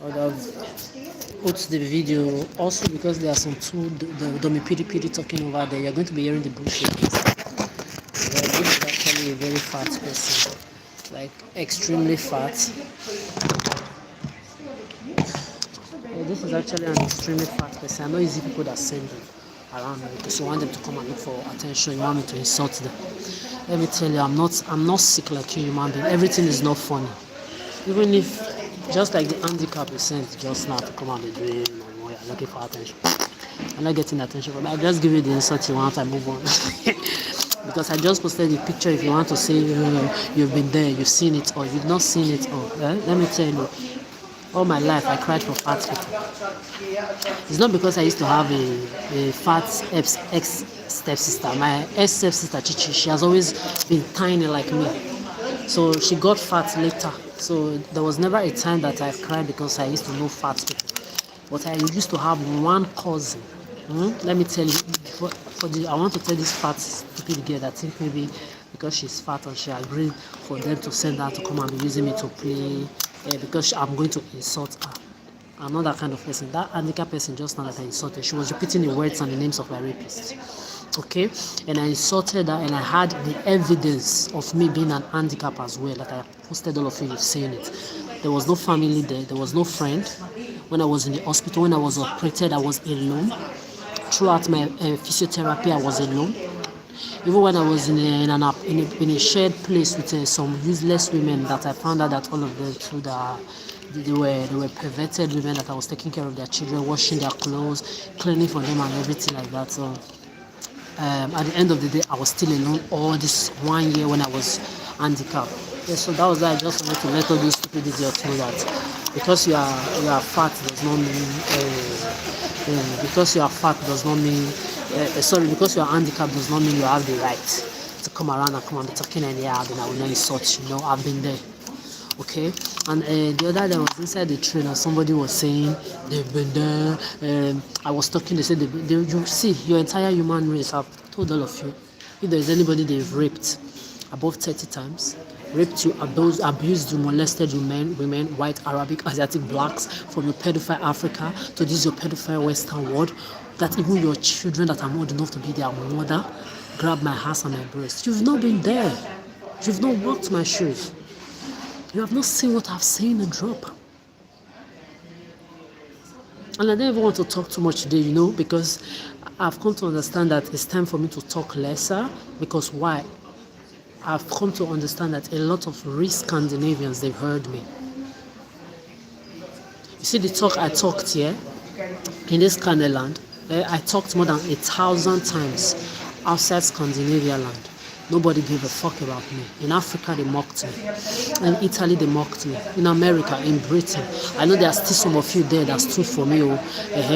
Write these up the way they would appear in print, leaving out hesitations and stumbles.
would have put the video also because there are some two the Domi Piri Piri talking over there. You're going to be hearing the bullshit. This is actually a very fat person, like extremely fat. This is actually an extremely fat person. I know easy people that send them around me because you want them to come and look for attention. You want me to insult them. Let me tell you, I'm not sick like you, human being. Everything is not funny. Even if, just like the handicap you sent just now to come and be doing, you're looking for attention. I'm not getting attention from it. I'll just give you the insult you want, I move on. Because I just posted the picture. If you want to say you've been there, you've seen it, or you've not seen it, or let me tell you, all my life I cried for fat people. It's not because I used to have a fat ex-stepsister. My ex-stepsister Chichi, she has always been tiny like me. So she got fat later. So there was never a time that I cried because I used to know fat people. But I used to have one cousin. Let me tell you, I want to tell this fat stupid girl that think maybe because she's fat and she agreed for them to send her to come and be using me to play because I'm going to insult her. I'm not that kind of person. That handicapped person just now that I insulted, she was repeating the words and the names of my rapists. Okay, and I insulted her, and I had the evidence of me being an handicap as well. Like I posted all of you, you've seen it. There was no family there, there was no friend. When I was in the hospital, when I was operated, I was alone. Throughout my physiotherapy, I was alone. Even when I was in a shared place with some useless women, that I found out that all of them through they were perverted women, that I was taking care of their children, washing their clothes, cleaning for them and everything like that. So at the end of the day, I was still alone all this 1 year when I was handicapped. Yeah, so that was why I just wanted to let all those stupid idiots know that because you are fat does not mean because you are fat does not mean because you are handicapped does not mean you have the right to come around and come and be talking anyhow, then I will not insult you. No, I've been there. Okay, and the other day I was inside the train and somebody was saying they've been there. I was talking, they said you see your entire human race. I've told all of you, if there is anybody they've raped above 30 times, raped you, abused you, molested you, women, white, Arabic, Asiatic, blacks, from your pedophile Africa to this your pedophile Western world, that even your children that are old enough to be their mother grab my ass and my breast. You've not been there. You've not walked my shoes. You have not seen what I've seen a drop. And I don't even want to talk too much today, because I've come to understand that it's time for me to talk lesser. Because why? I've come to understand that a lot of rich Scandinavians, they've heard me. You see the talk I talked here in this Canada, I talked more than 1,000 times outside Scandinavia land. Nobody gave a fuck about me. In Africa, they mocked me. In Italy, they mocked me. In America, in Britain. I know there are still some of you there that stood for me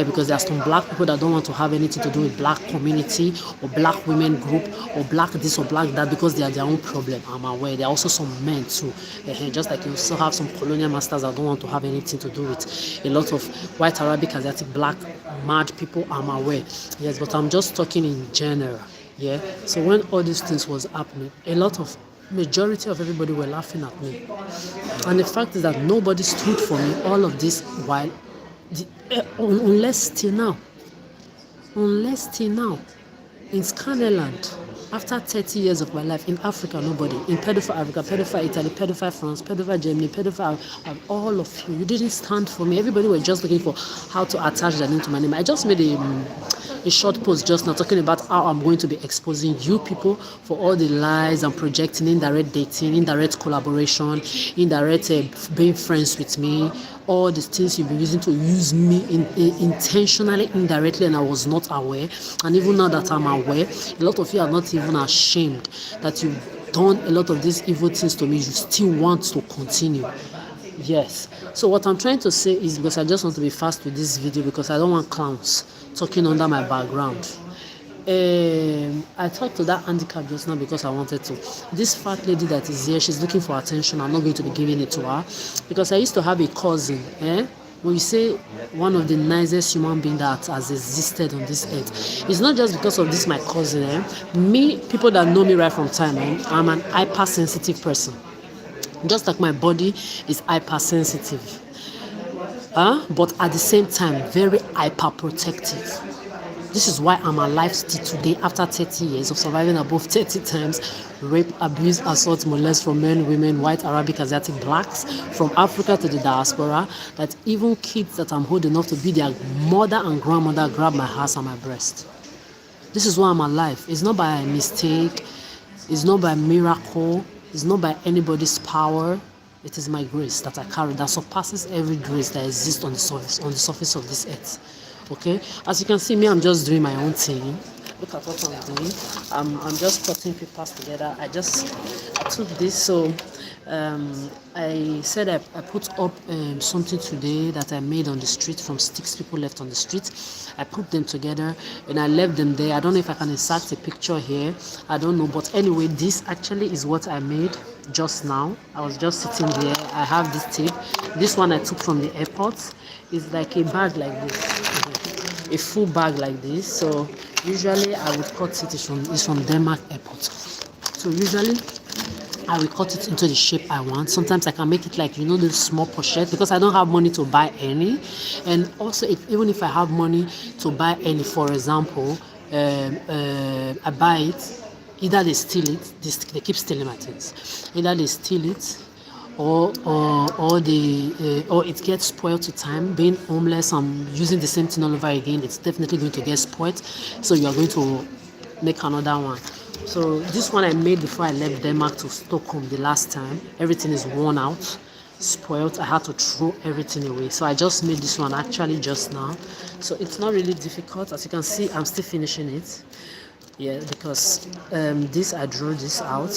because there are some black people that don't want to have anything to do with black community or black women group or black this or black that because they are their own problem. I'm aware. There are also some men too. Just like you still have some colonial masters that don't want to have anything to do with a lot of white, Arabic, Asiatic, black, mad people. I'm aware. Yes, but I'm just talking in general. Yeah, so when all these things was happening, majority of everybody were laughing at me. And the fact is that nobody stood for me all of this while, unless till now. In Scandinavia, after 30 years of my life, in Africa, nobody. In pedophile Africa, pedophile Italy, pedophile France, pedophile Germany, pedophile, all of you didn't stand for me. Everybody were just looking for how to attach their name to my name. I just made a short post just now talking about how I'm going to be exposing you people for all the lies and projecting, indirect dating, indirect collaboration, indirect being friends with me, all the things you've been using to use me intentionally, indirectly, and I was not aware. And even now that I'm aware, a lot of you are not even ashamed that you've done a lot of these evil things to me. You still want to continue. Yes. So what I'm trying to say is, because I just want to be fast with this video because I don't want clowns talking under my background. I talked to that handicap just now because I wanted to. This fat lady that is here, she's looking for attention. I'm not going to be giving it to her because I used to have a cousin. When you say one of the nicest human beings that has existed on this earth, it's not just because of this my cousin. Me, people that know me right from time, I'm an hypersensitive person. Just like my body is hypersensitive. but at the same time, very hyper protective. This is why I'm alive still today after 30 years of surviving above 30 times rape, abuse, assault, molest from men, women, white, Arabic, Asiatic, blacks, from Africa to the diaspora, that even kids that I'm old enough to be their mother and grandmother grab my ass and my breast. This is why I'm alive. It's not by mistake, it's not by miracle, it's not by anybody's power. It is my grace that I carry that surpasses every grace that exists on the surface of this earth. Okay, as you can see, me, I'm just doing my own thing. Look at what I'm doing. I'm just putting papers together. I took this. So I said I put up something today that I made on the street from sticks people left on the street. I put them together and I left them there. I don't know if I can insert a picture here. I don't know, but anyway, this actually is what I made just now. I was just sitting there. I have this tape. This one I took from the airport. It's like a bag like this, a full bag like this. So usually I would cut it. It's from Denmark airport. So usually I will cut it into the shape I want. Sometimes I can make it like, the small pochette, because I don't have money to buy any. And also, even if I have money to buy any, for example, I buy it, either they steal it, they keep stealing my things. Either they steal it, or it gets spoiled to time. Being homeless and using the same thing all over again, it's definitely going to get spoiled. So you are going to make another one. So this one I made before I left Denmark to Stockholm the last time. Everything is worn out, spoiled. I had to throw everything away. So I just made this one actually just now. So it's not really difficult. As you can see, I'm still finishing it. Yeah, because this, I drew this out.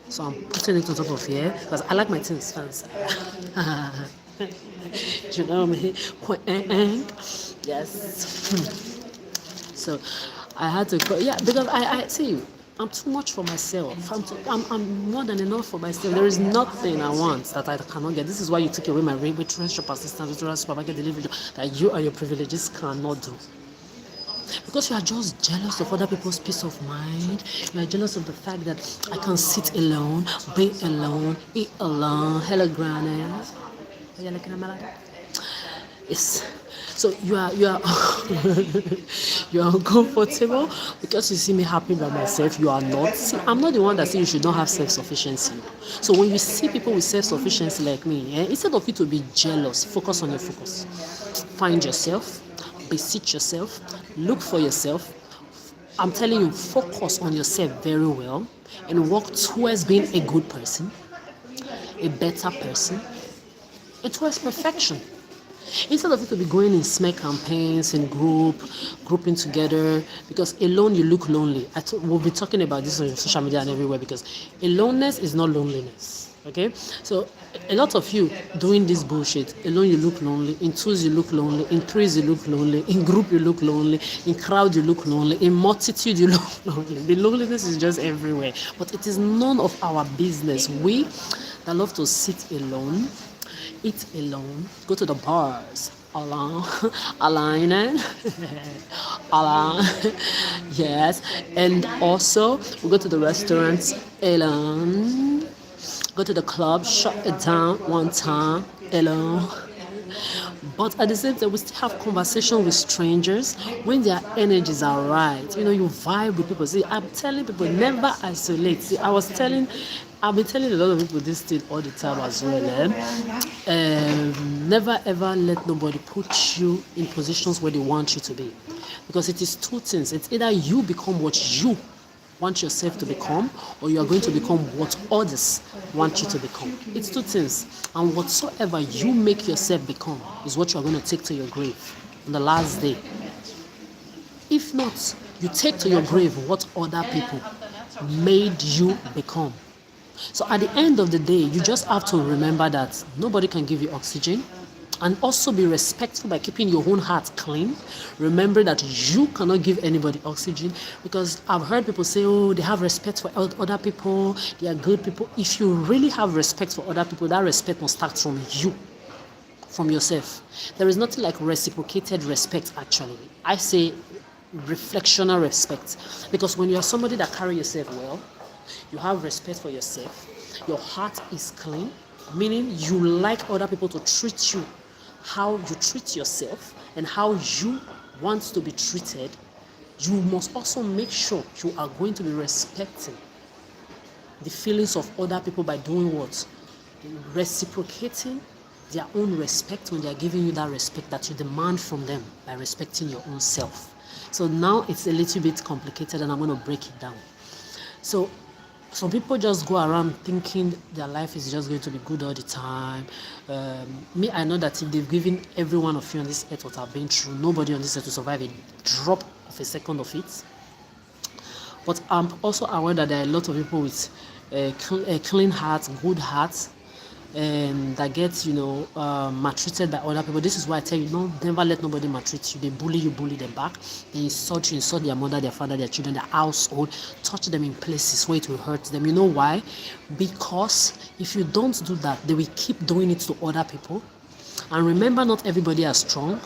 So I'm putting it on top of here because I like my things fancy. You know me? Yes. So I had to go, because I see, I'm too much for myself. I'm more than enough for myself. There is nothing I want that I cannot get. This is why you take away my waitress, shop assistant, supermarket delivery that you and your privileges cannot do. Because you are just jealous of other people's peace of mind. You are jealous of the fact that I can sit alone, be alone, eat alone. Hello, Granny. Are you looking at me like that? Yes. So you are you are uncomfortable because you see me happy by myself. You are not. See, I'm not the one that says you should not have self-sufficiency. So when you see people with self-sufficiency like me, instead of you to be jealous, focus on your focus. Find yourself. Beseech yourself, look for yourself. I'm telling you, focus on yourself very well and work towards being a good person, a better person, and towards perfection. Instead of you to be going in smear campaigns in grouping together, because alone you look lonely. We'll be talking about this on social media and everywhere, because aloneness is not loneliness. Okay, so a lot of you doing this bullshit. Alone you look lonely, in twos you look lonely, in threes you look lonely, in group you look lonely, in crowd you look lonely, in multitude you look lonely. The loneliness is just everywhere, but it is none of our business. We that love to sit alone, eat alone, go to the bars alone, alone, yes, and also we go to the restaurants alone. Go to the club, shut it down one time, alone. But at the same time, we still have conversation with strangers when their energies are right. You vibe with people. See, I'm telling people, never isolate. See, I've been telling a lot of people this thing all the time as well. Never ever let nobody put you in positions where they want you to be. Because it is two things. It's either you become what you want yourself to become, or you are going to become what others want you to become. It's two things. And whatsoever you make yourself become is what you are going to take to your grave on the last day. If not, you take to your grave what other people made you become. So at the end of the day, you just have to remember that nobody can give you oxygen. And also be respectful by keeping your own heart clean. Remember that you cannot give anybody oxygen, because I've heard people say, they have respect for other people, they are good people. If you really have respect for other people, that respect must start from you, from yourself. There is nothing like reciprocated respect, actually. I say reflectional respect, because when you are somebody that carry yourself well, you have respect for yourself, your heart is clean, meaning you like other people to treat you how you treat yourself and how you want to be treated, you must also make sure you are going to be respecting the feelings of other people by doing what? Reciprocating their own respect when they are giving you that respect that you demand from them by respecting your own self. So now it's a little bit complicated and I'm going to break it down. So some people just go around thinking their life is just going to be good all the time. Me, I know that if they've given every one of you on this earth what I've been through, nobody on this earth will survive a drop of a second of it. But I'm also aware that there are a lot of people with clean hearts, good hearts, and that get, maltreated by other people. This is why I tell you, never let nobody maltreat you. They bully you, bully them back. They insult you, insult their mother, their father, their children, their household. Touch them in places where it will hurt them. You know why? Because if you don't do that, they will keep doing it to other people. And remember, not everybody are strong.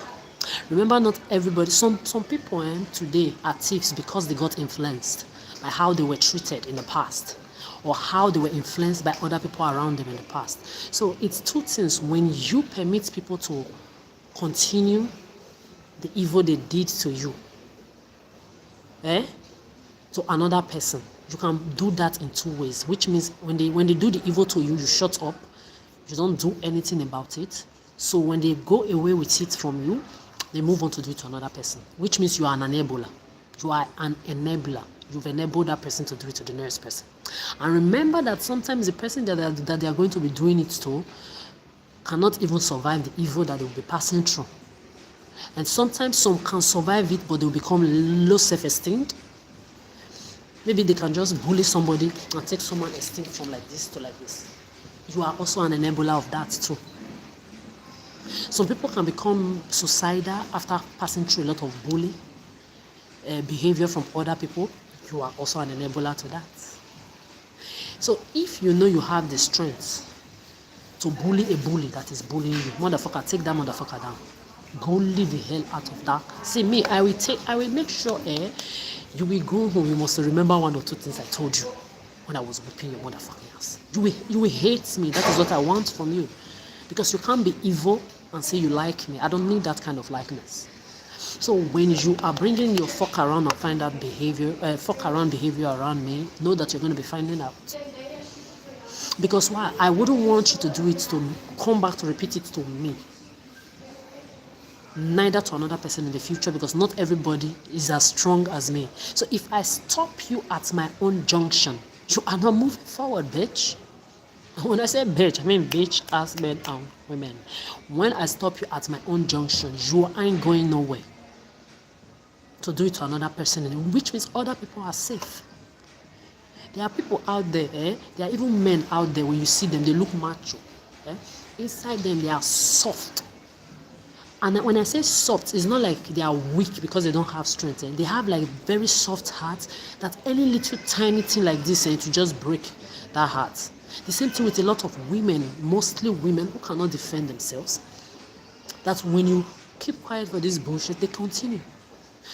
Remember, not everybody. Some people today are thieves because they got influenced by how they were treated in the past, or how they were influenced by other people around them in the past. So it's two things. When you permit people to continue the evil they did to you, to another person, you can do that in two ways. Which means when they do the evil to you, you shut up, you don't do anything about it. So when they go away with it from you, they move on to do it to another person, which means you are an enabler. You are an enabler. You've enabled that person to do it to the nearest person. And remember that sometimes the person that they are going to be doing it to cannot even survive the evil that they will be passing through. And sometimes some can survive it, but they will become low self-esteem. Maybe they can just bully somebody and take someone's esteem from like this to like this. You are also an enabler of that too. Some people can become suicidal after passing through a lot of bullying behavior from other people. You are also an enabler to that. So if you know you have the strength to bully a bully that is bullying you, motherfucker, take that motherfucker down. Go leave the hell out of that. See me, I will make sure you will go home. You must remember one or two things I told you when I was whipping your motherfucking ass. You will hate me. That is what I want from you. Because you can't be evil and say you like me. I don't need that kind of likeness. So when you are bringing your fuck around and find out fuck around behavior around me, know that you're going to be finding out. Because why? I wouldn't want you to do it to come back to repeat it to me. Neither to another person in the future, because not everybody is as strong as me. So if I stop you at my own junction, you are not moving forward, bitch. When I say bitch, I mean bitch, ass, men, and women. When I stop you at my own junction, you ain't going nowhere to do it to another person, which means other people are safe. There are people out there, there are even men out there, when you see them, they look macho. Inside them, they are soft. And when I say soft, it's not like they are weak because they don't have strength. They have like very soft hearts that any little tiny thing like this to just break that heart. The same thing with a lot of women, mostly women who cannot defend themselves. That when you keep quiet for this bullshit, they continue.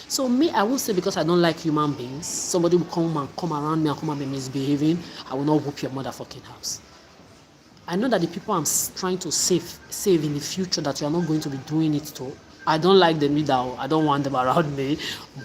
So me, I won't say because I don't like human beings, somebody will come around me and come and be misbehaving, I will not whoop your motherfucking house. I know that the people I'm trying to save in the future that you are not going to be doing it to, I don't like them either, I don't want them around me,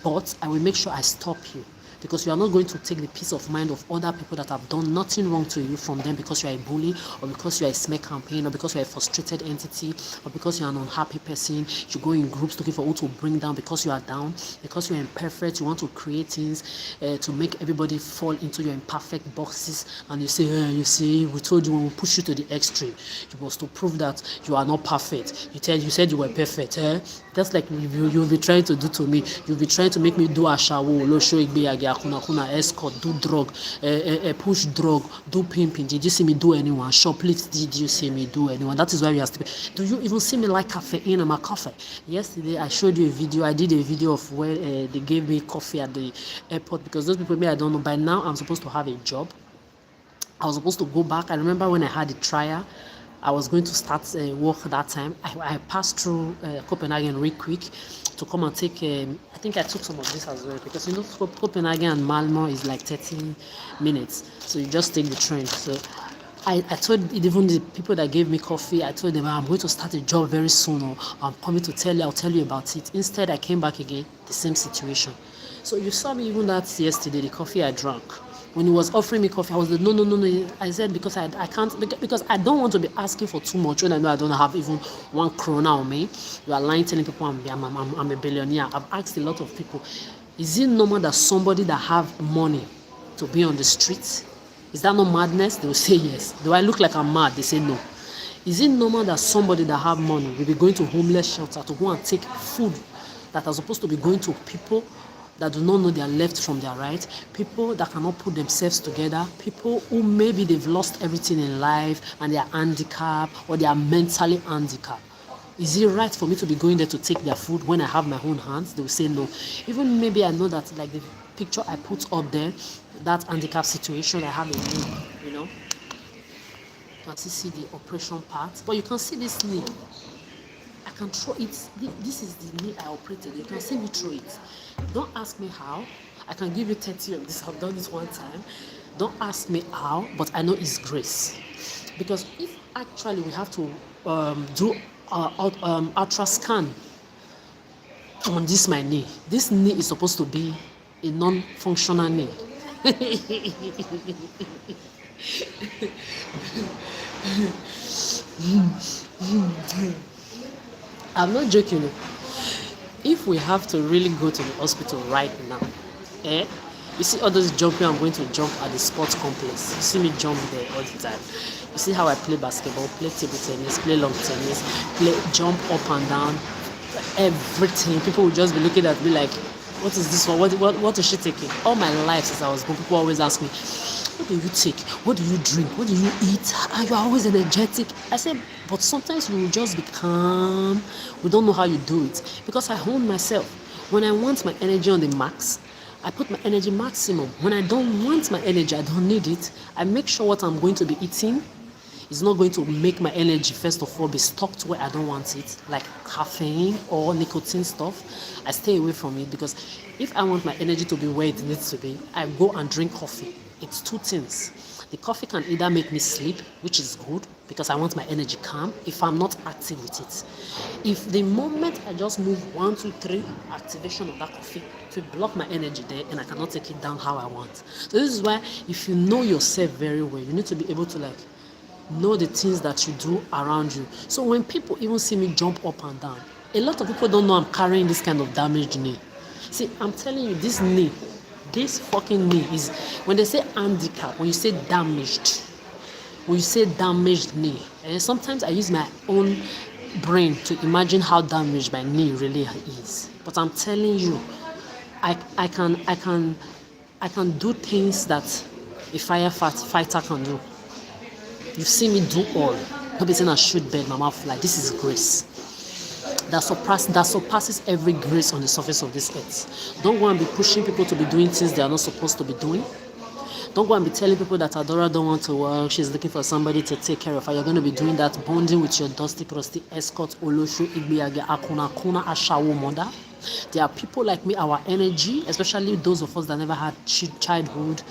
but I will make sure I stop you. Because you are not going to take the peace of mind of other people that have done nothing wrong to you from them because you are a bully, or because you are a smear campaign, or because you are a frustrated entity, or because you are an unhappy person. You go in groups looking for who to bring down because you are down, because you are imperfect. You want to create things to make everybody fall into your imperfect boxes, and you say, you see, we told you when we push you to the extreme, you must to prove that you are not perfect. You said you were perfect. That's like you'll be trying to do to me. You'll be trying to make me do ashawo, lo show igbe kuna escort, do drug, push drug, do pimping. Did you see me do anyone? Shoplift, did you see me do anyone? That is why we are still. Do you even see me like caffeine in my coffee? Yesterday I showed you a video. I did a video of where they gave me coffee at the airport, because those people, I don't know. By now I'm supposed to have a job. I was supposed to go back. I remember when I had the trial, I was going to start work that time. I passed through Copenhagen real quick to come and take, I think I took some of this as well, because you know Copenhagen and Malmö is like 30 minutes, so you just take the train. So I told even the people that gave me coffee, I told them I'm going to start a job very soon, or I'm coming to tell you, I'll tell you about it. Instead, I came back again, the same situation. So you saw me even that yesterday, the coffee I drank. When he was offering me coffee, I was like, no, no, no, no. I said, because I can't, because I don't want to be asking for too much when I know I don't have even 1 krona on me. You are lying, telling people I'm a billionaire. I've asked a lot of people, is it normal that somebody that have money to be on the streets? Is that not madness? They will say yes. Do I look like I'm mad? They say no. Is it normal that somebody that have money will be going to homeless shelter to go and take food that are supposed to be going to people that do not know their left from their right, people that cannot put themselves together, people who maybe they've lost everything in life and they are handicapped or they are mentally handicapped? Is it right for me to be going there to take their food when I have my own hands? They will say no. Even maybe I know that, like the picture I put up there, that handicap situation, I have a knee, you know. You can see the operation part, but you can see this knee. I can throw it. This is the knee I operated. You can see me throw it. Don't ask me how. I can give you 30 of this. I've done this one time. Don't ask me how, but I know it's grace. Because if actually we have to do ultra scan on this my knee, this knee is supposed to be a non-functional knee. I'm not joking. If we have to really go to the hospital right now, you see all those jumping I'm going to jump at the sports complex. You see me jump there all the time. You see how I play basketball, play table tennis, play long tennis, jump up and down, everything. People will just be looking at me like, what is this one? What is she taking? All my life since I was born, people always ask me, what do you take? What do you drink? What do you eat? You are always energetic. I say, but sometimes you will just be calm. We don't know how you do it. Because I own myself. When I want my energy on the max, I put my energy maximum. When I don't want my energy, I don't need it, I make sure what I'm going to be eating is not going to make my energy, first of all, be stuck to where I don't want it, like caffeine or nicotine stuff. I stay away from it, because if I want my energy to be where it needs to be, I go and drink coffee. It's two things. The coffee can either make me sleep, which is good, because I want my energy calm, if I'm not active with it. If the moment I just move 1, 2, 3, activation of that coffee, to block my energy there, and I cannot take it down how I want. So this is why, if you know yourself very well, you need to be able to know the things that you do around you. So when people even see me jump up and down, a lot of people don't know I'm carrying this kind of damaged knee. See, I'm telling you, this fucking knee is, when they say handicap, when you say damaged knee, and sometimes I use my own brain to imagine how damaged my knee really is. But I'm telling you, I can do things that a firefighter can do. You see me do all. Nobody saying I shoot bed, my mouth fly. This is grace that surpasses every grace on the surface of this earth. Don't go and be pushing people to be doing things they are not supposed to be doing. Don't go and be telling people that Adora don't want to work, she's looking for somebody to take care of her. You're going to be doing that, bonding with your dusty, prosty escort, Olosho, Igbeyage, Akuna, Ashawo mother. There are people like me, our energy, especially those of us that never had childhood,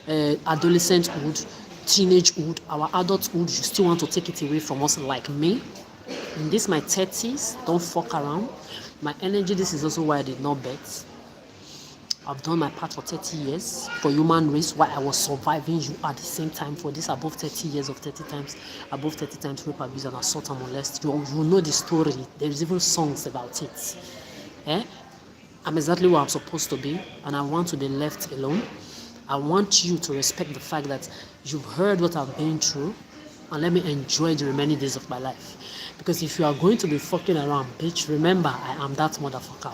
adolescenthood, teenagehood, our adulthood, you still want to take it away from us, like me. In this my 30s, don't fuck around. My energy, this is also why I did not bet. I've done my part for 30 years for human race, while I was surviving you at the same time for this above 30 years of 30 times rape, abuse, and assault and molest. You know the story. There's even songs about it. I'm exactly where I'm supposed to be, and I want to be left alone. I want you to respect the fact that you've heard what I've been through, and let me enjoy the remaining days of my life. Because if you are going to be fucking around, bitch, remember, I am that motherfucker.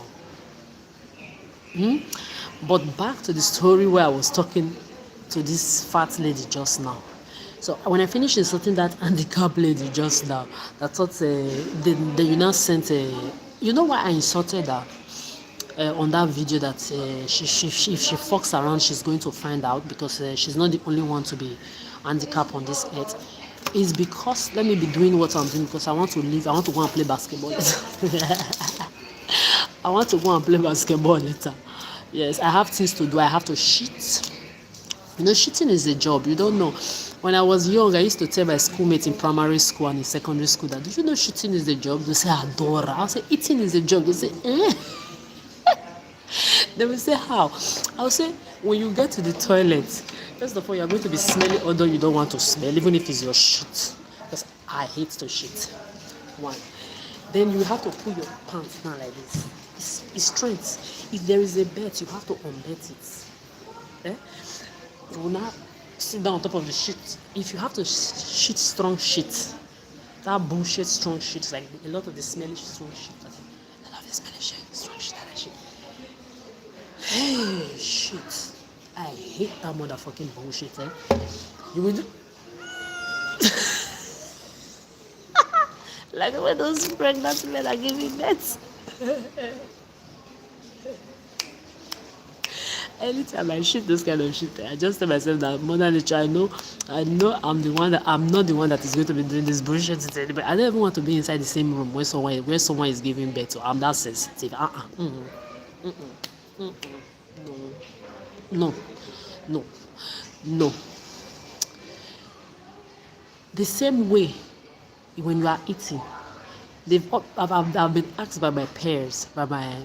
But back to the story where I was talking to this fat lady just now. So when I finished insulting that handicapped lady just now, I thought you now sent you know why I insulted her on that video, that if she fucks around, she's going to find out, because she's not the only one to be handicapped on this earth. Is because, let me be doing what I'm doing, because I want to leave. I want to go and play basketball I want to go and play basketball later. Yes, I have things to do. I have to shit. Shitting is a job. You don't know. When I was young, I used to tell my schoolmates in primary school and in secondary school that, do you know shitting is a job? They say, Adora. I'll say, eating is a job. They say, eh? They will say, how? I'll say, when you get to the toilet, first of all, you're going to be smelling odor you don't want to smell, even if it's your shit. Because I hate to shit. One. Then you have to pull your pants down like this. It's strength. If there is a bed, you have to unbed it. Eh? You will not sit down on top of the shit. If you have to shit strong shit, that bullshit strong shit, like a lot of the smelly strong shit. I love the smelly shit, strong shit, that shit. Hey, shit. I hate that motherfucking bullshit, eh? You will do. Like when those pregnant men are giving birth. Anytime I shit this kind of shit, I just tell myself that Mother Nature, I know I'm not the one that is going to be doing this bullshit today, but I don't even want to be inside the same room where someone is giving birth to. I'm that sensitive. No. The same way when you are eating, I've been asked by my peers, by my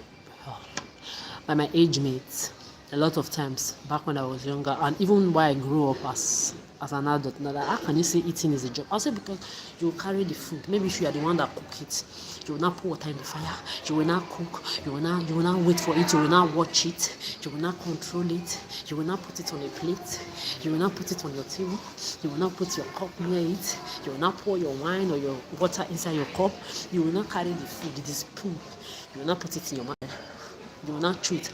age mates, a lot of times back when I was younger, and even while I grew up as an adult, now that how can you say eating is a job? I'll say because you carry the food. Maybe if you are the one that cook it, you will not put water in the fire, you will not cook, you will not wait for it, you will not watch it, you will not control it, you will not put it on a plate, you will not put it on your table, you will not put your cup near it, you will not pour your wine or your water inside your cup, you will not carry the food, the spoon, you will not put it in your mouth, you will not chew it.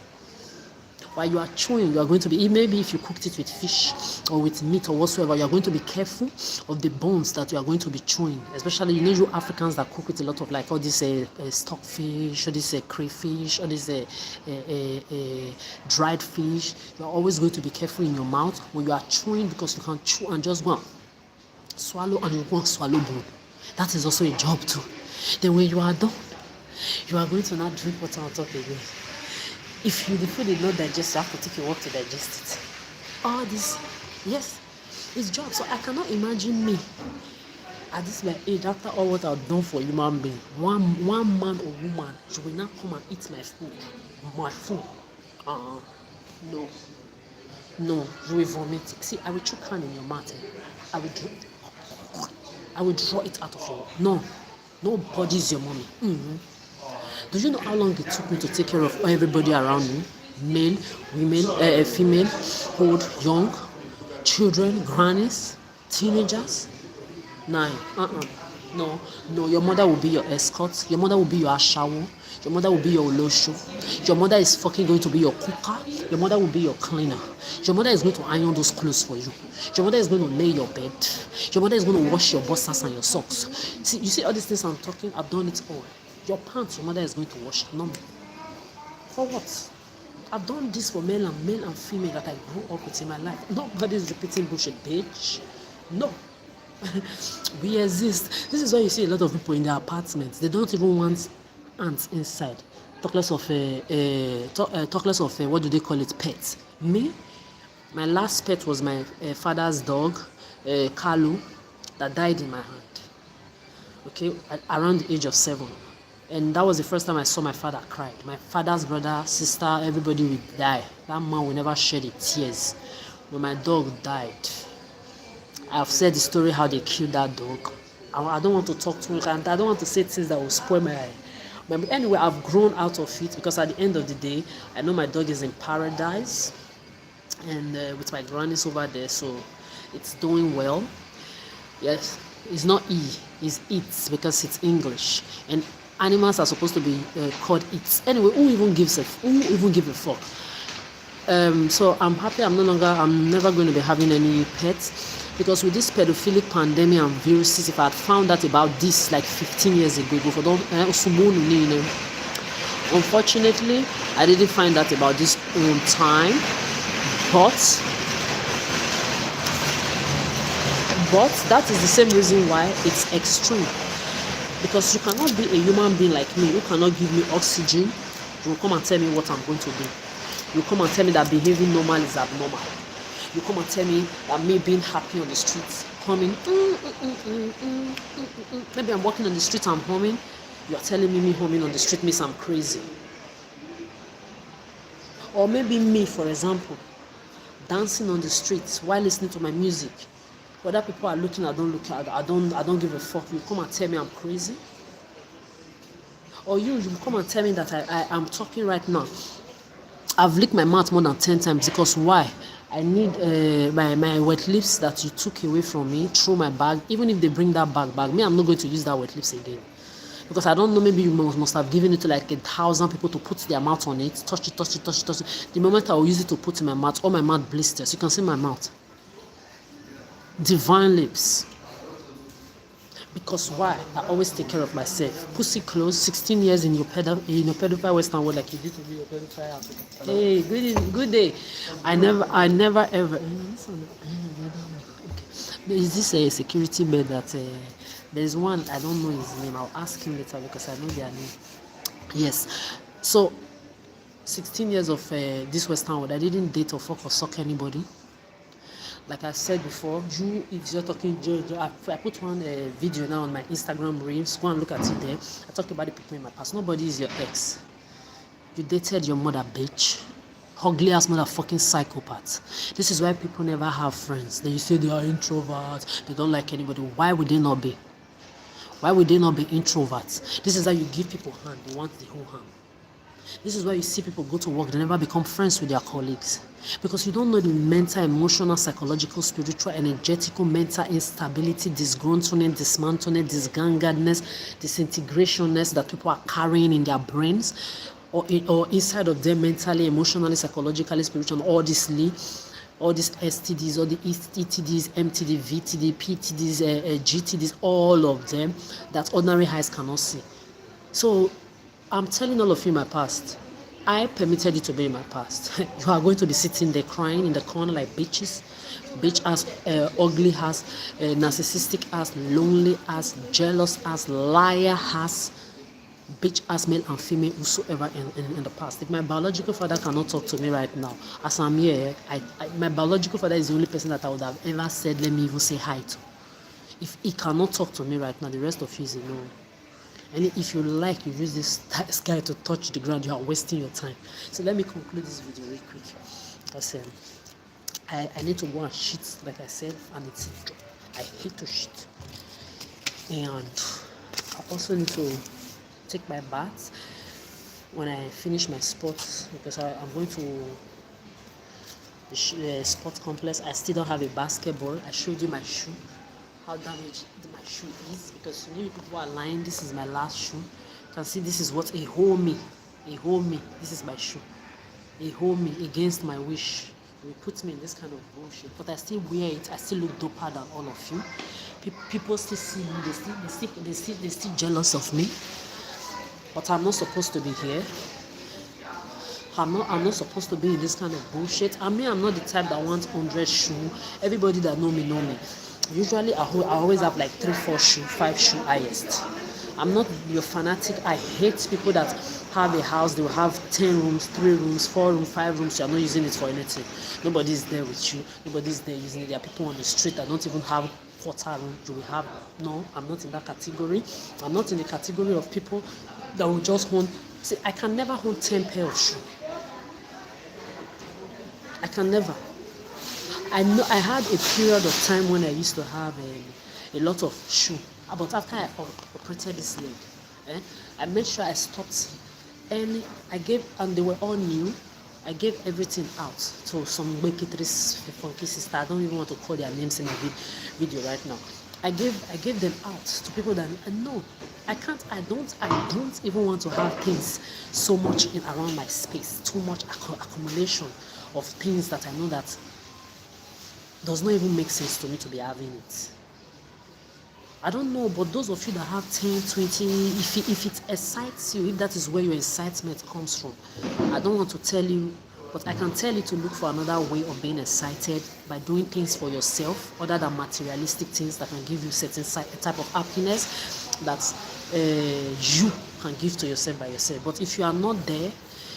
While you are chewing, you are going to be, maybe if you cooked it with fish or with meat or whatsoever, you are going to be careful of the bones that you are going to be chewing. Especially, you Africans that cook with a lot of like all this stockfish, or this crayfish, or this dried fish. You are always going to be careful in your mouth when you are chewing, because you can chew and just go and swallow, and you won't swallow bone. That is also a job too. Then when you are done, you are going to not drink water on top again. If the food did not digest, you have to take your work to digest it. All this, yes, it's job. So I cannot imagine me at this my age, after all what I've done for human being, one man or woman, you will not come and eat my food. No, you will vomit it. See, I will choke hand in your mouth. I will draw it out of your. No, nobody's your mommy. Do you know how long it took me to take care of everybody around me? Male, women, female, old, young, children, grannies, teenagers? 9. No. Your mother will be your escort. Your mother will be your ashawo. Your mother will be your olosho. Your mother is fucking going to be your cooker. Your mother will be your cleaner. Your mother is going to iron those clothes for you. Your mother is going to lay your bed. Your mother is going to wash your boxers and your socks. See, you see all these things I'm talking, I've done it all. Your pants, your mother is going to wash it. No. For what? I've done this for male and female that I grew up with in my life. Nobody's repeating bullshit, bitch. No. We exist. This is why you see a lot of people in their apartments. They don't even want ants inside. Talk less of what do they call it? Pets. Me, my last pet was my father's dog, Kalu, that died in my hand. Okay, around the age of 7. And that was the first time I saw my father cry. My father's brother, sister, everybody would die. That man will never shed a tears. When my dog died, I've said the story how they killed that dog. I don't want to talk too much, and I don't want to say things that will spoil my. But anyway, I've grown out of it, because at the end of the day, I know my dog is in paradise, and with my grannies over there, so it's doing well. Yes, it's not it's it, because it's English, and animals are supposed to be called it. Anyway, who even give a fuck? So I'm happy I'm never going to be having any pets, because with this pedophilic pandemic and viruses, if I had found out about this like 15 years ago, unfortunately, I didn't find out about this on time, but that is the same reason why it's extreme. Because you cannot be a human being like me, who cannot give me oxygen. You will come and tell me what I'm going to do. You will come and tell me that behaving normal is abnormal. You come and tell me that me being happy on the streets, humming, maybe I'm walking on the street, I'm humming. You're telling me humming on the street means I'm crazy. Or maybe me, for example, dancing on the streets while listening to my music. Whether people are looking, I don't look at, I don't give a fuck. You come and tell me I'm crazy. Or you come and tell me that I am talking right now. I've licked my mouth more than 10 times because why? I need my wet lips that you took away from me through my bag. Even if they bring that bag back, me, I'm not going to use that wet lips again. Because I don't know, maybe you must have given it to like 1,000 people to put their mouth on it, touch it. The moment I will use it to put in my mouth, all my mouth blisters. You can see my mouth. Divine lips. Because why? I always take care of myself. Pussy close, 16 years in your pedophile Western world like you did to me, your pedophile Africa. Hey, good day. I never ever. Is this a security bed that there's one, I don't know his name. I'll ask him later because I know their name. Yes. So 16 years of this Western world, I didn't date or fuck or suck anybody. Like I said before, if you're talking, I put one video now on my Instagram reels. Go and look at it there. I talked about the people in my past. Nobody is your ex. You dated your mother, bitch. Ugly ass motherfucking psychopath. This is why people never have friends. They say they are introverts. They don't like anybody. Why would they not be? Why would they not be introverts? This is how you give people hand. They want the whole hand. This is why you see people go to work, they never become friends with their colleagues. Because you don't know the mental, emotional, psychological, spiritual, energetical, mental instability, disgruntlement, dismantlement, disgangedness, disintegrationness that people are carrying in their brains or inside of them mentally, emotionally, psychologically, spiritually, all these STDs, all the ETDs, MTD, VTD, PTDs, GTDs, all of them that ordinary eyes cannot see. So I'm telling all of you my past. I permitted it to be in my past. You are going to be sitting there crying in the corner like bitches. Bitch ass, ugly ass, narcissistic ass, lonely ass, jealous ass, liar ass, bitch ass, male and female, whosoever in the past. If my biological father cannot talk to me right now, as I'm here, my biological father is the only person that I would have ever said, let me even say hi to. If he cannot talk to me right now, the rest of you is alone. And if you like, you use this guy to touch the ground, you are wasting your time. So let me conclude this video real quick. Because I need to go and shit, like I said, and I hate to shit. And I also need to take my bath when I finish my sports, because I'm going to the sports complex. I still don't have a basketball. I showed you my shoe, how damaged my shoe is, because many people are lying. This is my last shoe. You can see this is what a hold me. This is my shoe. A hold me against my wish. They put me in this kind of bullshit, but I still wear it. I still look doper than all of you. People still see me. They still jealous of me. But I'm not supposed to be here. I'm not supposed to be in this kind of bullshit. I'm not the type that wants 100 shoes. Everybody that know me. Usually I always have like 3-4 shoes, 5 shoes highest. I'm not your fanatic. I hate people that have a house, they will have 10 rooms, 3 rooms, 4 rooms, 5 rooms. You're not using it for anything. Nobody's there with you. Nobody's there using it. There are people on the street that don't even have quarter room. You will have. No, I'm not in that category. I'm not in the category of people that will just own. See, I can never own 10 pair of shoes. I can never. I know I had a period of time when I used to have a lot of shoe. But after I operated this leg, I made sure I stopped and they were all new. I gave everything out to some Wekitris funky sister. I don't even want to call their names in my video right now. I gave them out to people that no, I can't. I don't even want to have things so much around my space. Too much accumulation of things that I know that does not even make sense to me to be having it. I don't know, but those of you that have 10, 20, if it excites you, if that is where your excitement comes from, I don't want to tell you, but I can tell you to look for another way of being excited by doing things for yourself other than materialistic things that can give you certain type of happiness that you can give to yourself by yourself. But if you are not there,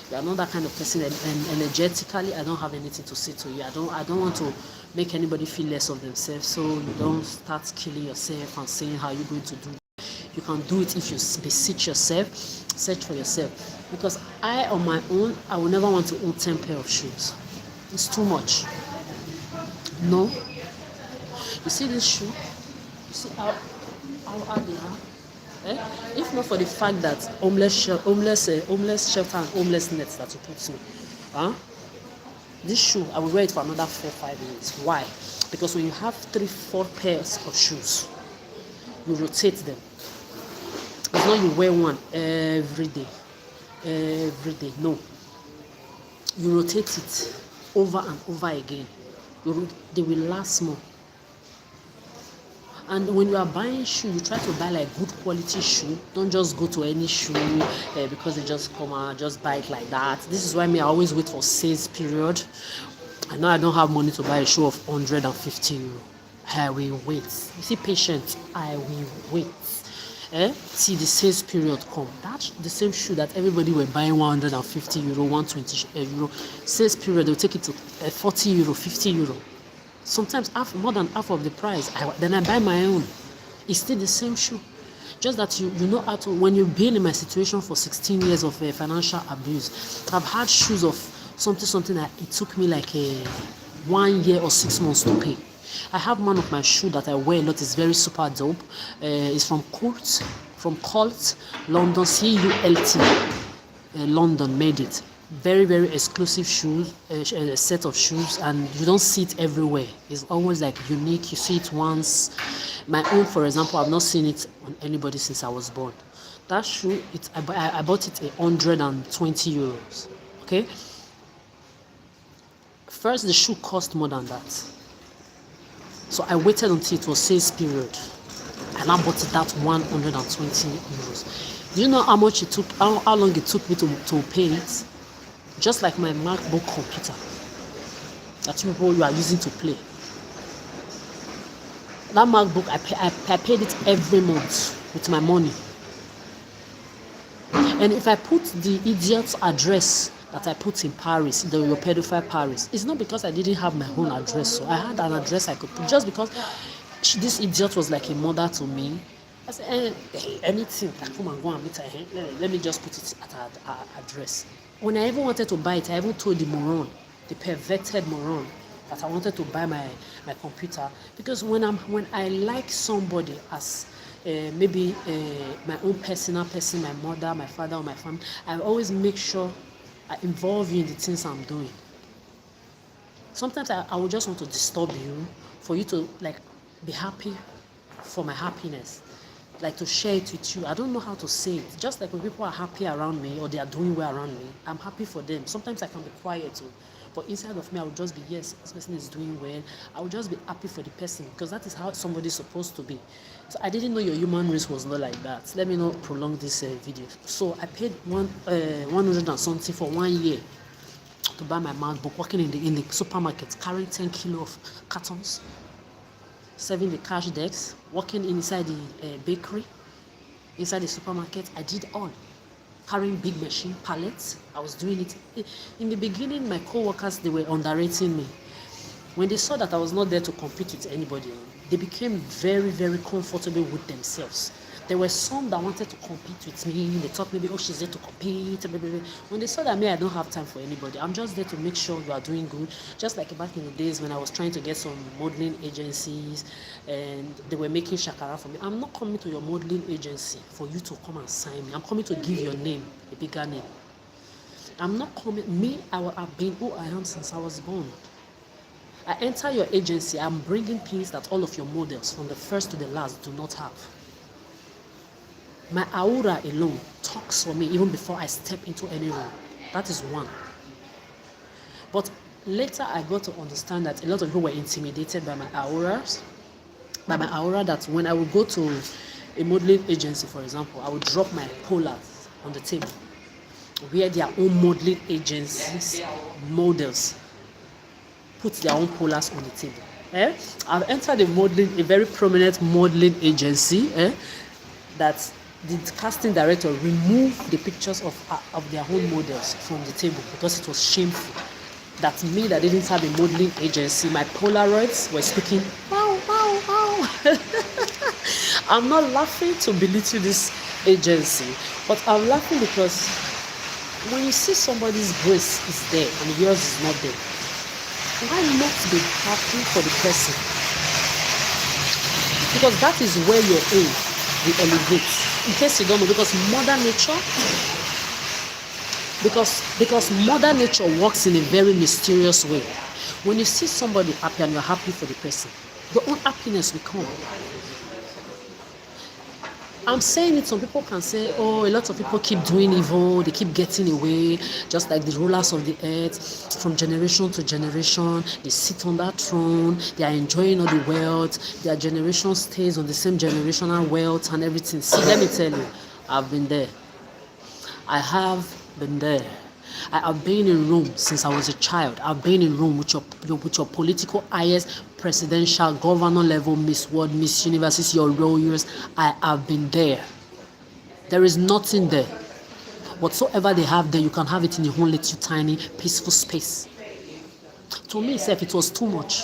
You are not that kind of person, and energetically, I don't have anything to say to you. I don't want to make anybody feel less of themselves, so you don't start killing yourself and saying how you're going to do. You can do it if you beseech yourself, search for yourself. Because I, on my own, I will never want to own 10 pair of shoes. It's too much. No. You see this shoe? You see how hard they are? If not for the fact that homeless shelter and homeless nets that you put me, this shoe I will wear it for another 4-5 years. Why? Because when you have 3-4 pairs of shoes, you rotate them. It's not you wear one every day. No, you rotate it over and over again. They will last more. And when you are buying shoe, you try to buy like good quality shoe. Don't just go to any shoe because they just come out, just buy it like that. This is why I always wait for sales period. I know I don't have money to buy a shoe of 150 euro. I will wait. You see, patient, I will wait. See the sales period come. That's the same shoe that everybody were buying 150 euro, 120 euro. Sales period, they'll take it to 40 euro, 50 euro. Sometimes more than half of the price. Then I buy my own. It's still the same shoe. Just that you know how to, when you've been in my situation for 16 years of financial abuse, I've had shoes of something that it took me like 1 year or 6 months to pay. I have one of my shoe that I wear a lot. It's very super dope. It's from Colt, London, CULT. London made it. Very, very exclusive shoes, a set of shoes, and you don't see it everywhere. It's always like unique. You see it once. My own, for example, I've not seen it on anybody since I was born. That shoe, I bought it 120 euros. Okay. First, the shoe cost more than that. So I waited until it was sales period, and I bought it at 120 euros. Do you know how much it took? How long it took me to pay it? Just like my MacBook computer that you are using to play. That MacBook, I paid it every month with my money. And if I put the idiot's address that I put in Paris, the pedophile Paris, it's not because I didn't have my own address. So I had an address I could put, just because this idiot was like a mother to me. I said, anything, come and go and meet her. Let me just put it at her address. When I even wanted to buy it, I even told the moron, the perverted moron, that I wanted to buy my computer, because when I like somebody as maybe my own personal person, my mother, my father, or my family, I always make sure I involve you in the things I'm doing. Sometimes I will just want to disturb you for you to like be happy for my happiness. Like to share it with you. I don't know how to say it. Just like when people are happy around me or they are doing well around me, I'm happy for them. Sometimes I can be quiet too. But inside of me, I will just be, yes, this person is doing well. I will just be happy for the person because that is how somebody is supposed to be. So I didn't know your human race was not like that. Let me not prolong this video. So I paid 100 and something for 1 year to buy my MacBook, working in the supermarket, carrying 10 kilo of cartons, serving the cash decks, working inside the bakery, inside the supermarket. I did all. Carrying big machine pallets. I was doing it. In the beginning, my co-workers, they were underrating me. When they saw that I was not there to compete with anybody, they became very, very comfortable with themselves. There were some that wanted to compete with me. They thought maybe, oh, she's there to compete. When they saw that I don't have time for anybody, I'm just there to make sure you are doing good. Just like back in the days when I was trying to get some modeling agencies and they were making shakara for me. I'm not coming to your modeling agency for you to come and sign me. I'm coming to give your name a bigger name. I'm not coming. I have been who I am since I was born. I enter your agency. I'm bringing things that all of your models, from the first to the last, do not have. My aura alone talks for me even before I step into any room. That is one. But later I got to understand that a lot of people were intimidated by my auras. By my aura, that when I would go to a modeling agency, for example, I would drop my polars on the table, where their own modeling agencies, models, put their own polars on the table. I've entered a very prominent modeling agency that the casting director removed the pictures of their own models from the table because it was shameful. That me that didn't have a modeling agency, my Polaroids were speaking. Wow, wow, wow. I'm not laughing to belittle this agency, but I'm laughing because when you see somebody's grace is there and yours is not there, why not be happy for the person? Because that is where your aim will elevate. In case you don't know, because Mother Nature works in a very mysterious way. When you see somebody happy and you're happy for the person, your own happiness will come. I'm saying it, some people can say, oh, a lot of people keep doing evil, they keep getting away, just like the rulers of the earth, from generation to generation, they sit on that throne, they are enjoying all the wealth, their generation stays on the same generational wealth and everything. See, let me tell you, I've been there. I have been there. I have been in Rome since I was a child. I've been in Rome with your political highest, presidential, governor level, Miss World, Miss Universe, your royals. I have been there. There is nothing there. Whatsoever they have there, you can have it in your own little tiny, peaceful space. To me, it was too much.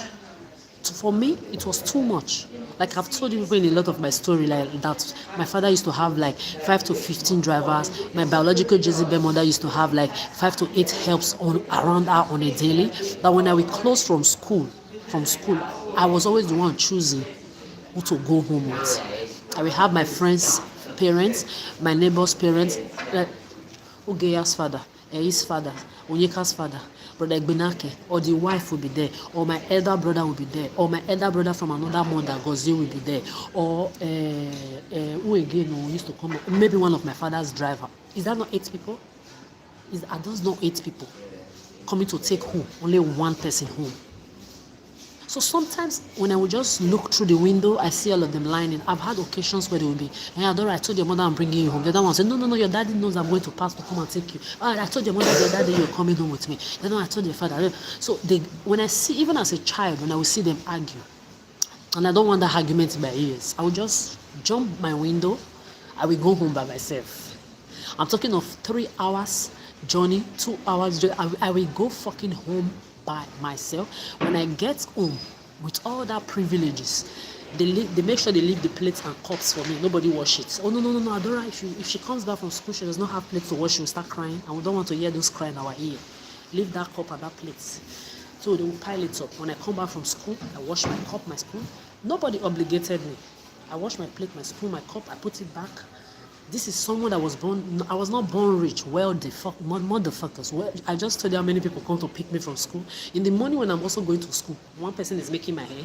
For me, it was too much. Like I've told you in a lot of my story, like that my father used to have like 5 to 15 drivers. My biological Jezebel mother used to have like 5 to 8 helps around her on a daily. That when I would close from school, I was always the one choosing who to go home with. I will have my friends' parents, my neighbors' parents, Ugeya's father, his father, Onyeka's father, Brother Egbenake, or the wife will be there, or my elder brother will be there, or my elder brother from another mother, Gozi, will be there, or who again who used to come, maybe one of my father's driver. Is that not 8 people? Are those not 8 people coming to take home? Only one person home. So sometimes when I would just look through the window, I see all of them lining. I've had occasions where they will be, hey, Adora, I told your mother I'm bringing you home. The other one said, no, your daddy knows I'm going to pass to come and take you. I told your mother the other day you're coming home with me. Then I told your father. So when I see, even as a child, when I will see them argue, and I don't want that argument in my ears, I will just jump my window. I will go home by myself. I'm talking of 3 hours journey, 2 hours journey. I will go fucking home by myself. When I get home with all that privileges, they make sure they leave the plates and cups for me. Nobody wash it. Oh no, Adora, if she comes back from school, she does not have plates to wash, she will start crying, and we don't want to hear those crying in our ear. Leave that cup and that plate. So they will pile it up. When I come back from school, I wash my cup, my spoon. Nobody obligated me. I wash my plate, my spoon, my cup, I put it back. This is someone that was born, I was not born rich, motherfuckers. Well, I just told you how many people come to pick me from school. In the morning when I'm also going to school, one person is making my hair,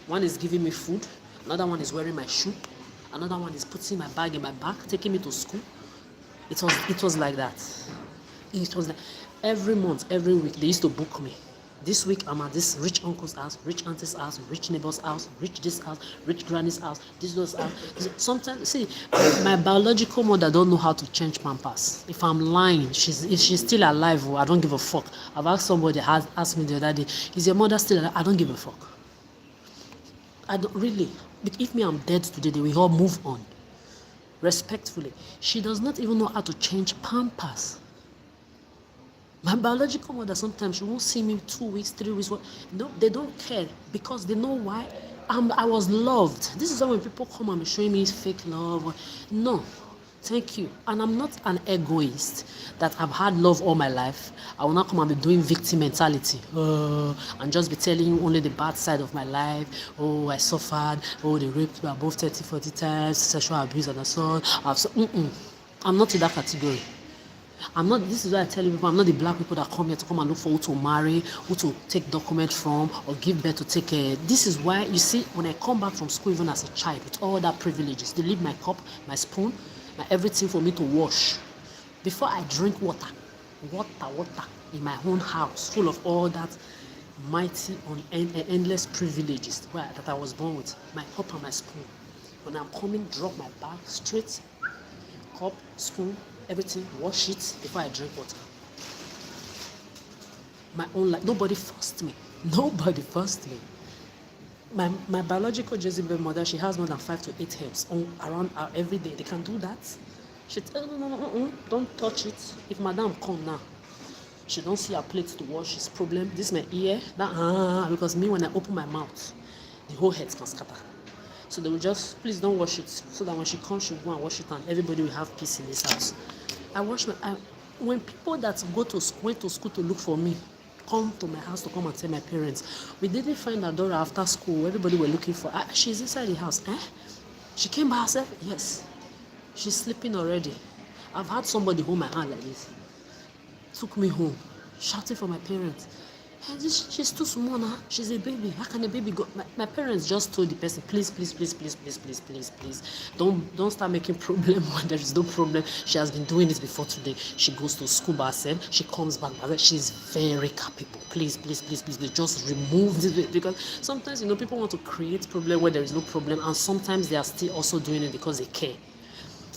one is giving me food, another one is wearing my shoe, another one is putting my bag in my back, taking me to school. It was like that. It was like every month, every week, they used to book me. This week I'm at this rich uncle's house, rich auntie's house, rich neighbor's house, rich this house, rich granny's house, this was house. Sometimes, see, my biological mother don't know how to change pampers. If I'm lying, if she's still alive, I don't give a fuck. I've asked somebody, asked me the other day, is your mother still alive? I don't give a fuck. I don't really. If I'm dead today, they will all move on. Respectfully, she does not even know how to change pampers. My biological mother, sometimes she won't see me 2 weeks, 3 weeks. No, they don't care because they know why. I was loved. This is why when people come and be showing me fake love. No, thank you. And I'm not an egoist that I've had love all my life. I will not come and be doing victim mentality and just be telling you only the bad side of my life. Oh, I suffered. Oh, they raped me above 30, 40 times, sexual abuse and assault. I'm not in that category. This is why I tell you people, I'm not the black people that come here to come and look for who to marry, who to take document from, or give birth to take care. This is why, you see, when I come back from school, even as a child, with all that privileges, they leave my cup, my spoon, my everything for me to wash. Before I drink water in my own house, full of all that mighty, endless privileges that I was born with, my cup and my spoon. When I'm coming, drop my bag straight, cup, spoon, everything, wash it before I drink water. My own life. Nobody forced me. my biological Jezebel mother, she has more than 5 to 8 herbs on around her every day. They can do that. She tell no, don't touch it. If madam come now, she don't see her plate to wash. It's problem. This my ear. That because me when I open my mouth, the whole head can scatter. So they will just please don't wash it, so that when she comes, she'll go and wash it, and everybody will have peace in this house. I wash when people that went to school to look for me come to my house to come and tell my parents, we didn't find Adora after school. Everybody were looking for her. She's inside the house. She came by herself? Yes. She's sleeping already. I've had somebody hold my hand like this. Took me home, shouting for my parents. She's too small now. She's a baby. How can a baby go? My parents just told the person, please, don't start making problem when there is no problem. She has been doing this before today. She goes to school by herself. She comes back by herself. She's very capable. Please, they just remove this, because sometimes people want to create problem where there is no problem, and sometimes they are still also doing it because they care.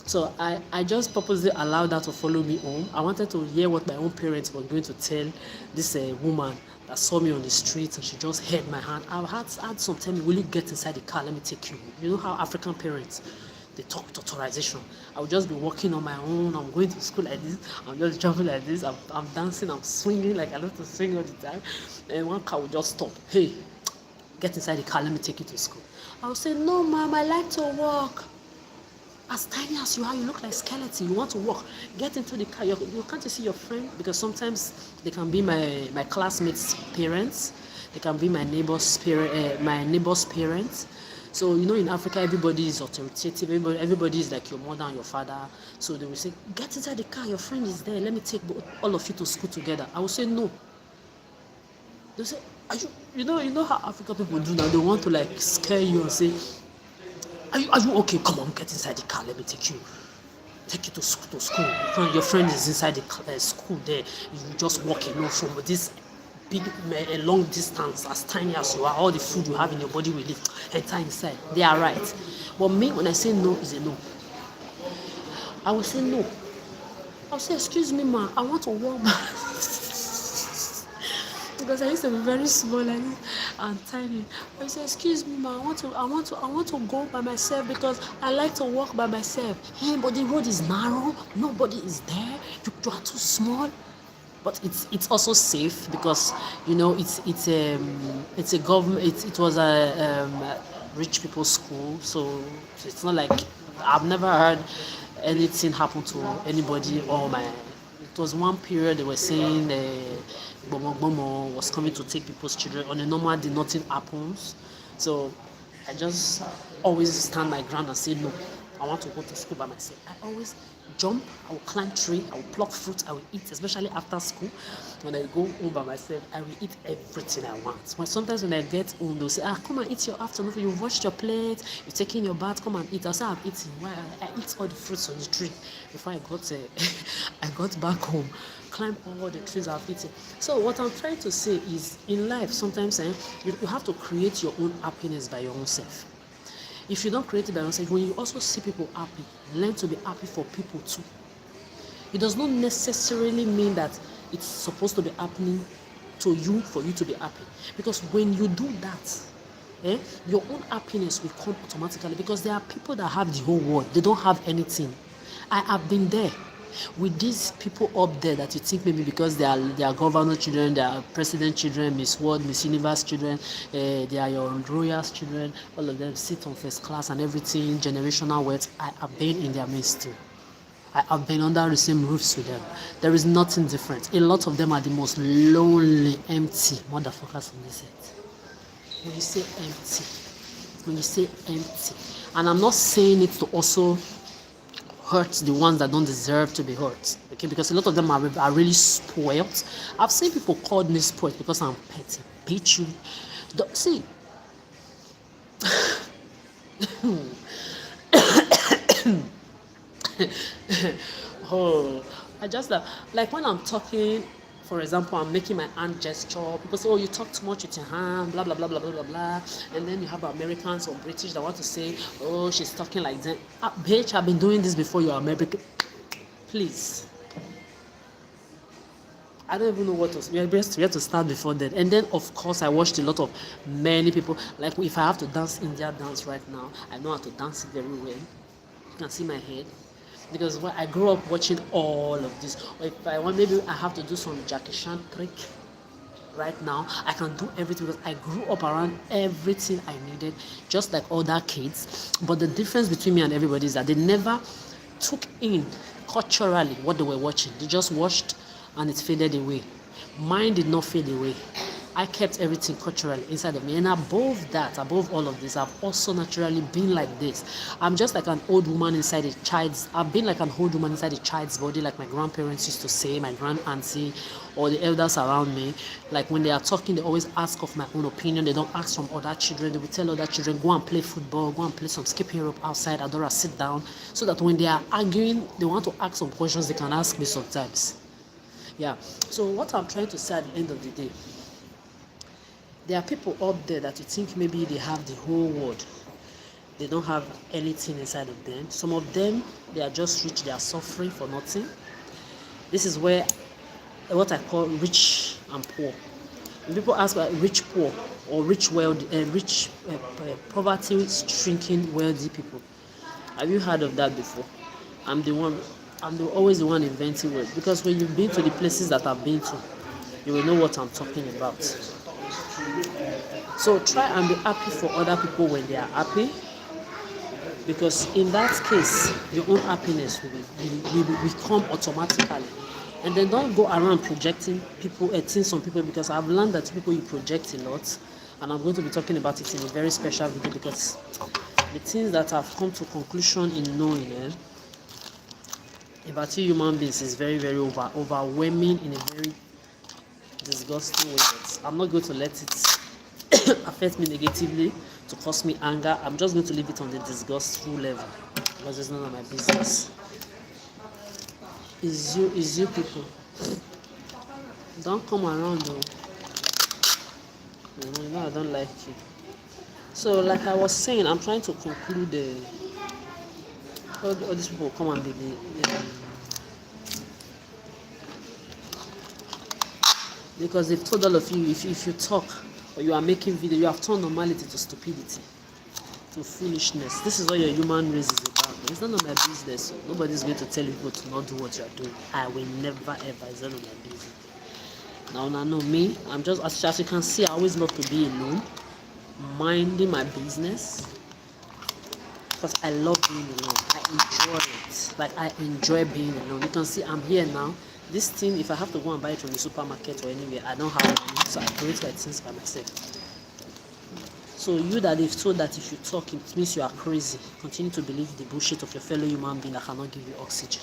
So I just purposely allowed her to follow me home. I wanted to hear what my own parents were going to tell this woman that saw me on the street, and she just held my hand. I've had some tell me, will you get inside the car? Let me take you. You know how African parents, they talk with authorization. I would just be walking on my own. I'm going to school like this. I'm just jumping like this. I'm dancing. I'm swinging like I love to swing all the time. And one car would just stop. Hey, get inside the car. Let me take you to school. I would say, no, ma'am, I like to walk. As tiny as you are, you look like skeleton. You want to walk. Get into the car. You can't see your friend, because sometimes they can be my classmates' parents. They can be my neighbor's parents. So in Africa, everybody is authoritative. Everybody is like your mother and your father. So they will say, get inside the car. Your friend is there. Let me take all of you to school together. I will say no. They say, are you? You know how African people do now. They want to like scare you and say, Are you okay? Come on, get inside the car. Let me take you to school. Your friend is inside the school there. You just walk alone from this big, a long distance, as tiny as you are. All the food you have in your body will leave. Enter inside. They are right. But me, when I say no, is a no. I will say no. I'll say, excuse me, ma, I want to walk back. Because I used to be very small and tiny. I said, excuse me, ma, I want to go by myself, because I like to walk by myself. Hey, but the road is narrow. Nobody is there. You are too small. But it's also safe, because it's a government. It was a rich people's school, so it's not like I've never heard anything happen to anybody or my. It was one period they were saying Bomo was coming to take people's children. On a normal day, nothing happens. So I just always stand my ground and say no. I want to go to school by myself. I always jump, I will climb tree, I will pluck fruit, I will eat, especially after school. When I go home by myself, I will eat everything I want. Sometimes when I get home, they'll say, come and eat your afternoon. You've washed your plate, you've taken your bath, come and eat. I say, I've eaten. Why? I eat all the fruits on the tree. Before I got back home, climb all the trees I've eaten. So what I'm trying to say is, in life, sometimes you have to create your own happiness by your own self. If you don't create it by yourself, when you also see people happy, learn to be happy for people too. It does not necessarily mean that it's supposed to be happening to you for you to be happy. Because when you do that, your own happiness will come automatically, because there are people that have the whole world. They don't have anything. I have been there with these people up there that you think maybe because they are governor children, they are president children, Miss World, Miss Universe children, they are your royals children, all of them sit on first class and everything, generational wealth. I have been in their midst too. I have been under the same roofs with them. There is nothing different. A lot of them are the most lonely, empty motherfuckers on this earth. When you say empty, and I'm not saying it to also hurt the ones that don't deserve to be hurt, okay? Because a lot of them are really spoiled. I've seen people call me spoiled because I'm petty. Bitch, you see. I just like when I'm talking. For example, I'm making my hand gesture. People say, oh, you talk too much with your hand, blah, blah, blah, blah, blah, blah, blah. And then you have Americans or British that want to say, oh, she's talking like that. Bitch, I've been doing this before you're American. Please. I don't even know what to. We have to start before that. And then of course I watched a lot of many people. Like if I have to dance India dance right now, I know how to dance it very well. You can see my head. Because when I grew up watching all of this. Or if I want, maybe I have to do some Jackie Chan trick right now. I can do everything because I grew up around everything I needed, just like other kids. But the difference between me and everybody is that they never took in culturally what they were watching. They just watched and it faded away. Mine did not fade away. I kept everything culturally inside of me. And above that, above all of this, I've also naturally been like this. I'm just like an old woman inside a child's, I've been like an old woman inside a child's body, like my grandparents used to say, my grand auntie, or the elders around me. Like when they are talking, they always ask of my own opinion. They don't ask from other children. They will tell other children, go and play football, go and play some skipping rope outside. Adora, sit down. So that when they are arguing, they want to ask some questions, they can ask me sometimes. Yeah. So what I'm trying to say at the end of the day, there are people up there that you think maybe they have the whole world. They don't have anything inside of them. Some of them, they are just rich. They are suffering for nothing. This is where what I call rich and poor. When people ask about rich poor or rich wealthy, poverty shrinking wealthy people, have you heard of that before? I'm always the one inventing words, because when you've been to the places that I've been to, you will know what I'm talking about. So try and be happy for other people when they are happy, because in that case, your own happiness will come automatically. And then don't go around projecting things on people, because I've learned that people, you project a lot, and I'm going to be talking about it in a very special video, because the things that I've come to conclusion in knowing about you human beings is very, very overwhelming in a very disgusting way. But I'm not going to let it affect me negatively to cause me anger. I'm just going to leave it on the disgustful level, because it's none of my business. Is you people. Don't come around though. You know I don't like you. So like I was saying, I'm trying to conclude all these people come and be because they've told all of you, if you talk or you are making video, you have turned normality to stupidity, to foolishness. This is what your human race is about. It's none of my business. So nobody's going to tell you to not do what you are doing. I will never ever. It's none of my business. Now me, I'm just, as you can see, I always love to be alone, minding my business, because I love being alone. I enjoy it. Like I enjoy being alone. You can see I'm here now. This thing, if I have to go and buy it from the supermarket or anywhere, I don't have money, so I create my things by myself. So you that they've told that if you talk, it means you are crazy. Continue to believe the bullshit of your fellow human being that cannot give you oxygen.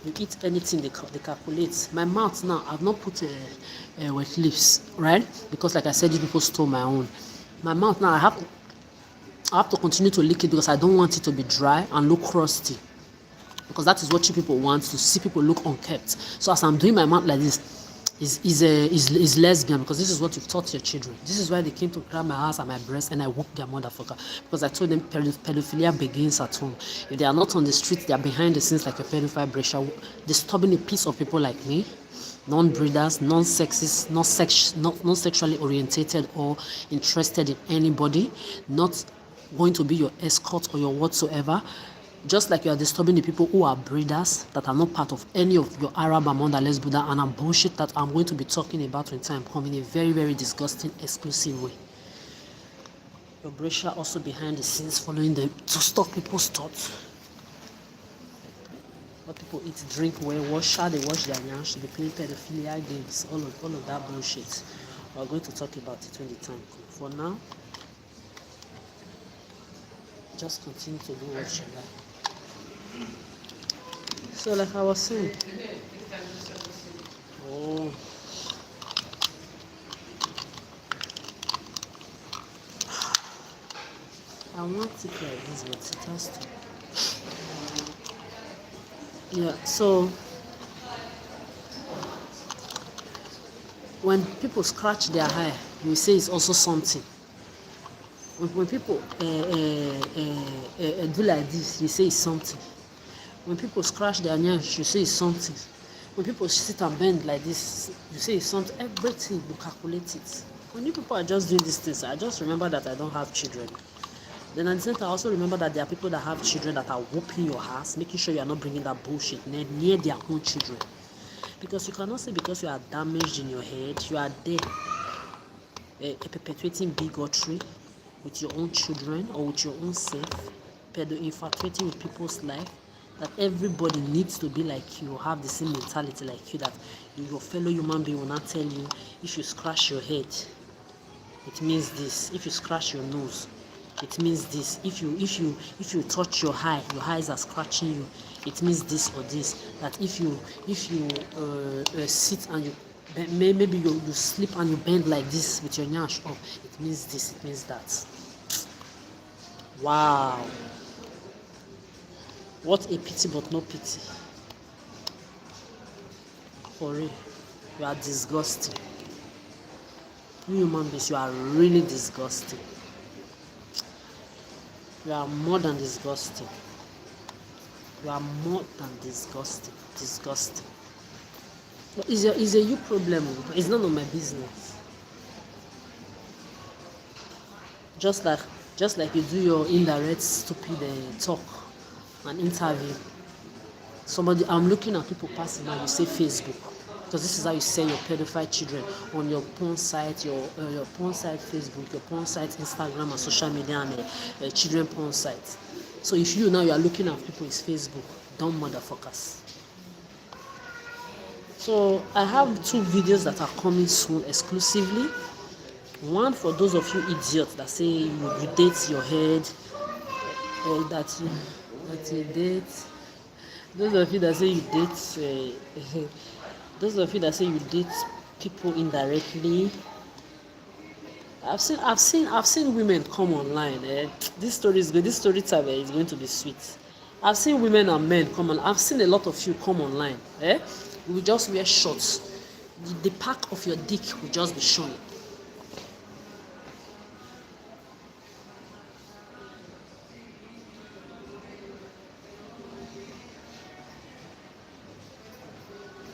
You eat anything, they calculate. My mouth now, I've not put wet lips, right? Because like I said, you people stole my own. My mouth now, I have to continue to lick it, because I don't want it to be dry and look crusty. Because that is what you people want, to see people look unkept. So as I'm doing my mouth like this, is lesbian, because this is what you've taught your children. This is why they came to grab my ass and my breast, and I whooped their motherfucker, because I told them pedophilia begins at home. If they are not on the street, they are behind the scenes like a pedophile Brescia, disturbing a piece of people like me, non-breeders, non-sexist, not sexually orientated or interested in anybody, not going to be your escort or your whatsoever. Just like you are disturbing the people who are breeders, that are not part of any of your Arab, Amanda, Les Buddha, and bullshit that I'm going to be talking about when time comes in a very, very disgusting, exclusive way. Your Brescia also behind the scenes, following them to stop people's thoughts. What people eat, drink, wear, wash how they wash their hands, they play pedophilia games, all of that bullshit. We're going to talk about it when the time comes. For now, just continue to do what you like. So like I was saying, I want it like this, but it has to. Yeah, so when people scratch their hair, you say it's also something. When people do like this, you say it's something. When people scratch their nails, you say it's something. When people sit and bend like this, you say something, everything, you calculate it. When you people are just doing these things, I just remember that I don't have children. Then at the same time, I also remember that there are people that have children that are whooping your ass, making sure you are not bringing that bullshit near their own children. Because you cannot say because you are damaged in your head, you are there perpetuating bigotry with your own children or with your own self, infatuating with people's life, that everybody needs to be like you, have the same mentality like you, that your fellow human being will not tell you, if you scratch your head, it means this. If you scratch your nose, it means this. If you touch your eyes are scratching you, it means this or this. That if you sit and you maybe you sleep and you bend like this with your nyash up, it means this, it means that. Wow, what a pity, but no pity. For real, you are disgusting. You human beings, you are really disgusting. You are more than disgusting. You are more than disgusting. Disgusting. But it's a you problem. It's none of my business. Just like you do your indirect stupid talk and interview. Somebody, I'm looking at people passing now, you say Facebook. Because this is how you sell your pedophile children on your porn site, your porn site Facebook, your porn site Instagram and social media and children porn site. So if you are looking at people, it's Facebook. Dumb motherfuckers. So I have 2 videos that are coming soon exclusively. One for those of you idiots that say you date your head, that you date. Those of you that say you date, those of you that say you date people indirectly. I've seen women come online. This story is good. This story time is going to be sweet. I've seen women and men come on. I've seen a lot of you come online. You will just wear shorts. The back of your dick will just be showing.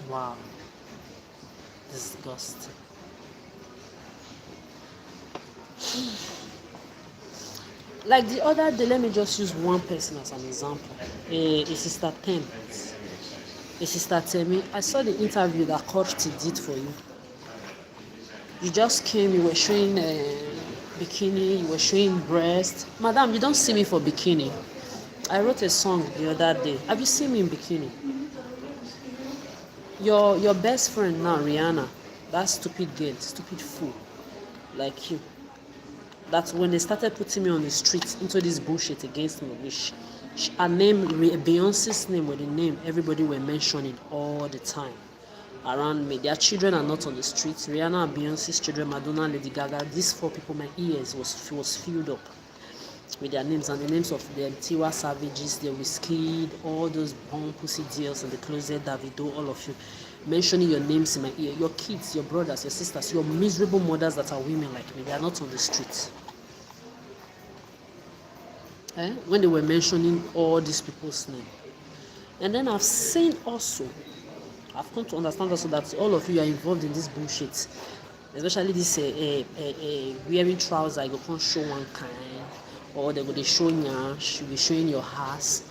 Wow. Disgusting. Like the other day, let me just use one person as an example. A sister Tem. A sister Temi. I saw the interview that Coach did for you. You just came, you were showing bikini, you were showing breast. Madam, you don't see me for bikini. I wrote a song the other day. Have you seen me in bikini? Your best friend now, Rihanna, that stupid girl, stupid fool, like you, that when they started putting me on the streets into this bullshit against me, which her name, Beyonce's name was the name everybody were mentioning all the time around me. Their children are not on the streets. Rihanna and Beyonce's children, Madonna, Lady Gaga, these 4 people, my ears was filled up with their names and the names of the Tiwa Savages, the Wizkid, all those bomb pussy deals in the closet, Davido, all of you, mentioning your names in my ear. Your kids, your brothers, your sisters, your miserable mothers that are women like me, they are not on the streets. When they were mentioning all these people's names. And then I've seen also, I've come to understand also that all of you are involved in this bullshit, especially this wearing trousers, you can't show one kind, or they go show you be showing your ass.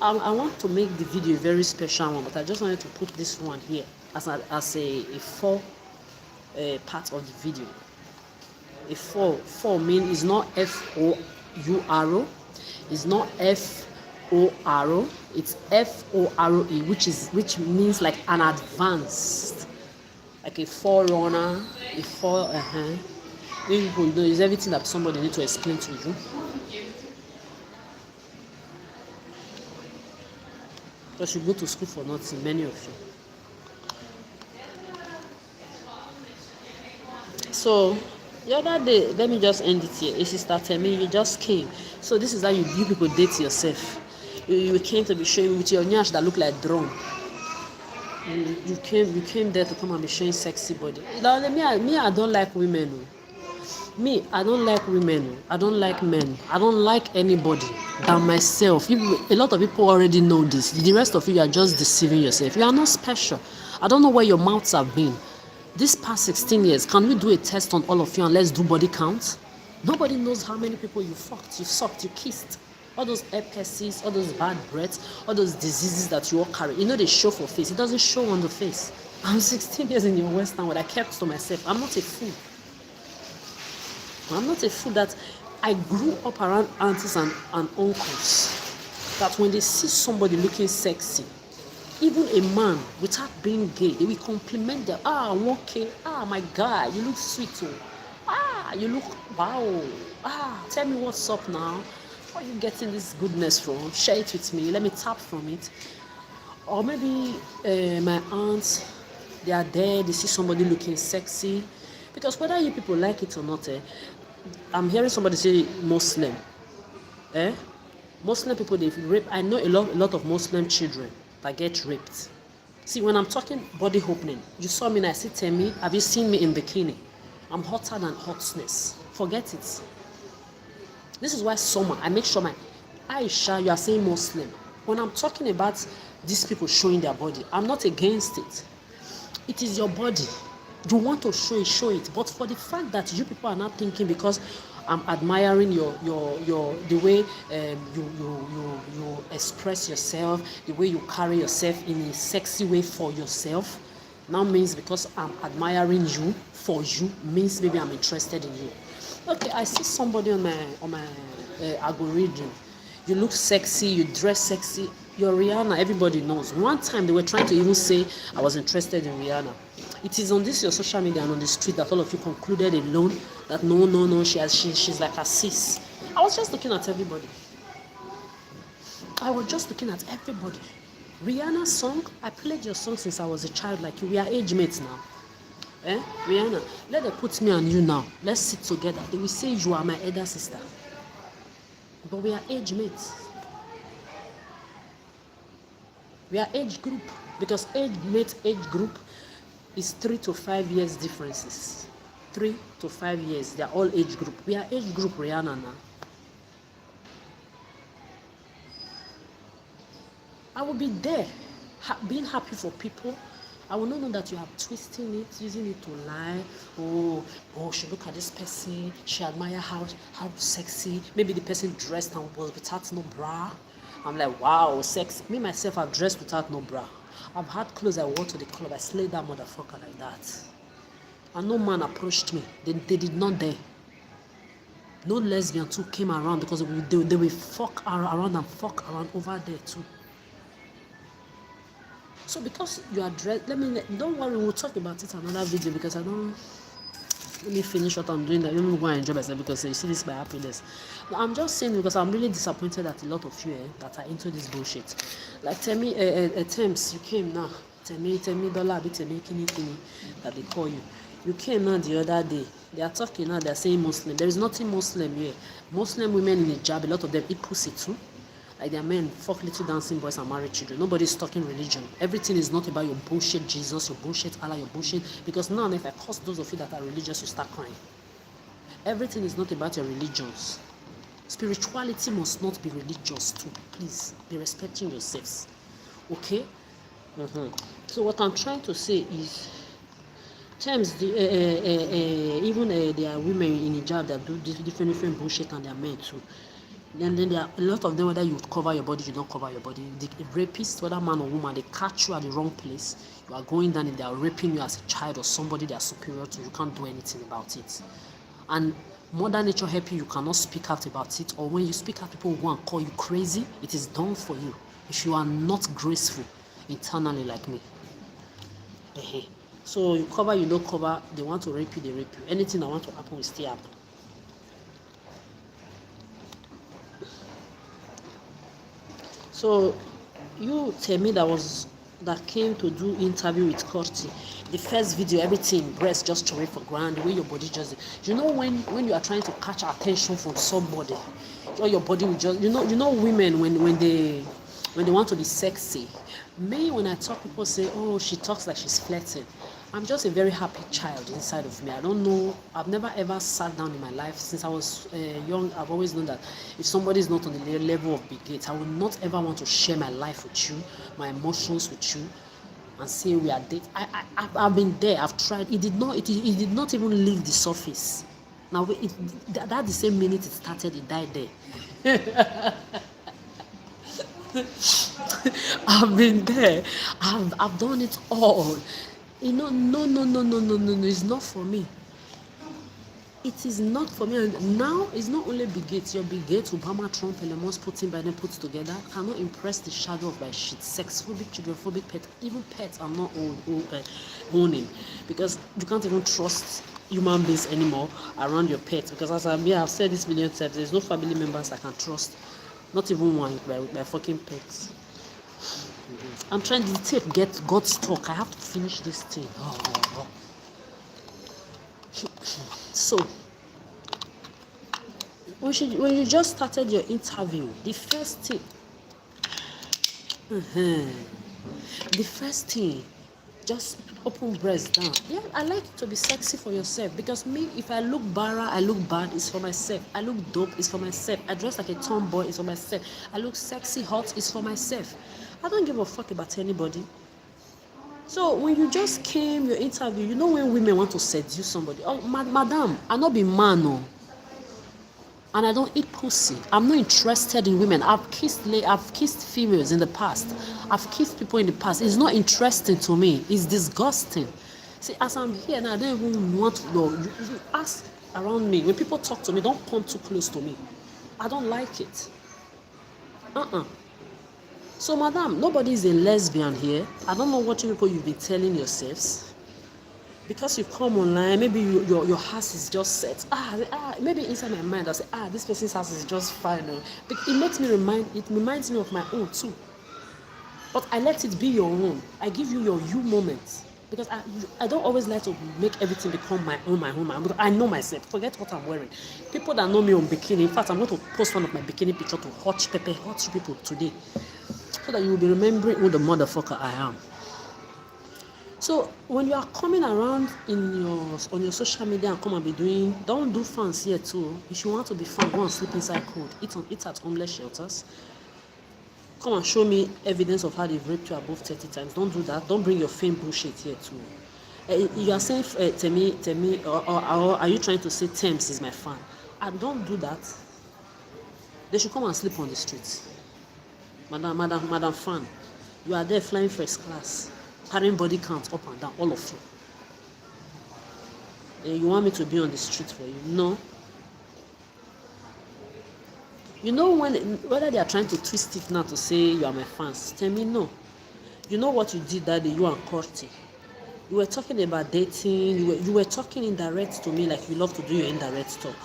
I want to make the video a very special one, but I just wanted to put this one here as a 4 part of the video. A 4 mean is not FOURO, it's not FORO, it's FORE, which means like an advanced, like a forerunner, a people, it's everything that somebody need to explain to you. Because you go to school for nothing, many of you. So the other day, let me just end it here. A sister Temi, you just came. So this is how you people date yourself. You came to be showing with your nyash that look like drum. You came there to come and be showing sexy body. Me, I don't like women. Me, I don't like women. I don't like men. I don't like anybody than myself. A lot of people already know this. The rest of you are just deceiving yourself. You are not special. I don't know where your mouths have been. This past 16 years, can we do a test on all of you and let's do body count? Nobody knows how many people you fucked, you sucked, you kissed. All those herpes, all those bad breaths, all those diseases that you all carry. You know they show for face. It doesn't show on the face. I'm 16 years in your Western world. I kept to myself. I'm not a fool. I'm not a fool that I grew up around aunties and uncles. That when they see somebody looking sexy, even a man without being gay, they will compliment them. Ah, I'm okay. Ah, my guy, you look sweet. Oh. Ah, you look wow. Ah, tell me what's up now. Where are you getting this goodness from? Share it with me. Let me tap from it. Or maybe my aunts, they are there. They see somebody looking sexy. Because whether you people like it or not, I'm hearing somebody say Muslim. Muslim people, they rape. I know a lot of Muslim children that get raped. See, when I'm talking body opening, you saw me and I said, tell me, have you seen me in bikini? I'm hotter than hotness. Forget it. This is why summer, I make sure Aisha, you are saying Muslim. When I'm talking about these people showing their body, I'm not against it. It is your body. You want to show it. But for the fact that you people are not thinking because I'm admiring the way you express yourself, the way you carry yourself in a sexy way for yourself, now means because I'm admiring you for you means maybe I'm interested in you. Okay, I see somebody on my algorithm. You look sexy, you dress sexy. You're Rihanna, everybody knows. One time they were trying to even say I was interested in Rihanna. It is on this your social media and on the street that all of you concluded alone that no, she's like a sis. I was just looking at everybody. Rihanna's song, I played your song since I was a child like you. We are age mates now. Rihanna, let them put me and you now. Let's sit together. They will say you are my elder sister. But we are age mates. We are age group. Because age group is 3 to 5 years differences. 3 to 5 years. They are all age group. We are age group Rihanna now. I will be there, being happy for people. I will not know that you are twisting it, using it to lie. Oh, she look at this person. She admire how sexy. Maybe the person dressed and was without no bra. I'm like, wow, sexy. Me myself, I've dressed without no bra. I've had clothes I wore to the club. I slayed that motherfucker like that. And no man approached me. They did not dare. No lesbian too came around because they will fuck around and fuck around over there too. So because you are dressed, don't worry, we'll talk about it in another video because let me finish what I'm doing. Let me go and enjoy myself because you see this is my happiness. Now, I'm just saying because I'm really disappointed that a lot of you that are into this bullshit. Like tell me, attempts, you came now. Tell me, dollar, tell me, kini, that they call you. You came now the other day. They are talking now, they are saying Muslim. There is nothing Muslim here. Muslim women in hijab, a lot of them eat pussy too. Like their men, fuck little dancing boys and married children. Nobody's talking religion. Everything is not about your bullshit Jesus, your bullshit Allah, your bullshit. Because now if I curse those of you that are religious, you start crying. Everything is not about your religions. Spirituality must not be religious too. Please, be respecting yourselves. Okay? So what I'm trying to say is, times even there are women in hijab that do different bullshit and they are men too. And then there are a lot of them, whether you cover your body, you don't cover your body. The rapist, whether man or woman, they catch you at the wrong place. You are going down and they are raping you as a child or somebody they are superior to. You can't do anything about it. And Mother Nature help you cannot speak out about it. Or when you speak out, people will go and call you crazy. It is done for you. If you are not graceful internally like me. So you cover, you don't cover. They want to rape you, they rape you. Anything that want to happen will still happen. So you tell me that came to do interview with Corti. The first video, everything, breast just throw it for ground, the way your body just, you know, when you are trying to catch attention from somebody, your body will just, you know women when they want to be sexy. Me, when I talk, people say, oh, she talks like she's flirting. I'm just a very happy child inside of me. I don't know. I've never ever sat down in my life since I was young. I've always known that if somebody is not on the level of Big Gates, I would not ever want to share my life with you, my emotions with you, and say we are dating. I've been there. I've tried. It did not even leave the surface. Now that the same minute it started, it died there. I've been there. I've done it all. No. It's not for me. It is not for me. And now it's not only Big Gates. Your Big Gates, Obama, Trump, Elon Musk, Putin, Biden put together cannot impress the shadow of my shit. Sex-phobic, children-phobic pets. Even pets are not owning, because you can't even trust human beings anymore around your pets. Because as I've said this million times, there's no family members I can trust. Not even one with my fucking pets. I'm trying to tape got stuck. I have to finish this thing. So when you just started your interview, the first thing, just open breast down. Yeah, I like it to be sexy for yourself, because me, if I look bara, I look bad, it's for myself. I look dope, it's for myself. I dress like a tomboy, it's for myself. I look sexy, hot, it's for myself. I don't give a fuck about anybody. So when you just came your interview, you know when women want to seduce somebody, oh madam, I not be man, no. And I don't eat pussy. I'm not interested in women. I've kissed females in the past. I've kissed people in the past. It's not interesting to me. It's disgusting. See, as I'm here now, I don't even want to know. You ask around me. When people talk to me, don't come too close to me. I don't like it. So, madam, nobody is a lesbian here. I don't know what you people you've been telling yourselves. Because you come online, maybe your house is just set. Maybe inside my mind I say, this person's house is just fine. But it reminds me of my own too. But I let it be your own. I give you your you moments. Because I don't always like to make everything become my own. Because I know myself. Forget what I'm wearing. People that know me on bikini, in fact, I'm going to post one of my bikini picture to hot you people today. So that you will be remembering who the motherfucker I am. So when you are coming around on your social media and come and be doing, don't do fans here too. If you want to be fun, go and sleep inside cold. Eat at homeless shelters. Come and show me evidence of how they've raped you above 30 times. Don't do that. Don't bring your fame bullshit here too. You are saying Temi, or are you trying to say Thames is my fan? And don't do that. They should come and sleep on the streets. Madam fan, you are there flying first class, carrying body count up and down, all of you. And you want me to be on the street for you? No. You know whether they are trying to twist it now to say you are my fans. Tell me no. You know what you did that day, you and Corty. You were talking about dating. You were talking indirect to me like you love to do your indirect talk.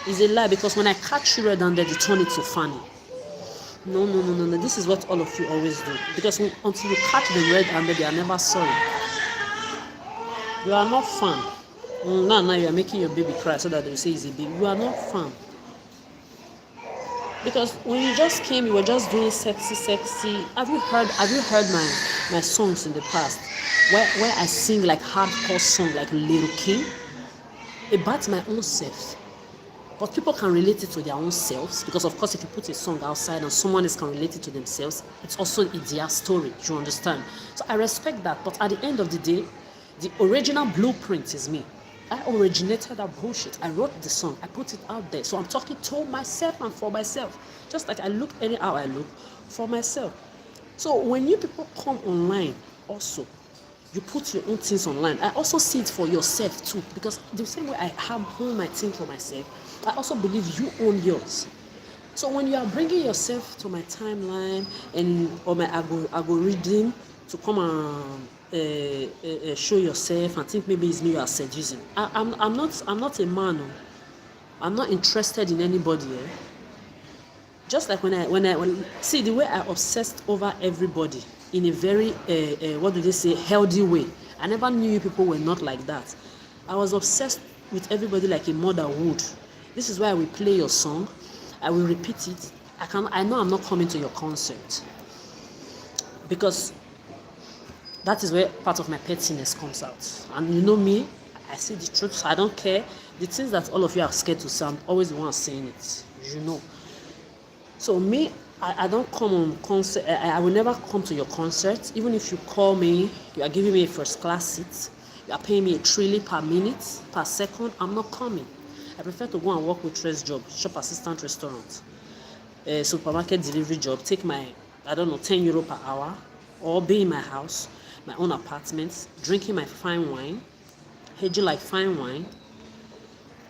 It's a lie, because when I catch you red-handed, you turn it to funny. No. This is what all of you always do. Because until you catch them red-handed, they are never sorry. You are not fun. Now you are making your baby cry so that they will say he's a baby. You are not fun. Because when you just came, you were just doing sexy. Have you heard my songs in the past? Where I sing like hardcore song like Little King? About my own self. But people can relate it to their own selves, because of course if you put a song outside and someone else can relate it to themselves, it's also their story, do you understand? So I respect that, but at the end of the day, the original blueprint is me. I originated that bullshit. I wrote the song, I put it out there. So I'm talking to myself and for myself. Just like I look anyhow I look for myself. So when you people come online also, you put your own things online. I also see it for yourself too, because the same way I have own my thing for myself, I also believe you own yours. So when you are bringing yourself to my timeline or my algorithm to come and show yourself and think maybe it's me you are seducing, I'm not a man. I'm not interested in anybody. Just like when I see the way I obsessed over everybody in a very healthy way. I never knew you people were not like that. I was obsessed with everybody like a mother would. This is why I will play your song. I will repeat it. I know I'm not coming to your concert, because that is where part of my pettiness comes out. And you know me, I say the truth, so I don't care. The things that all of you are scared to say, I'm always the one saying it. You know. So me, I don't come on concert. I will never come to your concert. Even if you call me, you are giving me a first class seat. You are paying me a trillion per minute, per second. I'm not coming. I prefer to go and work with Tres Job, shop assistant restaurant, supermarket delivery job, take my, I don't know, €10 per hour, or be in my house, my own apartment, drinking my fine wine, hedging like fine wine,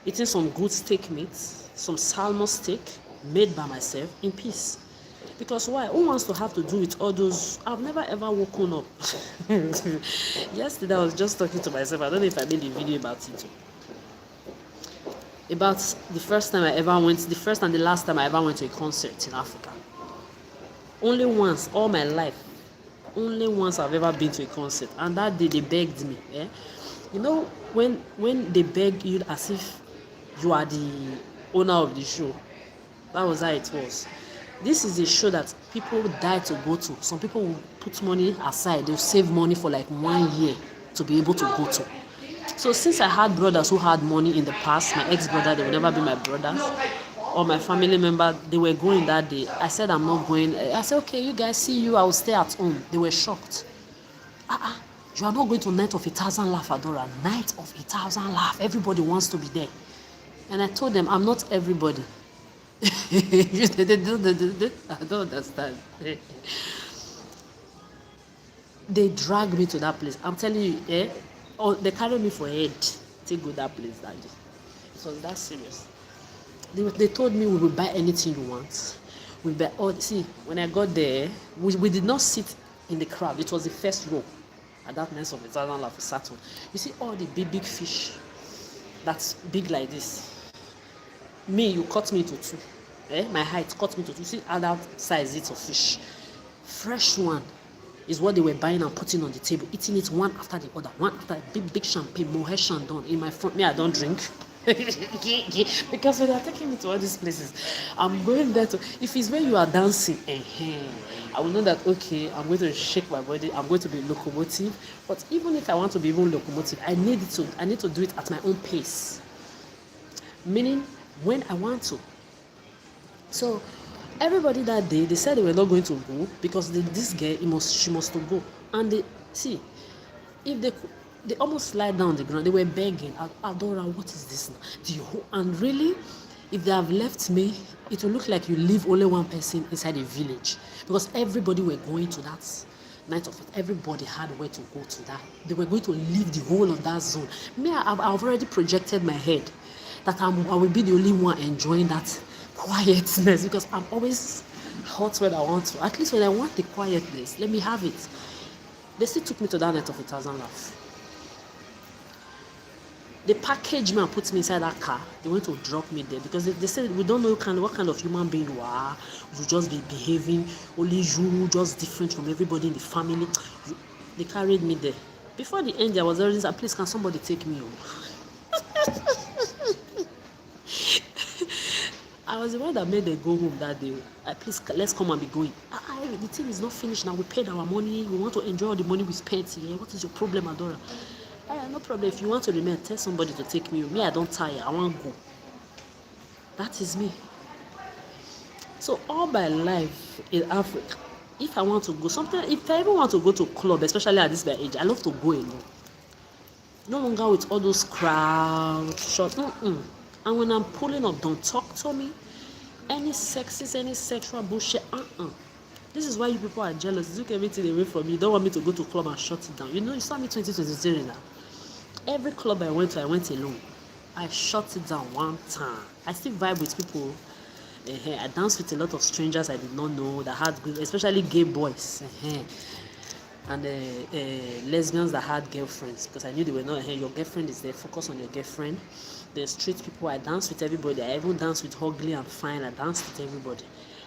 eating some good steak meat, some salmon steak made by myself in peace. Because why? Who wants to have to do with all those? I've never ever woken up. Yesterday I was just talking to myself. I don't know if I made a video about it. About the first and the last time I ever went to a concert in Africa. Only once, all my life, only once I've ever been to a concert, and that day they begged me. You know, when they beg you as if you are the owner of the show, that was how it was. This is a show that people die to go to. Some people will put money aside, they'll save money for like 1 year to be able to go to. So since I had brothers who had money in the past, my ex-brother, they will never be my brothers, or my family member, they were going that day. I said, I'm not going. I said, okay, you guys, see you, I will stay at home. They were shocked. You are not going to Night of 1,000 Laugh, Adora. Night of 1,000 Laugh. Everybody wants to be there. And I told them, I'm not everybody. I don't understand. They dragged me to that place. I'm telling you, oh, they carried me for head to go that place that day. It was that serious. They told me we will buy anything you want. We buy all. See, when I got there, we did not sit in the crowd. It was the first row at that Night of 1,000 Laugh Saturn. You see all the big fish that's big like this. Me, you cut me into two. My height cut me to two. You see adult sizes of fish. Fresh one is what they were buying and putting on the table, eating it one after the other, one after big champagne, Moet Chandon in my front. Me, I don't drink. Because when they're taking me to all these places, I'm going there to, if it's where you are dancing, I will know that, okay, I'm going to shake my body, I'm going to be locomotive. But even if I want to be even locomotive, I need to do it at my own pace. Meaning, when I want to. So, everybody that day, they said they were not going to go because this girl, she must to go. And if they almost slide down the ground, they were begging, Adora, what is this now? And really, if they have left me, it will look like you leave only one person inside a village. Because everybody were going to that Night of it. Everybody had where to go to that. They were going to leave the whole of that zone. Me, I've already projected my head that I will be the only one enjoying that quietness, because I'm always hot when I want to. At least when I want the quietness, let me have it. They still took me to that Night of 1,000 Laughs. They packaged me and put me inside that car. They went to drop me there because they said, we don't know what kind of human being you are. You just be behaving, only you, just different from everybody in the family. They carried me there. Before the end, I was already saying, please, can somebody take me home? I was the one that made them go home that day. Please, let's come and be going. The thing is not finished now. We paid our money. We want to enjoy all the money we spent here. What is your problem, Adora? No problem. If you want to remain, tell somebody to take me. Me, I don't tire. I want to go. That is me. So all my life in Africa, if I want to go, if I even want to go to a club, especially at this my age, I love to go alone. No longer with all those crowds, shots. And when I'm pulling up, don't talk to me. Any sexist, any sexual bullshit. This is why you people are jealous. You took everything away from me. You don't want me to go to a club and shut it down. You know, you saw me 2023 now. Every club I went to, I went alone. I shut it down one time. I still vibe with people. I danced with a lot of strangers I did not know that had good, especially gay boys. And lesbians that had girlfriends, because I knew they were not. Your girlfriend is there. Focus on your girlfriend. The street people, I dance with everybody. I even dance with ugly and fine. I dance with everybody.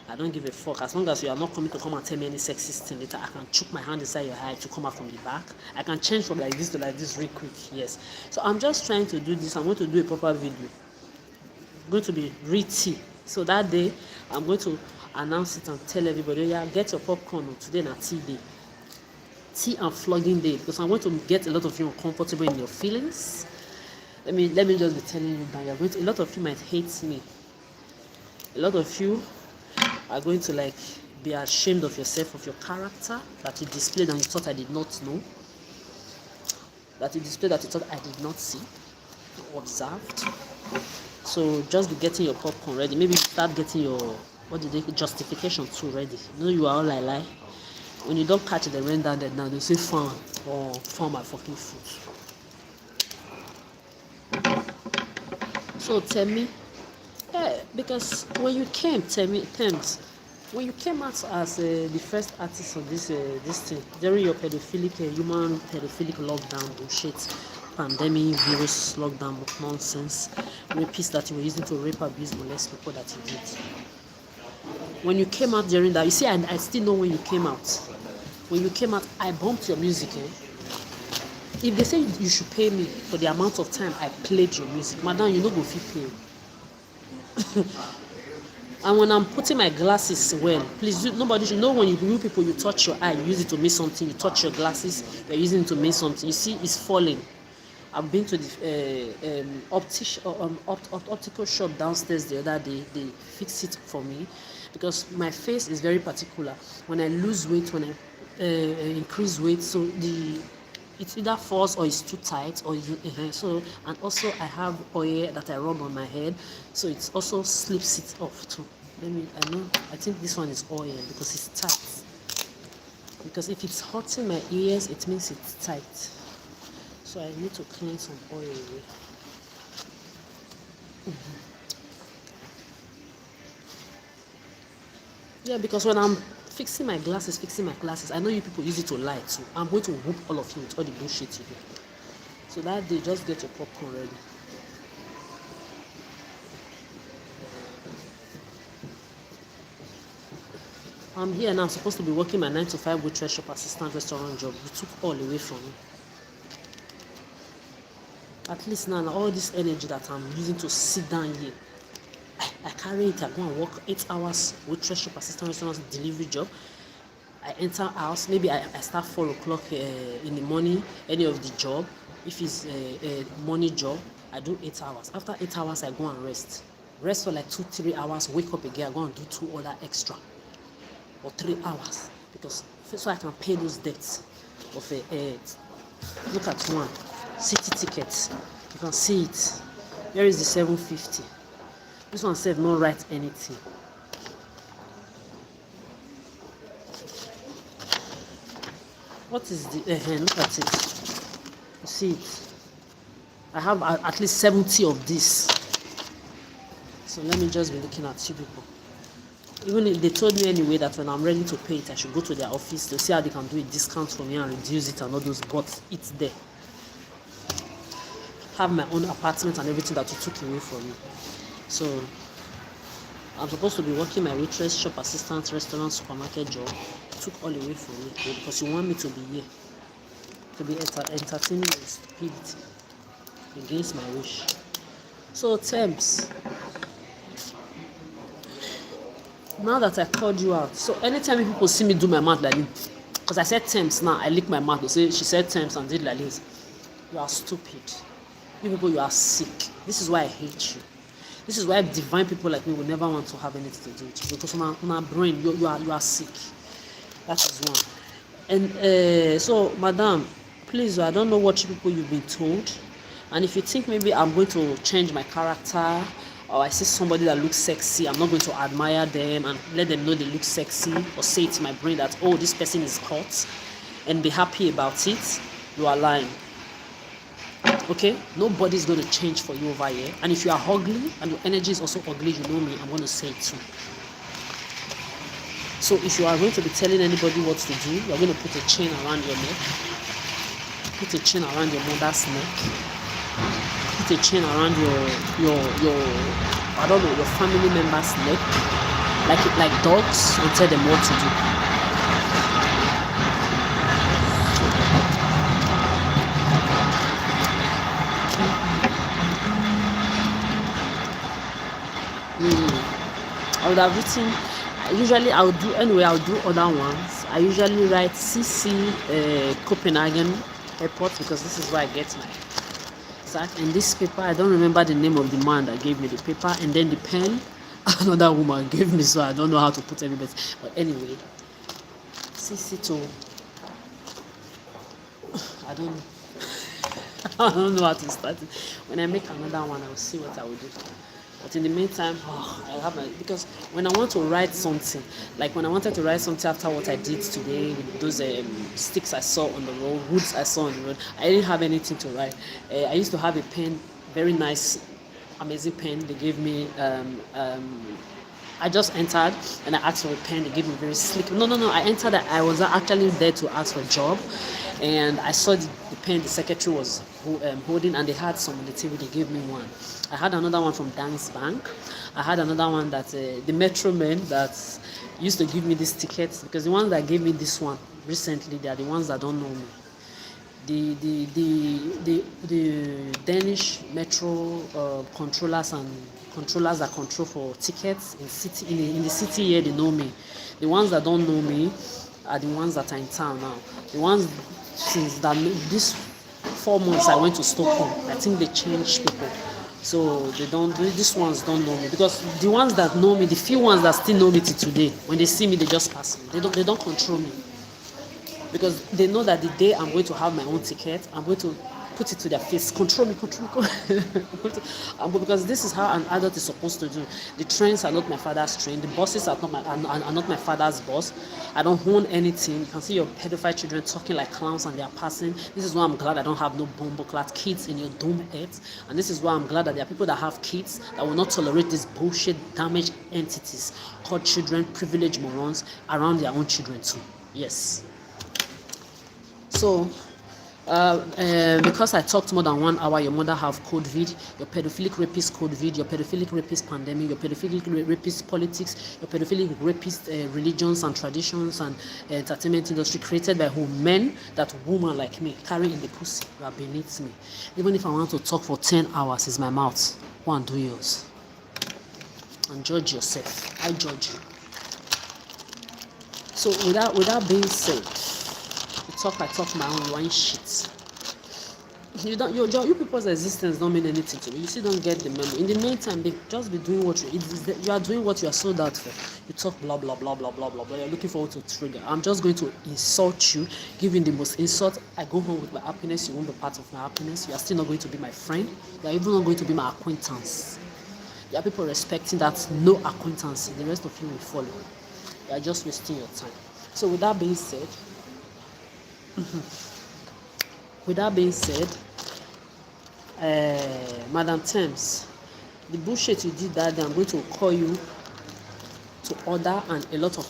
I don't give a fuck. As long as you are not coming to come and tell me any sexist thing later, I can choke my hand inside your eye to come out from the back. I can change from like this to like this real quick. Yes. So I'm just trying to do this. I'm going to do a proper video. I'm going to be RT. So that day, I'm going to announce it and tell everybody, yeah, get your popcorn today na tea day. tea and flogging day, because I want to get a lot of you uncomfortable in your feelings. Let me just be telling you that a lot of you might hate me. A lot of you are going to like be ashamed of yourself, of your character that you displayed and you thought I did not know, that you displayed that you thought I did not see, observed. So just be getting your popcorn ready. Maybe start getting your justification too ready. You know you are all lie. When you don't catch the rain down there now, they say farm or farm my fucking food. So tell me, because when you came, tell me, Thames, when you came out as the first artist of this thing during your human pedophilic lockdown bullshit, pandemic, virus, lockdown nonsense, rapists that you were using to rape, abuse, molest people that you did. When you came out during that, you see, I still know when you came out. When you came out, I bumped your music. If they say you should pay me for the amount of time I played your music, madam, you no go fit pay. And when I'm putting my glasses well, please, nobody should know when you people, you touch your eye, you use it to make something, you touch your glasses, you're using it to make something. You see, it's falling. I've been to the optical shop downstairs the other day. They fix it for me because my face is very particular. When I lose weight, when I increase weight, so it either falls or it's too tight, or so. And also I have oil that I rub on my head, so it also slips it off too. I think this one is oil because it's tight. Because if it's hurting my ears, it means it's tight. So I need to clean some oil away. Yeah, because when I'm fixing my glasses, I know you people use it to lie too. I'm going to whoop all of you with all the bullshit you do. So that day, just get your popcorn ready. I'm here now. I'm supposed to be working my 9 to 5 waitress shop assistant restaurant job. You took all away from me. At least now all this energy that I'm using to sit down here, I carry it. I go and work 8 hours waitress shop assistant restaurant delivery job. I enter house, maybe I start 4 o'clock in the morning, any of the job. If it's a morning job, I do 8 hours. After 8 hours, I go and rest for like 2-3 hours, wake up again, I go and do 2 other extra or 3 hours, because so I can pay those debts of look at one city tickets. You can see it. Here is the 750. This one said no write anything. What is the look at it. You see it. I have at least 70 of this. So let me just be looking at you people. Even if they told me anyway that when I'm ready to pay it, I should go to their office to see how they can do a discount for me and reduce it and all those, but it's there. Have my own apartment and everything that you took away from me. So I'm supposed to be working my waitress, shop assistant, restaurant, supermarket job. You took all away from me because you want me to be here, to be entertaining your stupidity against my wish. So Thames, now that I called you out, so anytime people see me do my mouth like this, because I said Thames now, I lick my mouth. They say she said Thames and did like this. You are stupid. You people, you are sick. This is why I hate you. This is why divine people like me will never want to have anything to do with you, because on my brain, you are sick. That is one. And so, madam, please, I don't know what you people you've been told, and if you think maybe I'm going to change my character, or I see somebody that looks sexy, I'm not going to admire them and let them know they look sexy, or say to my brain that, oh, this person is hot, and be happy about it, you are lying. Okay? Nobody's going to change for you over here. And if you are ugly, and your energy is also ugly, you know me, I'm going to say it too. So if you are going to be telling anybody what to do, you are going to put a chain around your neck, put a chain around your mother's neck, put a chain around your I don't know, your family member's neck, like dogs, and tell them what to do. I would have written, usually I'll do other ones. I usually write CC Copenhagen Airport because this is where I get my sack. And this paper, I don't remember the name of the man that gave me the paper, and then the pen another woman gave me, so I don't know how to put everybody. But anyway, CC to I don't I don't know how to start it. When I make another one, I'll see what I will do. But in the meantime, I have because when I want to write something, like when I wanted to write something after what I did today with those sticks I saw on the road, woods I saw on the road, I didn't have anything to write. I used to have a pen, very nice, amazing pen. They gave me. I just entered and I asked for a pen. They gave me very slick. No. I entered. I was actually there to ask for a job, and I saw the pen the secretary was holding, and they had some on the table. They gave me one. I had another one from Dance Bank. I had another one that the Metro men that used to give me these tickets, because the ones that gave me this one recently, they are the ones that don't know me. The Danish Metro controllers that control for tickets in the city here, they know me. The ones that don't know me are the ones that are in town now. The ones since that this 4 months I went to Stockholm, I think they changed people. So these ones don't know me, because the ones that know me, the few ones that still know me till today, when they see me, they just pass me. They don't control me, because they know that the day I'm going to have my own ticket, I'm going to put it to their face, control me. Because this is how an adult is supposed to do. The trains are not my father's train. The buses are not my father's bus. I don't own anything. You can see your pedophile children talking like clowns and they are passing. This is why I'm glad I don't have no bomb-clad kids in your dome heads. And this is why I'm glad that there are people that have kids that will not tolerate these bullshit, damaged entities called children, privileged morons, around their own children too. Yes. So, because I talked more than 1 hour, your mother have COVID, your pedophilic rapist COVID, your pedophilic rapist pandemic, your pedophilic rapist politics, your pedophilic rapist religions and traditions and entertainment industry created by whom? Men that woman like me carry in the pussy. You are beneath me. Even if I want to talk for 10 hours, is my mouth. Go and do yours. And judge yourself. I judge you. So with that being said, I talk my own wine shit. You people's existence don't mean anything to me. You still don't get the memo. In the meantime, just be doing what you are doing what you are sold out for. You talk blah blah blah blah blah blah blah. You're looking forward to trigger. I'm just going to insult you, giving the most insult. I go home with my happiness. You won't be part of my happiness. You are still not going to be my friend. You are even not going to be my acquaintance. There are people respecting that no acquaintance. The rest of you will follow. You are just wasting your time. So with that being said. Madam Thames, the bullshit you did that day, I'm going to call you to order, and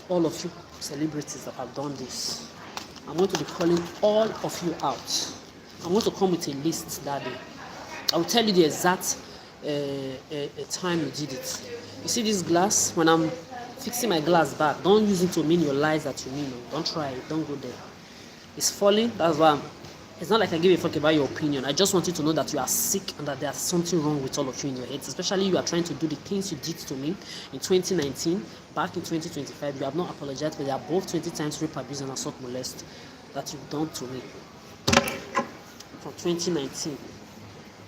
all of you celebrities that have done this. I'm going to be calling all of you out. I'm going to come with a list that day. I will tell you the exact time you did it. You see this glass? When I'm fixing my glass back, don't use it to mean your lies that you mean. Don't try it. Don't go there. It's falling. That's why it's not like I give a fuck about your opinion. I just want you to know that you are sick and that there's something wrong with all of you in your heads. Especially you are trying to do the things you did to me in 2019, back in 2025. You have not apologized, but they are both 20 times rape, abuse, and assault, molest that you've done to me. From 2019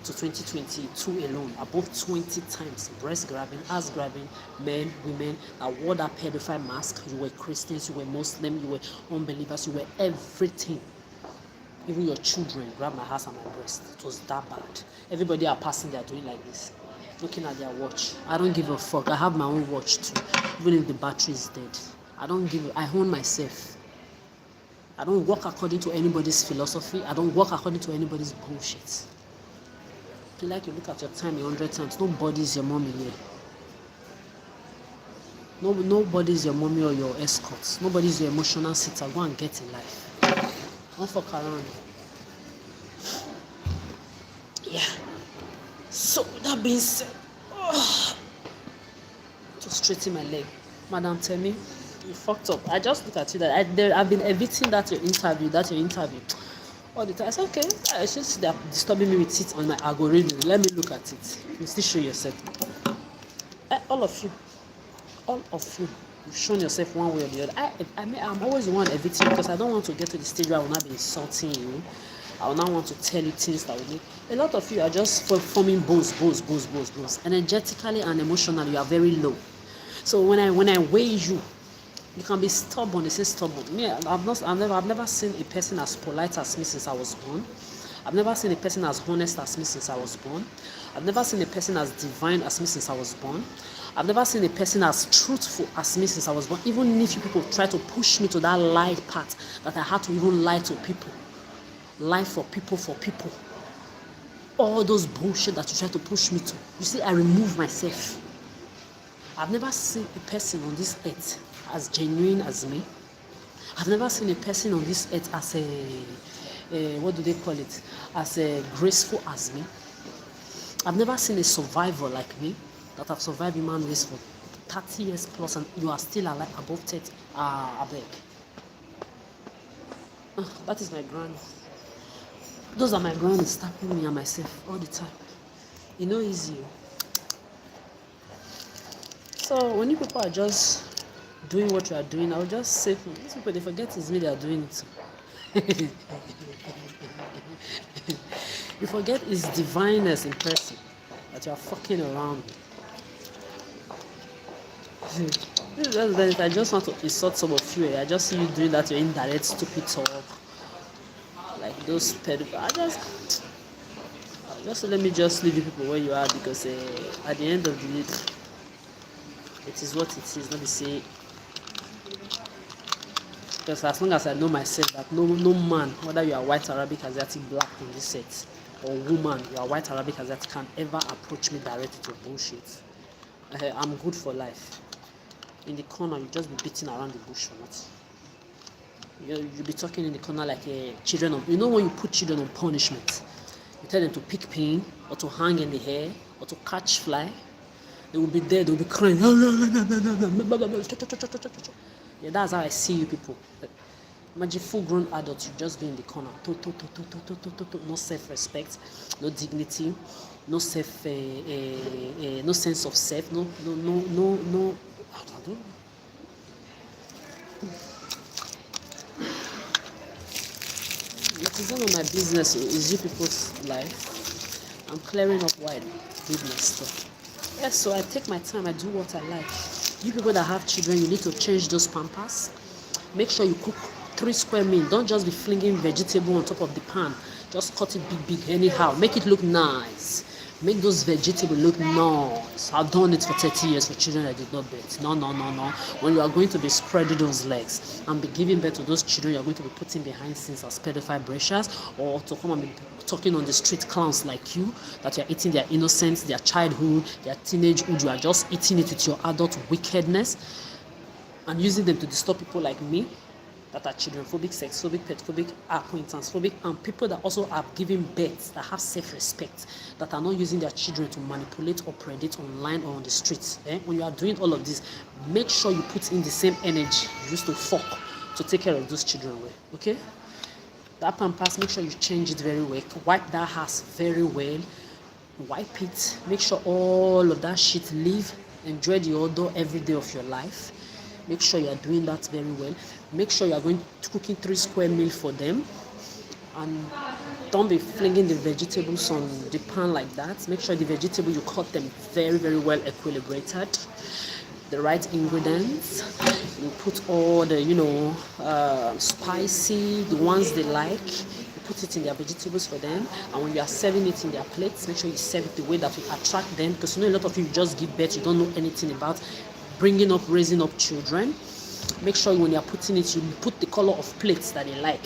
to 2022 alone, above 20 times breast grabbing, ass grabbing, men, women that wore that pedophile mask. You were Christians, you were Muslim, you were unbelievers, you were everything. Even your children grabbed my ass and my breast. It was that bad. Everybody are passing, they are doing like this, looking at their watch. I don't give a fuck. I have my own watch too, even if the battery is dead. I own myself. I don't work according to anybody's philosophy. I don't work according to anybody's bullshit. You like you look at your time 100 times. Nobody's your mommy here. Nobody's your mommy or your escort. Nobody's your emotional sitter. Go and get in life. Don't fuck around. Yeah. So that being said, just straighten my leg. Madam, tell me, you fucked up. I just look at you that I've been evicting your interview. All the time. I said, okay, it's just they're disturbing me with it on my algorithm. Let me look at it. You still show yourself. All of you. You've shown yourself one way or the other. I mean, I'm always the one evicting because I don't want to get to the stage where I will not be insulting you. I will not want to tell you things that will make a lot of you are just forming bones. Energetically and emotionally, you are very low. So when I weigh you, you can be stubborn. They say stubborn. Me, I've never seen a person as polite as me since I was born. I've never seen a person as honest as me since I was born. I've never seen a person as divine as me since I was born. I've never seen a person as truthful as me since I was born. Even if you people try to push me to that lie path that I had to even lie to people. Lie for people. All those bullshit that you try to push me to. You see, I remove myself. I've never seen a person on this earth as genuine as me. I've never seen a person on this earth as what do they call it? As graceful as me. I've never seen a survivor like me that have survived human race for 30 years plus and you are still alive above 30. I beg. That is my grand. Those are my grannies stabbing me and myself all the time. You know, easy. So when you people are just doing what you are doing, I'll just say, these people, they forget it's me they are doing it. You forget it's divineness in person that you are fucking around. I just want to insult some of you. I just see you doing that, your indirect stupid talk. Like those pedophiles. Just let me just leave you people where you are because at the end of the day, it is what it is. Let me say, because as long as I know myself that no man, whether you are white, Arabic, Asiatic, black on this set, or woman, you are white, Arabic, Asiatic, can ever approach me directly to bullshit. I'm good for life. In the corner, you just be beating around the bush or not. You'll be talking in the corner like children. You know when you put children on punishment, you tell them to pick pin or to hang in the hair or to catch fly. They will be there. They will be crying. Yeah, that's how I see you people. Imagine full-grown adults, you just be in the corner. No self-respect, no dignity, no self, no sense of self, no. I don't know. It is none of my business. It's you people's life. I'm clearing up wide business stuff. Yes, so I take my time. I do what I like. You people that have children, you need to change those pampers. Make sure you cook 3 square meal. Don't just be flinging vegetable on top of the pan. Just cut it big anyhow. Make it look nice. Make those vegetables look nice. I've done it for 30 years for children I did not birth. No. When you are going to be spreading those legs and be giving birth to those children, you are going to be putting behind scenes as pedophile brashers or to come and be talking on the street clowns like you, that you are eating their innocence, their childhood, their teenagehood. You are just eating it with your adult wickedness and using them to disturb people like me that are children-phobic, sex-phobic, pet-phobic, acquaintance-phobic, and people that also are giving birth, that have self-respect, that are not using their children to manipulate or predate online or on the streets. When you are doing all of this, make sure you put in the same energy you used to fuck to take care of those children well, okay? That pampers, make sure you change it very well. Wipe that house very well. Wipe it. Make sure all of that shit leave. Enjoy the odor every day of your life. Make sure you are doing that very well. Make sure you are going to cooking 3 square meal for them. And don't be flinging the vegetables on the pan like that. Make sure the vegetable, you cut them very, very well equilibrated. The right ingredients. You put all the, spicy, the ones they like. You put it in their vegetables for them. And when you are serving it in their plates, make sure you serve it the way that will attract them. Because a lot of you just give birth, you don't know anything about bringing up, raising up children. Make sure when you are putting it, you put the color of plates that they like.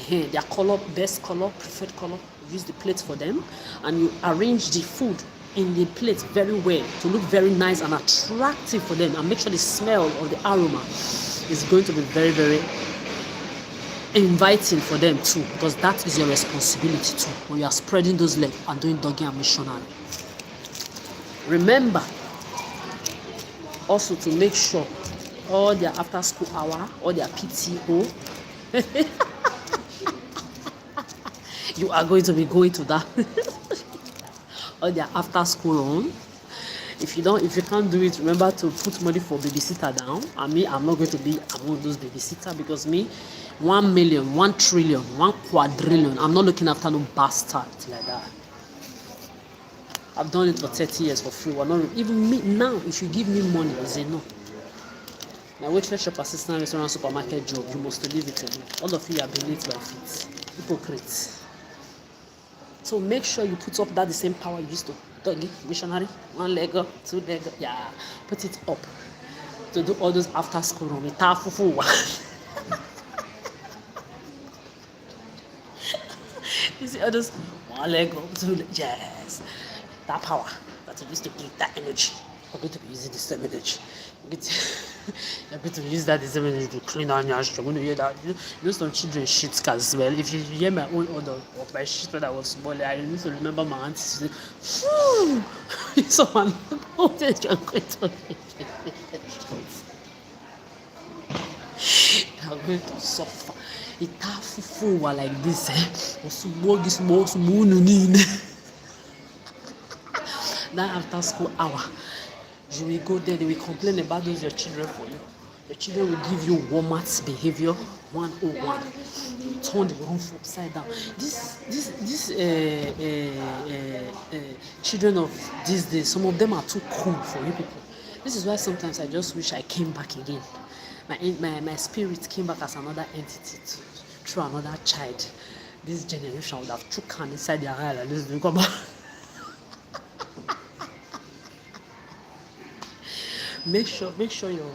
Their color, best color, preferred color. Use the plates for them, and you arrange the food in the plate very well to look very nice and attractive for them. And make sure the smell or the aroma is going to be very, very inviting for them too, because that is your responsibility too when you are spreading those legs and doing doggy and missionary. Remember also to make sure all their after school hour, all their PTO, you are going to be going to that all their after school on. if you can't do it, remember to put money for babysitter down. And me, I'm not going to be among those babysitter because me, 1 million, 1 trillion, 1 quadrillion. I'm not looking after no bastard like that. I've done it for 30 years for free. We're not even me now. If you give me money, it's a no. My waitress shop assistant restaurant supermarket job, you must leave it alone. All of you are being lit by feet. Hypocrites. So make sure you put up that the same power you used to. Doggy, missionary, 1 leg up, 2 leg up. Yeah, put it up. To do all those after school run. You see all those 1 leg up, 2 leg. Yes. That power that you used to give, that energy. You're going to be using the same energy. You're going to use that the same energy to clean down your house. You're going to hear that. You know some children shit as well. If you hear my own order of my shit when I was small, I used to remember my auntie say, "Phew." Someone, oh, you're going to you're going to suffer. It's fufu like this. That after school hour, you will go there, they will complain about those your children for you. Your children will give you Walmart's behavior 101. You turn the room upside down. This children of these days, some of them are too cool for you people. This is why sometimes I just wish I came back again. My spirit came back as another entity through another child. This generation would have took hand inside their eye like this. Come on. Make sure you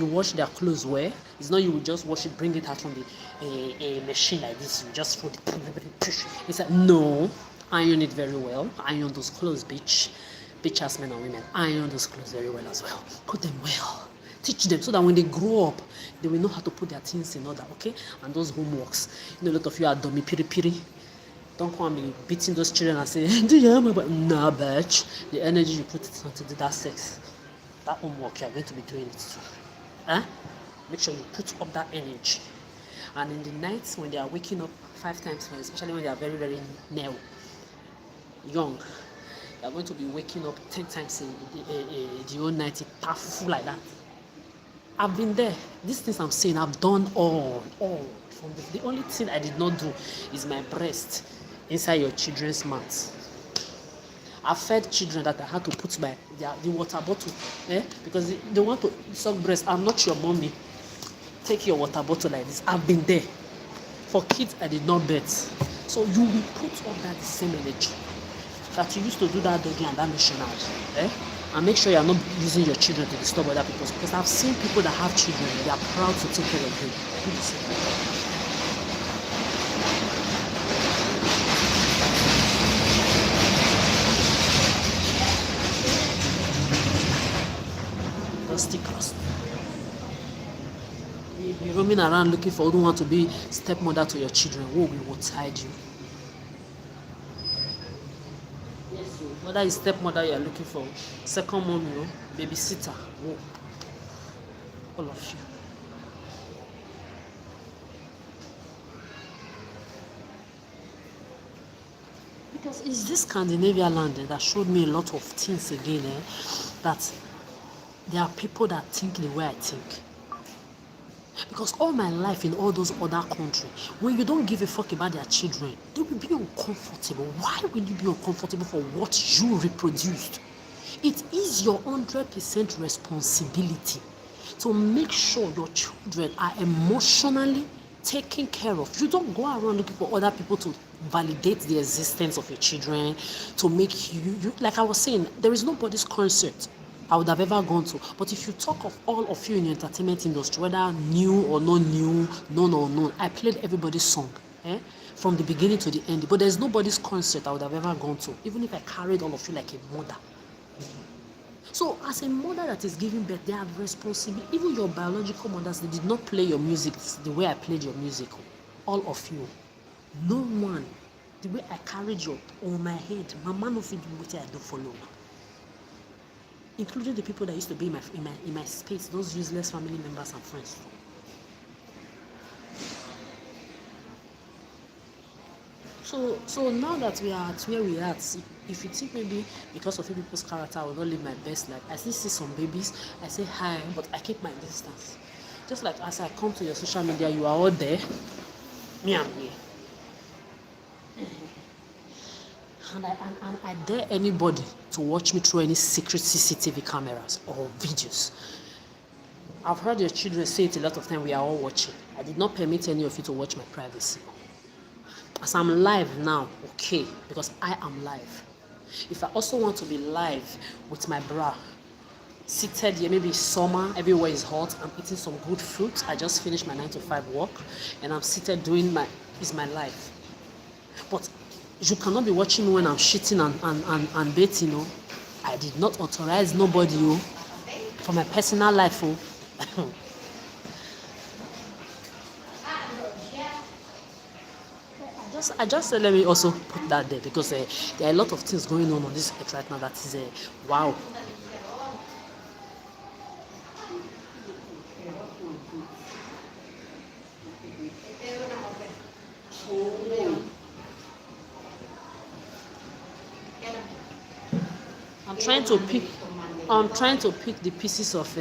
wash their clothes well. It's not you will just wash it, bring it out from a machine like this. You just throw the push. It's like no, iron it very well. Iron those clothes, bitch as men and women. Iron those clothes very well as well. Put them well. Teach them so that when they grow up, they will know how to put their things in order. Okay, and those homeworks. You know, a lot of you are dummy piri piri. Don't come and be beating those children and say, do you have about nah, bitch? The energy you put it onto that sex, that homework, you're going to be doing it too. Make sure you put up that energy. And in the nights when they are waking up 5 times, especially when they are very, very young, you're going to be waking up 10 times in the whole night, full like that. I've been there. These things I'm saying, I've done all. The only thing I did not do is my breast inside your children's mouths. I fed children that I had to put the water bottle, because they want to suck breast. I'm not your mommy. Take your water bottle like this. I've been there. For kids, I did not bet. So you will put up that same energy that you used to do that doggy and that missionary. And make sure you are not using your children to disturb other people. Because I've seen people that have children, they are proud to take care of them. Do the same. Dusty crust. You're roaming around looking for who don't want to be stepmother to your children. Who will hide you? Yes, whether it's stepmother you're looking for, second mom, babysitter, whoa. All of you. Because it's this Scandinavia land that showed me a lot of things again, that there are people that think the way I think. Because all my life in all those other countries, when you don't give a fuck about their children, they will be uncomfortable. Why will you be uncomfortable for what you reproduced? It is your 100% responsibility to make sure your children are emotionally taken care of. You don't go around looking for other people to validate the existence of your children, to make you like I was saying, there is nobody's concert I would have ever gone to. But if you talk of all of you in the entertainment industry, whether new or not new, known or unknown, I played everybody's song, from the beginning to the end. But there's nobody's concert I would have ever gone to, even if I carried all of you like a mother. So as a mother that is giving birth, they have responsibility. Even your biological mothers, they did not play your music the way I played your music. All of you. No one. The way I carried you on my head, my man of it, what I do follow. Including the people that used to be in my space, those useless family members and friends. So now that we are at where we are, if you think maybe because of people's character I will not live my best life, I still see some babies, I say hi, but I keep my distance. Just like as I come to your social media, you are all there, me I'm here. And I dare anybody to watch me through any secret CCTV cameras or videos. I've heard your children say it a lot of times, we are all watching. I did not permit any of you to watch my privacy. As I'm live now, okay, because I am live. If I also want to be live with my bra, seated here, maybe summer, everywhere is hot, I'm eating some good fruit, I just finished my 9 to 5 work, and I'm seated doing my life. But you cannot be watching me when I'm shitting and bathing, you know. I did not authorize nobody, you, for my personal life, oh. I just said let me also put that there because there are a lot of things going on this earth right now that is wow. I'm trying to pick the pieces of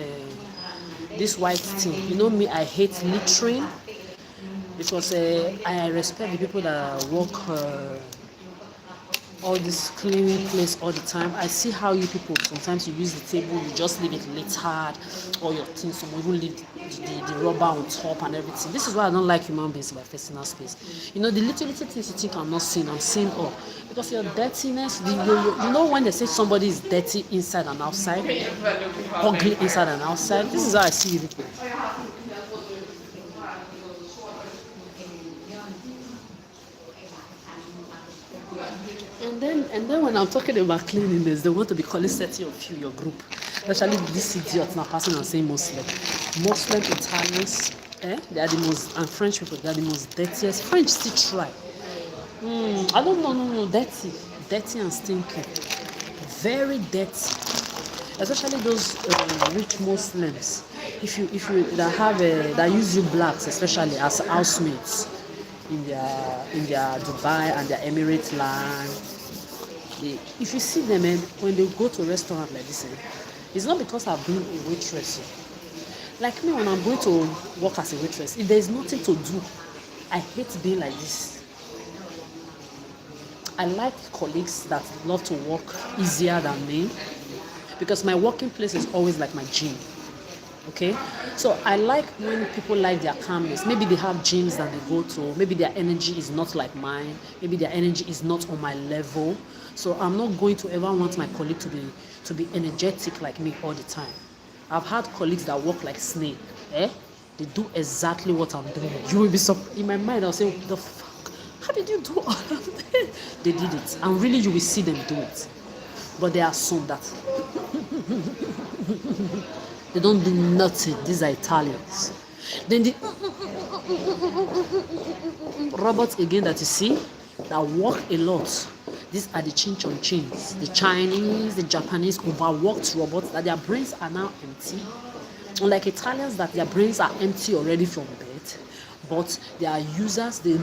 this white thing. You know me, I hate littering because I respect the people that work all this cleaning place all the time. I see how you people sometimes you use the table, you just leave it littered, all your things, some even leave the rubber on top and everything. This is why I don't like human beings in my personal space. You know, the little things you think I'm not seeing, I'm seeing all. Because your dirtiness, you know when they say somebody is dirty inside and outside, ugly inside and outside, this is how I see you people. And then when I'm talking about cleanliness, they want to be calling certain of you your group. Especially this idiot now passing and saying Muslim. Muslim Italians, they are the most, and French people, they are the most dirtiest. French still try. I don't know, no, dirty and stinky, very dirty. Especially those rich Muslims. If you that use you blacks, especially as housemates in their Dubai and their Emirate land. If you see them, when they go to a restaurant like this, it's not because I've been a waitress. Like me, when I'm going to work as a waitress, if there's nothing to do, I hate being like this. I like colleagues that love to work easier than me because my working place is always like my gym. Okay, so I like when people like their calmness. Maybe they have gyms that they go to, maybe their energy is not like mine, maybe their energy is not on my level. So I'm not going to ever want my colleague to be energetic like me all the time. I've had colleagues that work like snake. They do exactly what I'm doing. You will be surprised. In my mind I'll say, what the fuck? How did you do all of this? They did it, and really you will see them do it. But there are some that they don't do nothing. These are Italians. Then the robots again that you see that work a lot. These are the chin-chon-chins. The Chinese, the Japanese overworked robots that their brains are now empty. Unlike Italians that their brains are empty already from birth, but they are users. They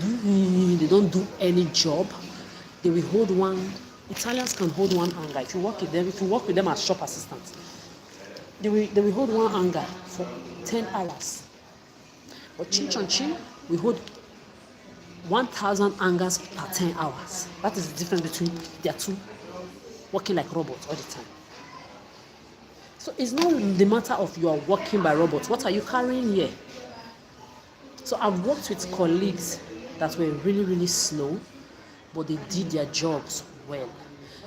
don't do any job. They will hold one. Italians can hold one anger. If you work with them as shop assistants, they will hold one anger for 10 hours. But chin-chon-chin, we hold 1,000 angers per 10 hours. That is the difference between their two working like robots all the time. So it's not the matter of you are working by robots. What are you carrying here? So I've worked with colleagues that were really, really slow, but they did their jobs well.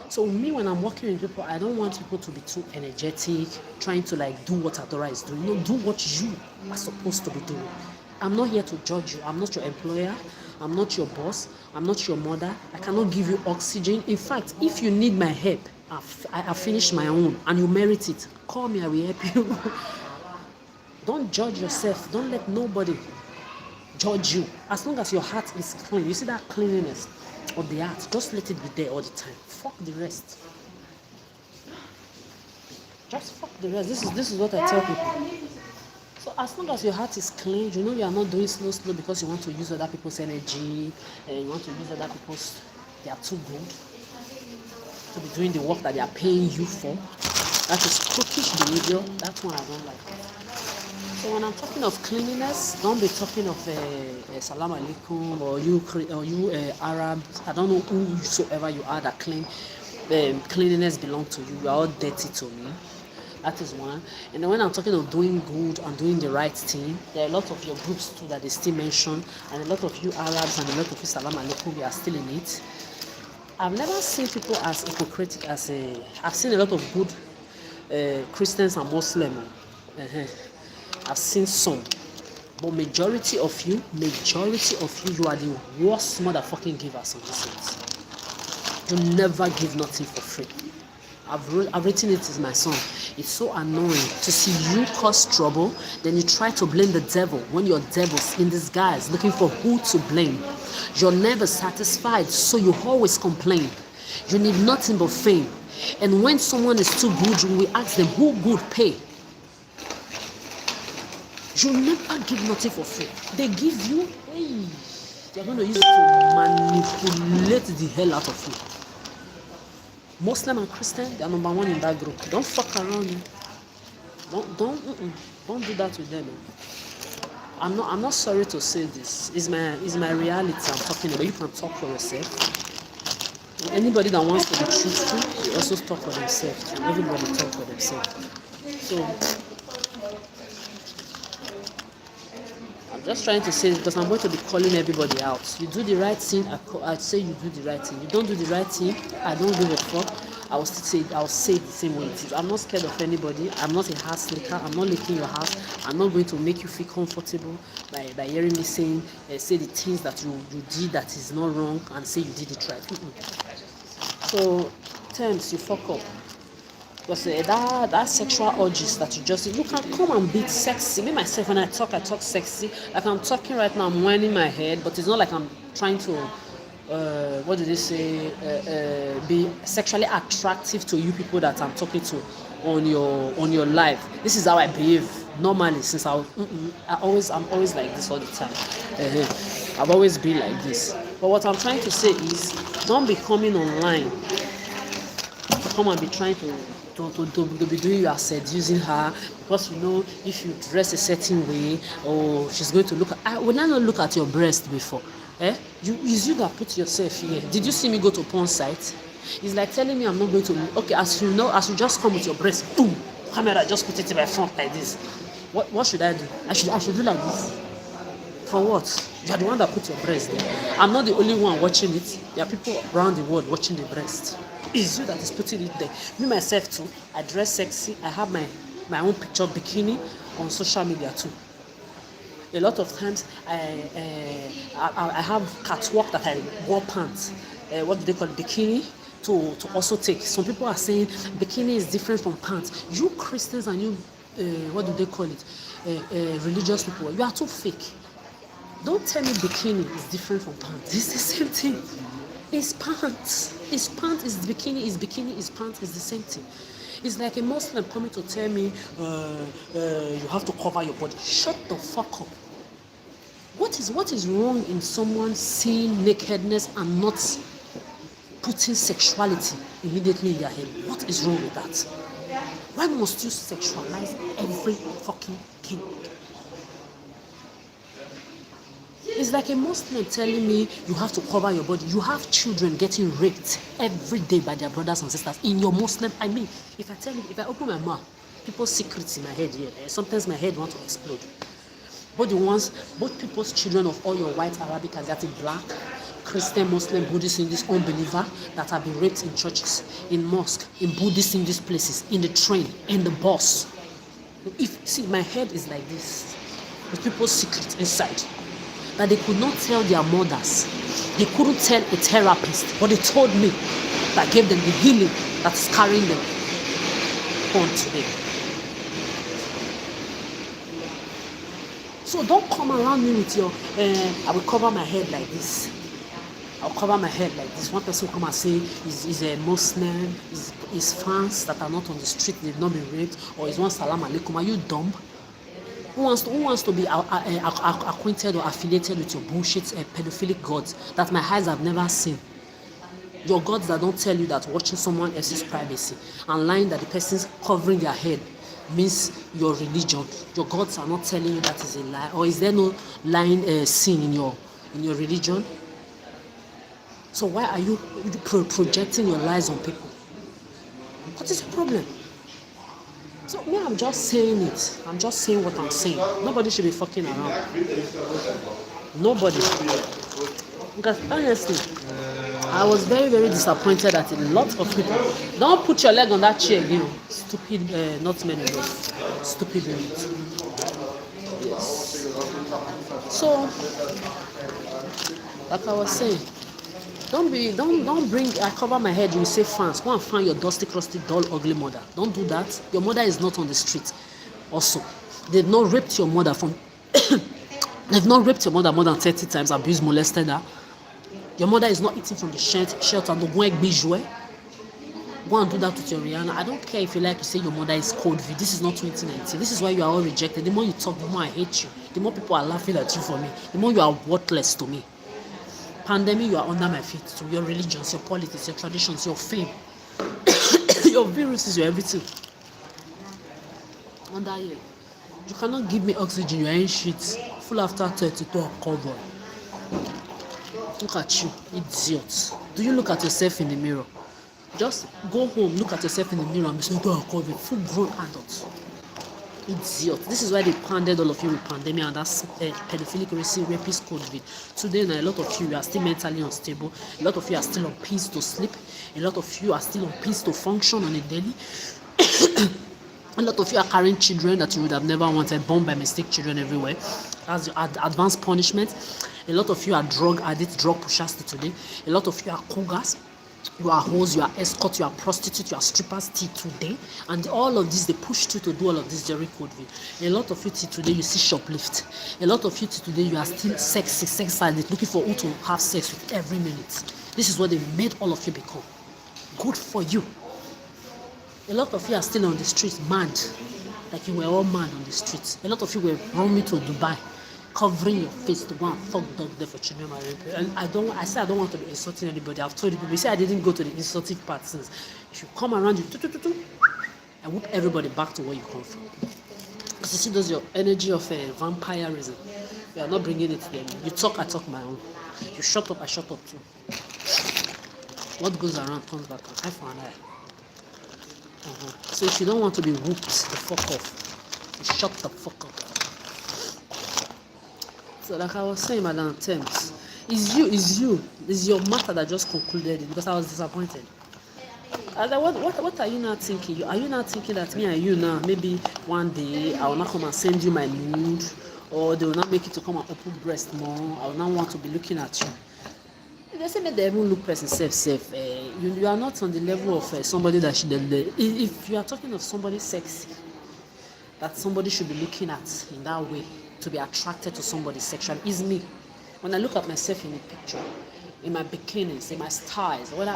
So me, when I'm working with people, I don't want people to be too energetic, trying to like do what Adora is doing. No, do what you are supposed to be doing. I'm not here to judge you. I'm not your employer. I'm not your boss. I'm not your mother. I cannot give you oxygen. In fact, if you need my help, I finished my own and you merit it, call me, I will help you. Don't judge yourself. Don't let nobody judge you. As long as your heart is clean, you see that cleanliness of the heart, just let it be there all the time. Fuck the rest. Just fuck the rest. This is what I tell people. So as long as your heart is clean, you know you are not doing slow because you want to use other people's energy and you want to use other people's, they are too good. to be doing the work that they are paying you for. That is crookish behavior. That one I don't like. So when I'm talking of cleanliness, don't be talking of salam alaikum or you Arabs. I don't know whosoever you are that claim cleanliness belongs to you. You are all dirty to me. That is one. And then when I'm talking of doing good and doing the right thing, there are a lot of your groups too that they still mention, and a lot of you Arabs and a lot of you salam alaikum, you are still in it. I've never seen people as hypocritical as I've seen a lot of good Christians and Muslims. I've seen some, but majority of you, you are the worst motherfucking givers on this earth. You never give nothing for free. I've written it as my son. It's so annoying to see you cause trouble, then you try to blame the devil when you're devils in disguise, looking for who to blame. You're never satisfied, so you always complain. You need nothing but fame. And when someone is too good, we ask them, who good pay? You never give nothing for free. They give you, hey, they're going to use it to manipulate the hell out of you. Muslim and Christian, they are number one in that group. Don't fuck around. Don't do that with them. I'm not sorry to say this. It's my reality I'm talking about. You can talk for yourself. Anybody that wants to be truthful, also talk for themselves. Everybody talk for themselves. So I'm just trying to say this because I'm going to be calling everybody out. You do the right thing, I'd say you do the right thing. You don't do the right thing, I don't give a fuck. I'll say it the same way it is. I'm not scared of anybody. I'm not a house licker. I'm not licking your house. I'm not going to make you feel comfortable by hearing me say the things that you did that is not wrong and say you did it right. So, times you fuck up. Because that sexual urges that you just you can come and be sexy. Me myself when I talk sexy. Like I'm talking right now, I'm whining my head, but it's not like I'm trying to what do they say? Be sexually attractive to you people that I'm talking to on your live. This is how I behave normally since I'm always like this all the time. I've always been like this. But what I'm trying to say is, don't be coming online to come and be trying to be doing you are seducing her because you know if you dress a certain way or she's going to look at. When I not look at your breast before, is you that put yourself here. Did you see me go to porn site? It's like telling me I'm not going to. Okay, as you just come with your breast, boom, camera just put it in my front like this. What should I do? I should do like this. For what? You're the one that put your breast there. I'm not the only one watching it. There are people around the world watching the breast. It's you that is putting it there. Me myself too. I dress sexy. I have my own picture bikini on social media too. A lot of times I have catwalk that I wear pants. What do they call it? Bikini to also take. Some people are saying bikini is different from pants. You Christians and you what do they call it? Religious people. You are too fake. Don't tell me bikini is different from pants. It's the same thing. It's pants. It's pants. It's bikini. It's bikini. It's pants. It's the same thing. It's like a Muslim coming to tell me you have to cover your body. Shut the fuck up. What is wrong in someone seeing nakedness and not putting sexuality immediately in their head? What is wrong with that? Why must you sexualize every fucking thing? It's like a Muslim telling me you have to cover your body. You have children getting raped every day by their brothers and sisters in your Muslim. I mean, if I open my mouth, people's secrets in my head here. Sometimes my head wants to explode. Both people's children of all your white, Arabic, Asiatic, black, Christian, Muslim, Buddhist, in this unbeliever that have been raped in churches, in mosques, in Buddhist in these places, in the train, in the bus. See, my head is like this. With people's secrets inside. That they could not tell their mothers. They couldn't tell a therapist, but they told me that gave them the healing that's carrying them on today. So don't come around me with your, I will cover my head like this. I'll cover my head like this. One person will come and say he's a Muslim, his fans that are not on the street, they've not been raped, or is one salam alaikum. Are you dumb? Who wants to be acquainted or affiliated with your bullshit pedophilic gods that my eyes have never seen? Your gods that don't tell you that watching someone else's privacy and lying that the person's covering their head means your religion. Your gods are not telling you that is a lie. Or is there no lying sin in your religion? So why are you projecting your lies on people? What is the problem? So me, I'm just saying it. I'm just saying what I'm saying. Nobody should be fucking around. Nobody. Because honestly, I was very, very disappointed that a lot of people don't put your leg on that chair again. Stupid, not many enough. Stupid limit. Yes. So, like I was saying, don't bring. I cover my head. You say fans. Go and find your dusty, crusty, dull, ugly mother. Don't do that. Your mother is not on the street. Also, they've not raped your mother from. They've not raped your mother more than 30 times. Abused, molested her. Your mother is not eating from the shelter. Go and do that with your Rihanna. I don't care if you like to say your mother is cold. This is not 2019. This is why you are all rejected. The more you talk, the more I hate you. The more people are laughing at you for me. The more you are worthless to me. Pandemic, you are under my feet. So your religions, your politics, your traditions, your fame, your viruses, your everything. Under here. You cannot give me oxygen. You ain't shit. Full after 32 cover. Look at you, idiot. Do you look at yourself in the mirror? Just go home, look at yourself in the mirror and be saying, COVID, full grown adults. Idiot. This is why they pounded all of you with pandemic and that's pedophilic rapist COVID. Today, now, a lot of you are still mentally unstable. A lot of you are still on peace to sleep. A lot of you are still on peace to function on a daily. A lot of you are carrying children that you would have never wanted, born by mistake children everywhere. That's your advanced punishment. A lot of you are drug addicts, drug pushers today. A lot of you are cougars. You are hoes, you are escorts, you are prostitutes, you are strippers till today. And all of this, they pushed you to do all of this during COVID. A lot of you till today, you see shoplift. A lot of you till today, you are still sex addict, looking for who to have sex with every minute. This is what they made all of you become. Good for you. A lot of you are still on the streets, mad. Like you were all mad on the streets. A lot of you were roaming to Dubai, covering your face to go and fuck dog there for children. And I don't want to be insulting anybody. I've told people, say I didn't go to the insulting part since. If you come around, you and whoop everybody back to where you come from. Because you see, those your energy of vampirism. You are not bringing it to them. You talk, I talk my own. You shut up, I shut up too. What goes around comes back on. Eye for an eye. So if you don't want to be whooped the fuck off, you shut the fuck up. So like I was saying, Madam Thames, it's your matter that just concluded it because I was disappointed. What are you now thinking? Are you now thinking that me and you now, maybe one day I will not come and send you my nude, or they will not make it to come and open breast more, I will not want to be looking at you. They say make they even look person safe. You are not on the level of somebody that should. If you are talking of somebody sexy, that somebody should be looking at in that way to be attracted to somebody sexually is me. When I look at myself in the picture, in my bikinis, in my styles, whether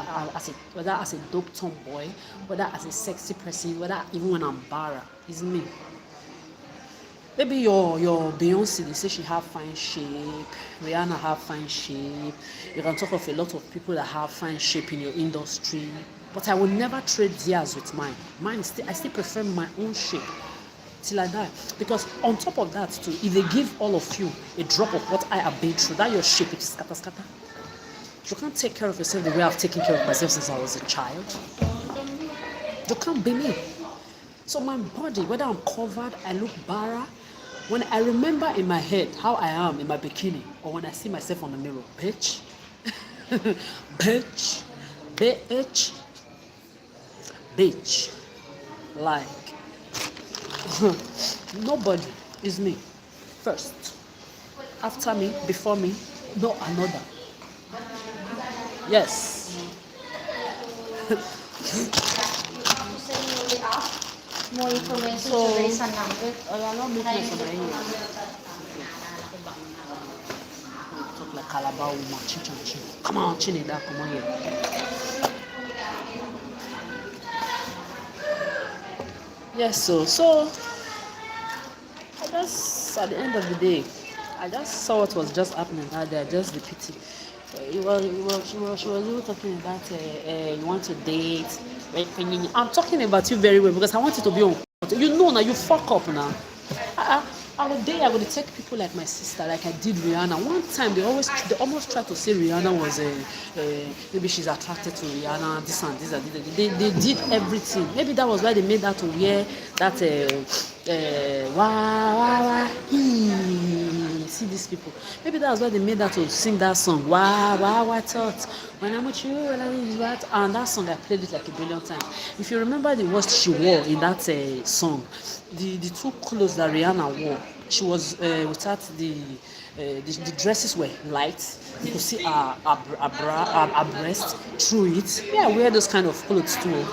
as a dope tomboy, whether as a sexy person, whether even when I'm bara, is me. Maybe your Beyonce, they say she have fine shape. Rihanna have fine shape. You can talk of a lot of people that have fine shape in your industry. But I will never trade theirs with mine. I still prefer my own shape till I die. Because on top of that too, if they give all of you a drop of what I have been through, that your shape is scatter. You can't take care of yourself the way I've taken care of myself since I was a child. You can't be me. So my body, whether I'm covered, I look bara. When I remember in my head how I am in my bikini, or when I see myself on the mirror, bitch, like, nobody is me. First, after me, before me, no another. Yes. More information So, to raise a number. Talk like Calabar woman, chin. Come on, chin it up, come on here. Yes, so I just, at the end of the day, I just saw what was just happening out there, just the pity. She was even talking about you want to date. I'm talking about you very well because I want you to be on. You know now, you fuck up now. I, I would date, I would take people like my sister, like I did Rihanna. One time they almost tried to say Rihanna was maybe she's attracted to Rihanna, this and this and this. They did everything. Maybe that was why they made that to wear that wah wah wah. See these people. Maybe that was why they made that to sing that song. Wah wah wah thought. When I'm with you, when I'm with that, and that song I played it like a billion times. If you remember the words she wore in that song, the two clothes that Rihanna wore, she was without the dresses were light. You could see her breast through it. Yeah, I wear those kind of clothes too.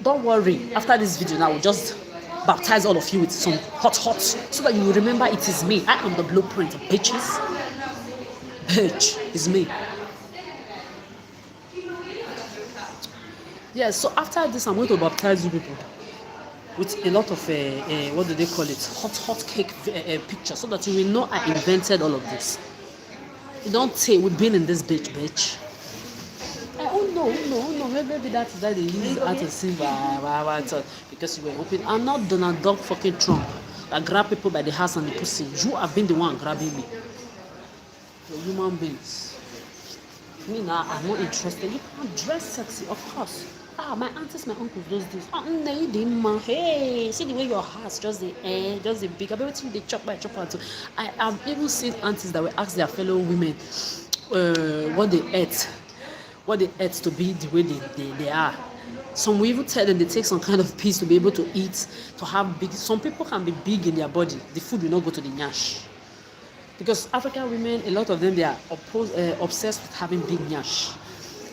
Don't worry. After this video, now we'll just baptize all of you with some hot, so that you will remember it is me. I am the blueprint, bitches. Bitch, it's me. Yeah. So after this, I'm going to baptize you people with a lot of what do they call it? Hot cake pictures, so that you will know I invented all of this. You don't say we've been in this bitch. Oh no. Maybe that's why they use her to sing because you were hoping. I'm not Donald Duck fucking Trump that grab people by the ass and the pussy. You have been the one grabbing me. You're human beings. Me now, I'm not interested. You can't dress sexy, of course. My aunties, my uncles, those days. Hey, see the way your house just the big. I've everything they chop by chop out. I have even seen aunties that will ask their fellow women what they ate to be the way they are. Some will even tell them they take some kind of piece to be able to eat, to have big. Some people can be big in their body. The food will not go to the nyash. Because African women, a lot of them, they are obsessed with having big nyash.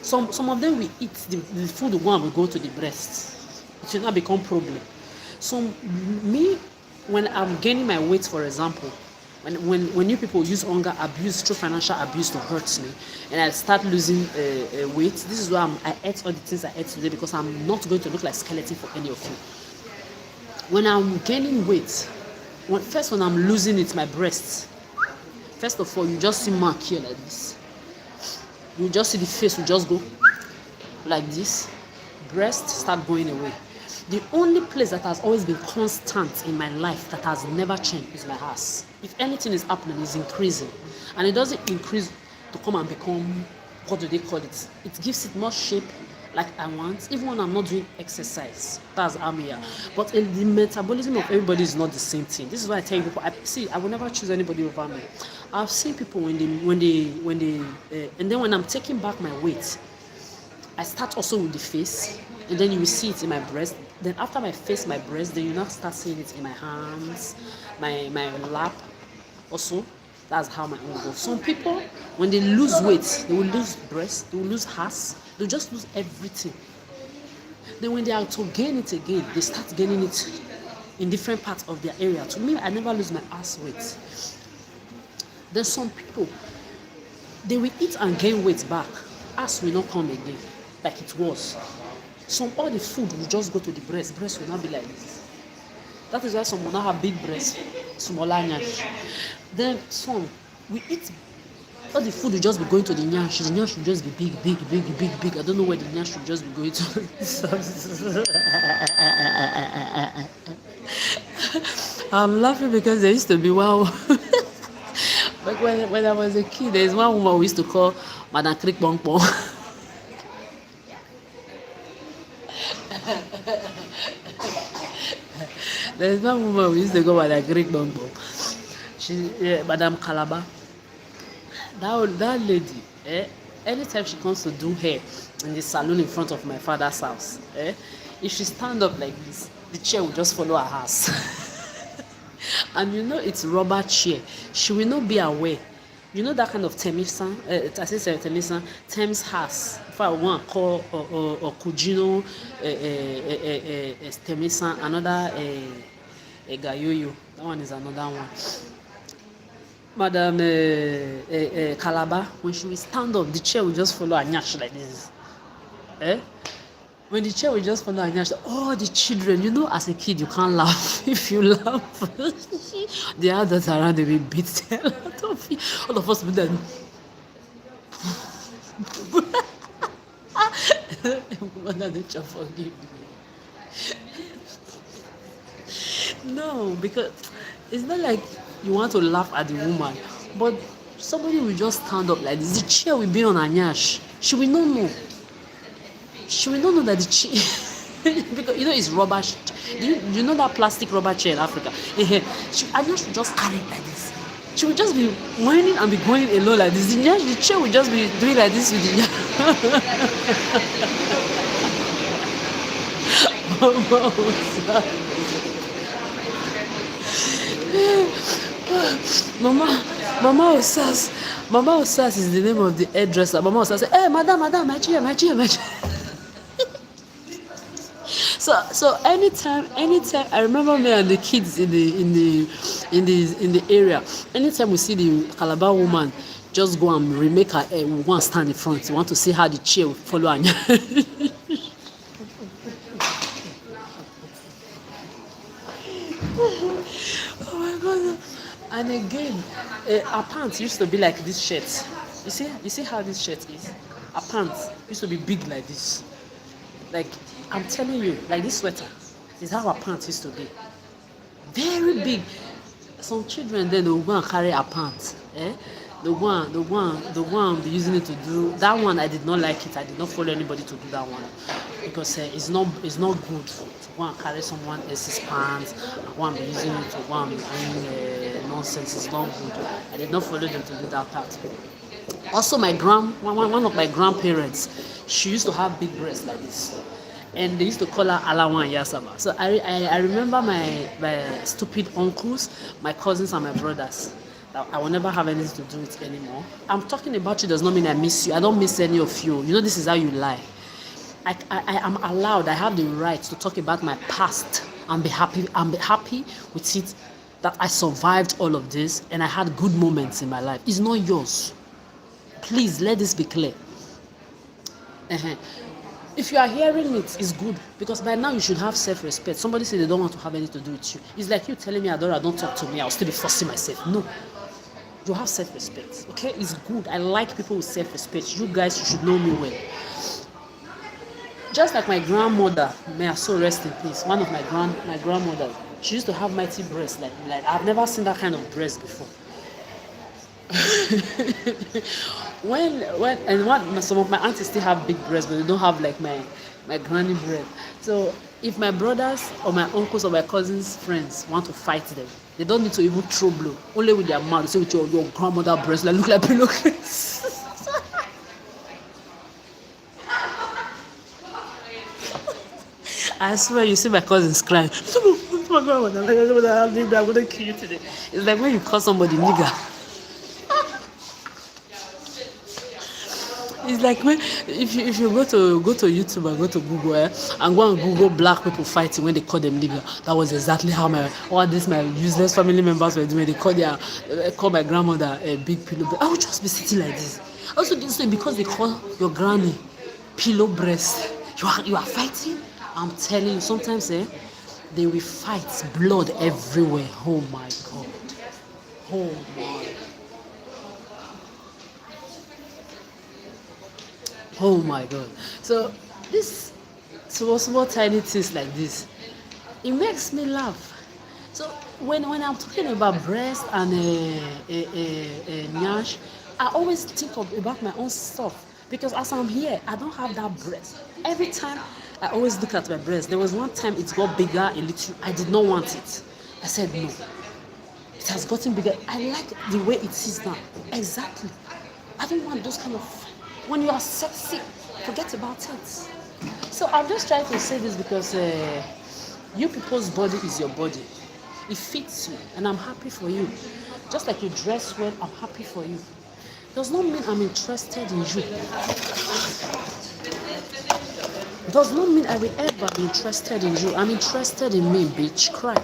Some of them will eat the food will go to the breast. It will not become problem. So me, when I'm gaining my weight, for example, when you people use hunger abuse through financial abuse to hurt me, and I start losing weight, this is why I ate all the things I ate today, because I'm not going to look like skeleton for any of you. When I'm gaining weight, when I'm losing it, my breasts. First of all, you just see mark here like this. You just see the face will just go like this. Breast start going away. The only place that has always been constant in my life that has never changed is my ass. If anything is happening, it's increasing. And it doesn't increase to come and become, what do they call it? It gives it more shape like I want, even when I'm not doing exercise. That's how I'm here. But the metabolism of everybody is not the same thing. This is why I tell people, I will never choose anybody over me. I've seen people when they and then when I'm taking back my weight, I start also with the face, and then you will see it in my breast. Then after my face, my breast, then you now start seeing it in my hands, my lap. Also, that's how my own goes. Some people, when they lose weight, they will lose breast, they will lose ass, they'll just lose everything. Then when they are to gain it again, they start gaining it in different parts of their area. To me, I never lose my ass weight. Then some people, they will eat and gain weight back. Ass will not come again like it was. All the food will just go to the breast. Breast will not be like this. That is why some will not have big breasts, smaller nyash. Then some we eat, all the food will just be going to the nyash. The nyash will just be big. I don't know where the nyash will just be going to. I'm laughing because there used to be one. But when I was a kid, there's one woman we used to call Madam Crick Bong Bong. There's one woman we used to go Madam Crick Bong Bong. Madam Calabar. That lady, anytime she comes to do hair in the salon in front of my father's house, if she stand up like this, the chair will just follow her ass. And you know it's rubber chair. She will not be aware. You know that kind of Thames house. If I want to call or Kujino Thames, another Gayoyo. That one is another one. Madam Calabar, when she will stand up, the chair will just follow her nyash like this. When the chair will just follow her nyash, the children, you know, as a kid, you can't laugh. If you laugh, the adults around, they will beat the hell out of you. All of us will then Mother Nature, forgive me. No, because it's not like you want to laugh at the woman, but somebody will just stand up like this. The chair will be on her nyash. She will not know. She will not know that the chair, because it's rubber. You know that plastic rubber chair in Africa? Anya should just carry it like this. She will just be whining and be going alone like this. The chair will just be doing like this with the Mama Osas is the name of the hairdresser. Mama Osas said, "Hey, madam, my chair. So anytime I remember me and the kids in the area, anytime we see the Calabar woman just go and remake her hair, we want to stand in front. We want to see how the chair will follow Anya. Oh my God. And again, our pants used to be like this shirt. You see how this shirt is? Our pants used to be big like this. Like, I'm telling you, like this sweater is how our pants used to be. Very big. Some children then they will go and carry our pants. They'll go and be using it to do that one. I did not like it. I did not follow anybody to do that one because it's not good to go and carry someone else's pants and go and be using it to go and be doing nonsense. It's not good. I did not follow them to do that part. Also, one of my grandparents, she used to have big breasts like this, and they used to call her Alawan Yasama. So I remember my stupid uncles, my cousins, and my brothers. I will never have anything to do with anymore. I'm talking about you does not mean I miss you. I don't miss any of you. This is how you lie. I am allowed. I have the right to talk about my past and be happy. I'm happy with it that I survived all of this and I had good moments in my life. It's not yours. Please let this be clear. If you are hearing it, it's good because by now you should have self-respect. Somebody said they don't want to have anything to do with you. It's like you telling me, Adora, don't talk to me. I'll still be forcing myself. No. You have self-respect. Okay? It's good. I like people with self-respect. You guys, you should know me well. Just like my grandmother, may her soul rest in peace. One of my grandmothers, she used to have mighty breasts. Like I've never seen that kind of breast before. Some of my aunties still have big breasts, but they don't have like my granny breast. So if my brothers or my uncles or my cousins' friends want to fight them, they don't need to even throw blow. Only with their mouth, say with your grandmother breast, like look like pillowcase. I swear, you see my cousins crying. My grandmother, I'm gonna kill you today. It's like when you call somebody nigger. It's like when if you go to YouTube and go to Google and go and Google black people fighting when they call them nigger. That was exactly how my useless family members were doing. They call my grandmother a big pillow. I would just be sitting like this. Also, this way because they call your granny pillow breast. You are fighting. I'm telling you, sometimes they will fight, blood everywhere. Oh my God. Oh my. Oh my God. So this small tiny things like this, it makes me laugh. So when I'm talking about breast and nyash, I always think about my own stuff because as I'm here, I don't have that breast. Every time I always look at my breast. There was one time it got bigger a little. I did not want it. I said no. It has gotten bigger. I like the way it is now. Exactly. I don't want those kind of. When you are sexy, forget about it. So I'm just trying to say this because you people's body is your body. It fits you, and I'm happy for you. Just like you dress well, I'm happy for you. Does not mean I'm interested in you. Does not mean I will ever be interested in you. I'm interested in me, bitch. Cry.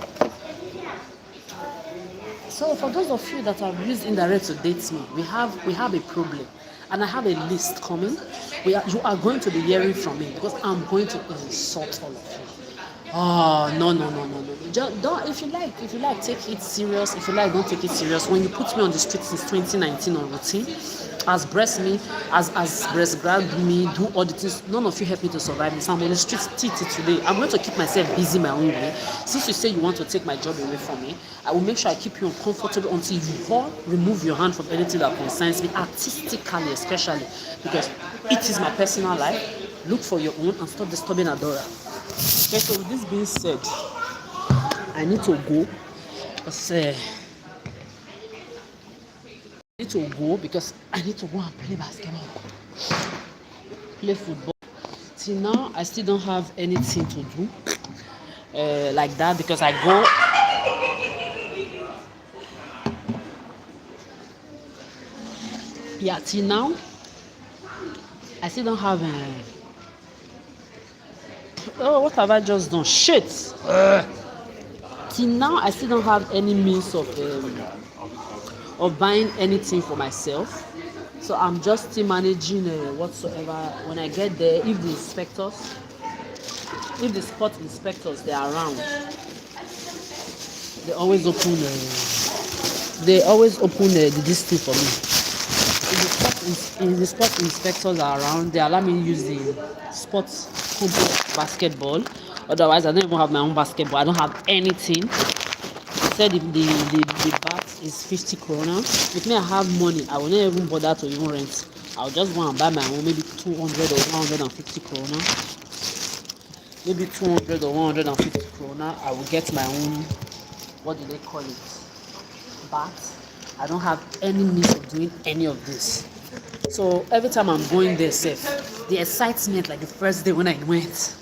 So for those of you that have used indirect to date me, we have a problem. And I have a list coming. You are going to be hearing from me because I'm going to insult all of you. Oh no. Just don't if you like take it serious. If you like, don't take it serious. When you put me on the street since 2019 on routine, as breast me, as breast grab me, do all the things, none of you help me to survive this. I'm on the street till today. I'm going to keep myself busy my own way. Since you say you want to take my job away from me, I will make sure I keep you uncomfortable until you all remove your hand from anything that concerns me, artistically especially, because it is my personal life. Look for your own and stop disturbing Adora. Okay, so with this being said, I need to go because I need to go and play basketball, play football. Till now, I still don't have anything to do like that because I go. Yeah, till now, I still don't have. Oh, what have I just done? Shit! Till now, I still don't have any means of buying anything for myself. So I'm just still managing whatsoever. When I get there, if the spot inspectors they are around, they always open. This thing for me. If the sport inspectors are around, they allow me to use the sports complex basketball. Otherwise, I don't even have my own basketball. I don't have anything. They said if the bat is 50 krona. If me I have money, I will not even bother to even rent. I'll just go and buy my own, maybe 200 or 150 krona. Maybe 200 or 150 krona. I will get my own, what do they call it? Bat. I don't have any means of doing any of this. So every time I'm going there, safe, the excitement like the first day when I went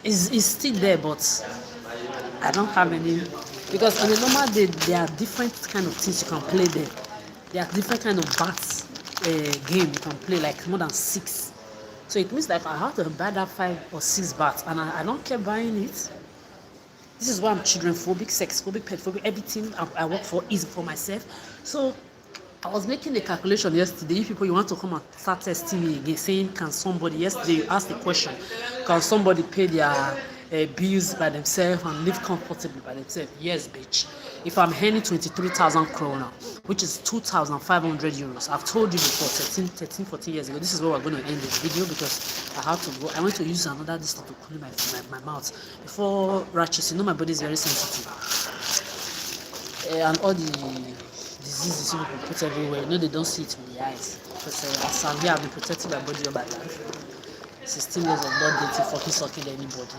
is still there, but I don't have any, because on a normal day there are different kind of things you can play there. There are different kind of bats game you can play, like more than 6. So it means like I have to buy that 5 or 6 bats, and I don't care buying it. This is why I'm children phobic, sex phobic, pet phobic. Everything I work for is for myself. So I was making a calculation yesterday. If people you want to come and start testing me again, saying can somebody, yesterday you asked the question, can somebody pay their bills by themselves and live comfortably by themselves? Yes, bitch. If I'm earning 23,000 krona, which is 2,500 euros, I've told you before, 14 years ago, this is where we're going to end this video because I have to go. I want to use another distance to cool my mouth before rashes. You know my body is very sensitive. And all the diseases people put everywhere, you know they don't see it with the eyes. Because as I'm here, I've been protecting my body all my life. 16 years of not dating, fucking sucking anybody.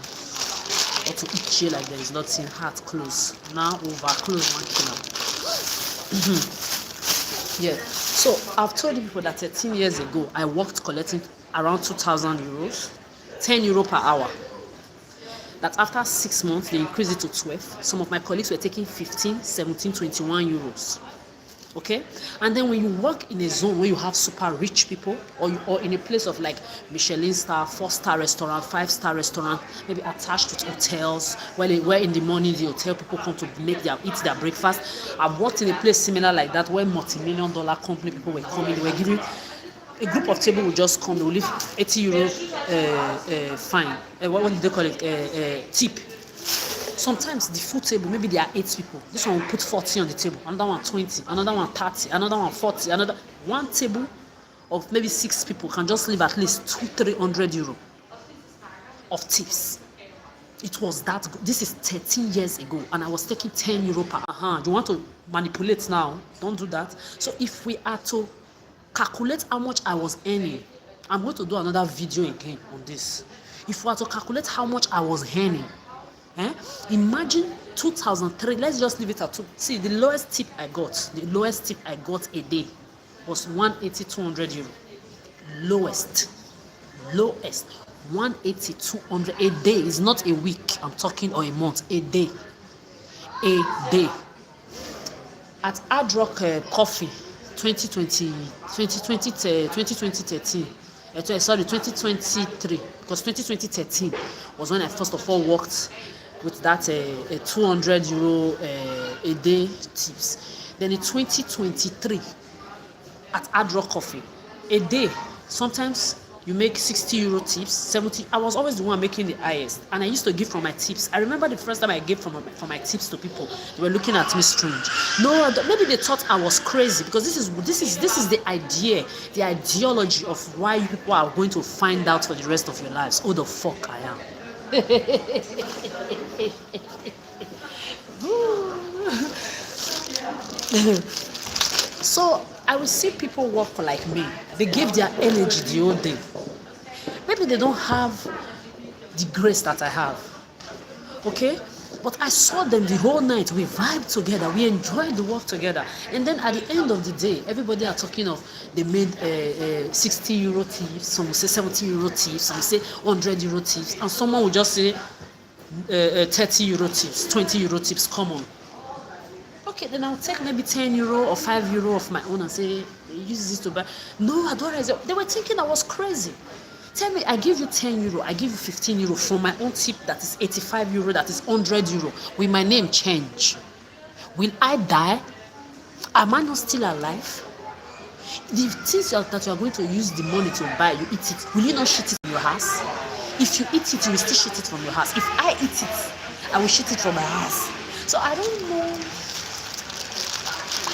Or to eat shit like there is nothing, heart close. Now over close one killer. Yeah. So I've told you people that 13 years ago I worked collecting around 2,000 euros, 10 euro per hour. That after 6 months they increased it to 12. Some of my colleagues were taking 15, 17, 21 euros. Okay, and then when you work in a zone where you have super rich people, or in a place of like Michelin star, 4-star restaurant, 5-star restaurant, maybe attached with hotels, where in the morning the hotel people come to eat their breakfast. I've worked in a place similar like that where multi-million dollar company people were coming, they were giving a group of table will just come, they will leave 80 euro fine. What do they call it? Tip. Sometimes the food table, maybe there are 8 people. This one will put 40 on the table, another one 20, another one 30, another one 40, another one table of maybe 6 people can just leave at least 200-300 euro of tips. It was that good. This is 13 years ago, and I was taking 10 euro per. You want to manipulate now? Don't do that. So if we are to calculate how much I was earning, I'm going to do another video again on this. If we are to calculate how much I was earning, imagine 2003. Let's just leave it at 2. See, the lowest tip I got a day was 180-200 euro. Lowest 180-200 a day. Is not a week I'm talking, or a month. A day at Hard Rock Coffee 2013, sorry, 2023, because 2013 was when I first of all worked with that 200 euro a day tips. Then in 2023 at Hard Rock Coffee, a day, sometimes you make 60 euro tips, 70. I was always the one making the highest, and I used to give from my tips. I remember the first time I gave from my tips to people, they were looking at me strange. No, maybe they thought I was crazy, because this is the idea, the ideology of why you people are going to find out for the rest of your lives who the fuck I am. So I will see people work like me. They give their energy the whole day. Maybe they don't have the grace that I have. Okay? But I saw them the whole night. We vibed together. We enjoyed the work together. And then at the end of the day, everybody are talking of they made 60 euro tips, some will say 70 euro tips, some will say 100 euro tips, and someone will just say 30 euro tips, 20 euro tips, come on. Okay, then I'll take maybe 10 euro or 5 euro of my own and say, use this to buy. No, I don't realize. They were thinking I was crazy. Tell me, I give you 10 euro, I give you 15 euro from my own tip that is 85 euro, that is 100 euro. Will my name change? Will I die? Am I not still alive? The things that you are going to use the money to buy, you eat it. Will you not shit it from your house? If you eat it, you will still shit it from your house. If I eat it, I will shit it from my house. So I don't know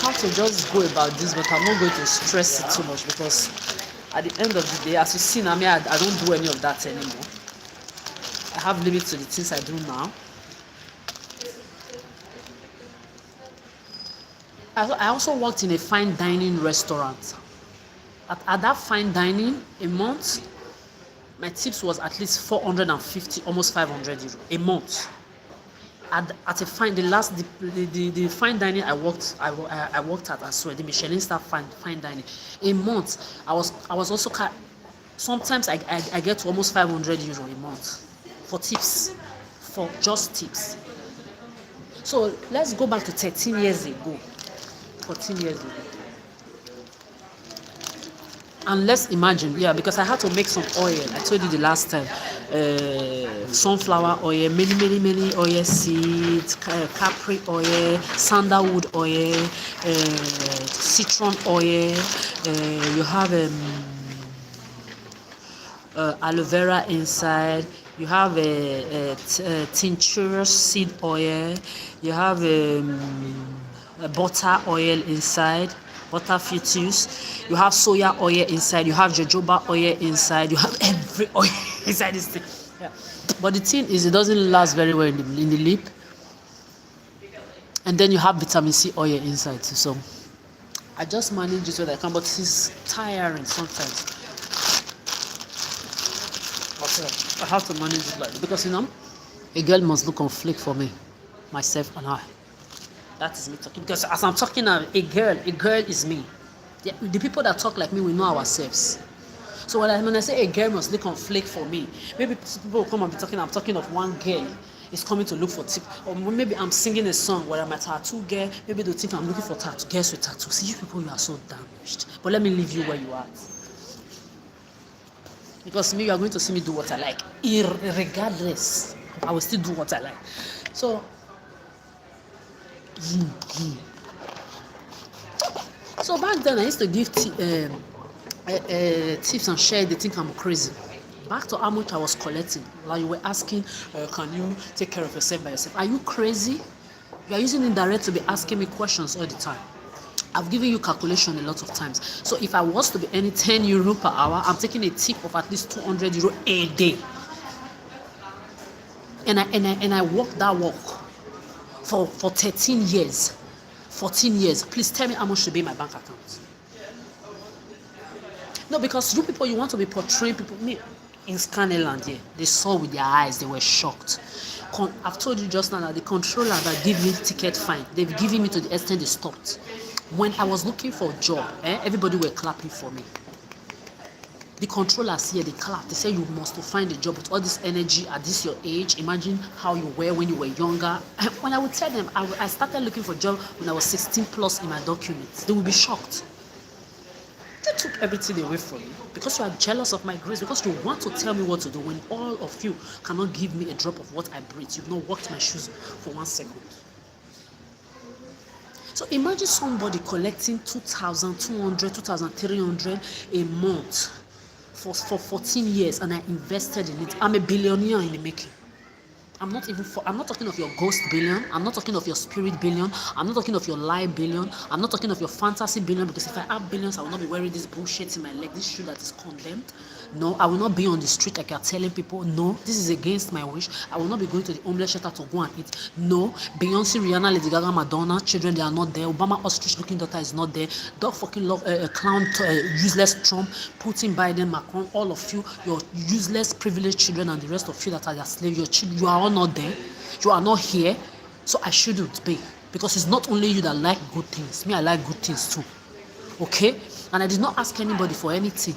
how to just go about this, but I'm not going to stress it too much, because at the end of the day, as you see now, I don't do any of that anymore. I have limits to the things I do now. I also worked in a fine dining restaurant. At that fine dining, a month, my tips was at least 450, almost 500 euro a month. At a fine, the fine dining I worked at as well, the Michelin star fine dining. A month, I was also sometimes I get to almost 500 euro a month for tips, for just tips. So let's go back to 13 years ago, 14 years ago. And let's imagine, because I had to make some oil. I told you the last time, sunflower oil, many oil seeds, capri oil, sandalwood oil, citron oil. You have aloe vera inside. You have a tincture seed oil. You have butter oil inside. Butter fetus, you have soya oil inside, you have jojoba oil inside, you have every oil inside this thing. Yeah. But the thing is, it doesn't last very well in the lip. And then you have vitamin C oil inside too. So I just manage it what I can, but it's tiring sometimes. But I have to manage it like that, because a girl must look on flick for me, myself and I. That is me talking, because as I'm talking now, a girl is me. The people that talk like me, we know ourselves. So when I say a girl must look on flake for me, maybe people will come and be talking. I'm talking of one girl is coming to look for tip, or maybe I'm singing a song where I'm a tattoo girl. Maybe they think I'm looking for tattoo girls with tattoos. See, you people, you are so damaged. But let me leave you where you are, because me, you are going to see me do what I like, regardless. I will still do what I like. So. So back then I used to give tips and share. They think I'm crazy. Back to how much I was collecting. Like you were asking, can you take care of yourself by yourself? Are you crazy? You are using indirect to be asking me questions all the time. I've given you calculation a lot of times. So if I was to be earning 10 euro per hour, I'm taking a tip of at least 200 euro a day. And I work that work for 13 years, 14 years. Please tell me how much should be in my bank account. No, because you people, you want to be portraying people. Me, in Scaneland here, they saw with their eyes, they were shocked. I've told you just now that the controller that gave me ticket fine, they've given me to the extent they stopped. When I was looking for a job, everybody were clapping for me. The controllers here, they clap. They say you must find a job with all this energy at this your age. Imagine how you were when you were younger. When I would tell them, I started looking for a job when I was 16 plus in my documents. They would be shocked. They took everything away from me because you are jealous of my grace, because you want to tell me what to do when all of you cannot give me a drop of what I breathe. You've not walked my shoes for 1 second. So imagine somebody collecting 2,200, 2,300 a month. for 14 years and I invested in it. I'm a billionaire in the making. I'm not talking of your ghost billion. I'm not talking of your spirit billion. I'm not talking of your lie billion. I'm not talking of your fantasy billion, because if I have billions, I will not be wearing this bullshit in my leg, this shoe that is condemned. No, I will not be on the street like you're telling people. No, this is against my wish. I will not be going to the homeless shelter to go and eat. No, Beyonce, Rihanna, Lady Gaga, Madonna, children, they are not there. Obama, ostrich looking daughter is not there. Dog fucking love, clown, useless Trump, Putin, Biden, Macron, all of you, your useless, privileged children, and the rest of you that are their slaves, your children, you are all not there. You are not here. So I shouldn't be. Because it's not only you that like good things. Me, I like good things too. Okay? And I did not ask anybody for anything.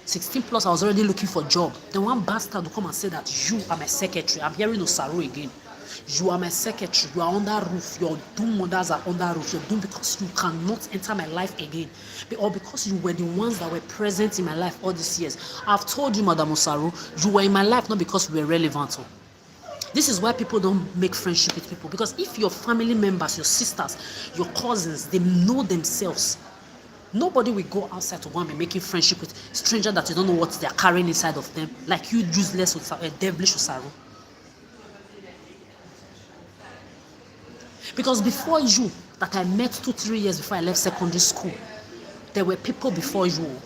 16 plus, I was already looking for a job. Then one bastard will come and say that you are my secretary. I'm hearing Osaru again. You are my secretary. You are under roof. Your doom mothers are under roof. You're doomed because you cannot enter my life again. Or because you were the ones that were present in my life all these years. I've told you, Madam Osaru, you were in my life not because we were relevant. This is why people don't make friendship with people. Because if your family members, your sisters, your cousins, they know themselves, nobody will go outside to go and be making friendship with strangers that you don't know what they are carrying inside of them, like you useless, devilish Osaru. Because before you, that I met 2-3 years before I left secondary school, there were people before you.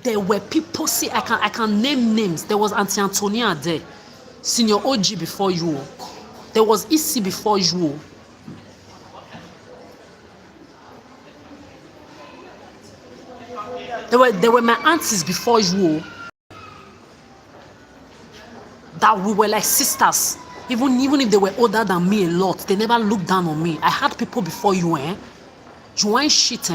There were people, see, I can name names. There was Auntie Antonia there, Senior OG before you. There was EC before you. There were my aunties before you that we were like sisters. Even if they were older than me a lot, they never looked down on me. I had people before you, You ain't shit,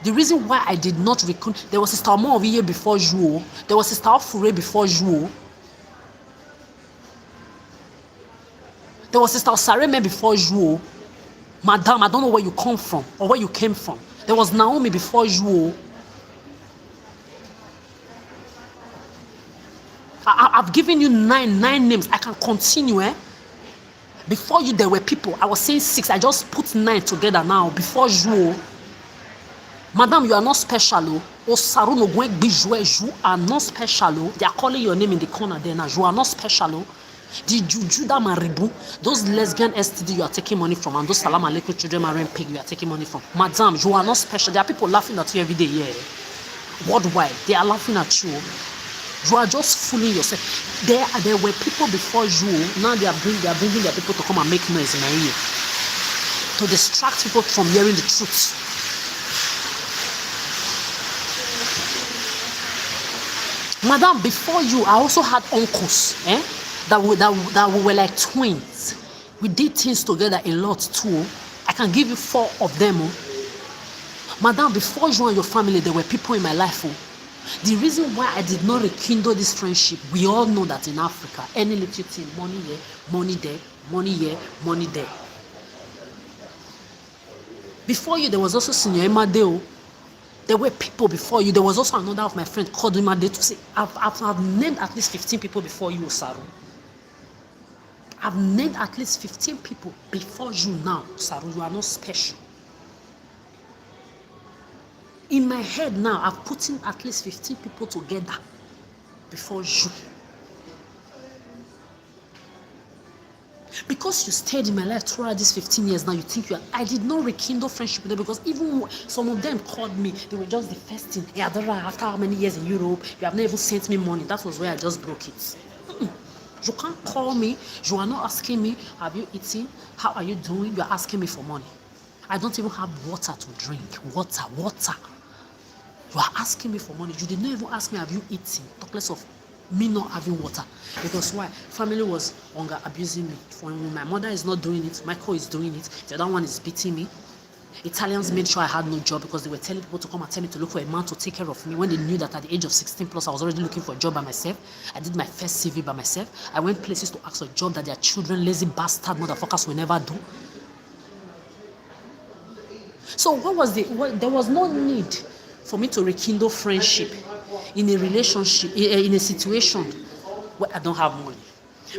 The reason why I did not recruit, there was Sister Omo Oviye before you. There was Sister Ofure before you. There was Sister Osareme before you. Madam, I don't know where you come from or where you came from. There was Naomi before you. I've given you nine names. I can continue, Before you, there were people. I was saying 6. I just put 9 together now. Before you, Madam, you are not special. Osaru no Gwegbe, you are not special. They are calling your name in the corner there now. You are not special. The Jujuda Maribu, those lesbian STD you are taking money from, and those Salam Aleikum children marrying pig you are taking money from. Madam, you are not special. There are people laughing at you every day here. Worldwide, they are laughing at you. You are just fooling yourself. There were people before you. Now they are bringing their people to come and make noise in my ear, to distract people from hearing the truth. Madam, before you, I also had uncles, that we were like twins. We did things together a lot too. I can give you 4 of them. Madam, before you and your family, there were people in my life. The reason why I did not rekindle this friendship, we all know that in Africa, any little thing, money here, money there, money here, money there. Before you, there was also Senior Emadeo. There were people before you. There was also another of my friends called Emadeo to say, I've named at least 15 people before you, Osaru. I've named at least 15 people before you now, Osaru. You are not special. In my head now, I've put in at least 15 people together before you. Because you stayed in my life throughout these 15 years now, you think I did not rekindle friendship with them, because even some of them called me, they were just the first thing. Hey, Adora, after how many years in Europe, you have never sent me money. That was where I just broke it. You can't call me. You are not asking me, have you eaten? How are you doing? You are asking me for money. I don't even have water to drink. Water. You are asking me for money. You did not even ask me, have you eaten? Talk less of me not having water. Because why? Family was hunger abusing me. When my mother is not doing it, Michael is doing it, the other one is beating me. Italians made sure I had no job because they were telling people to come and tell me to look for a man to take care of me, when they knew that at the age of 16 plus I was already looking for a job by myself. I did my first CV by myself. I went places to ask for a job that their children, lazy bastard motherfuckers, will never do. So there was no need for me to rekindle friendship in a relationship, in a situation where I don't have money.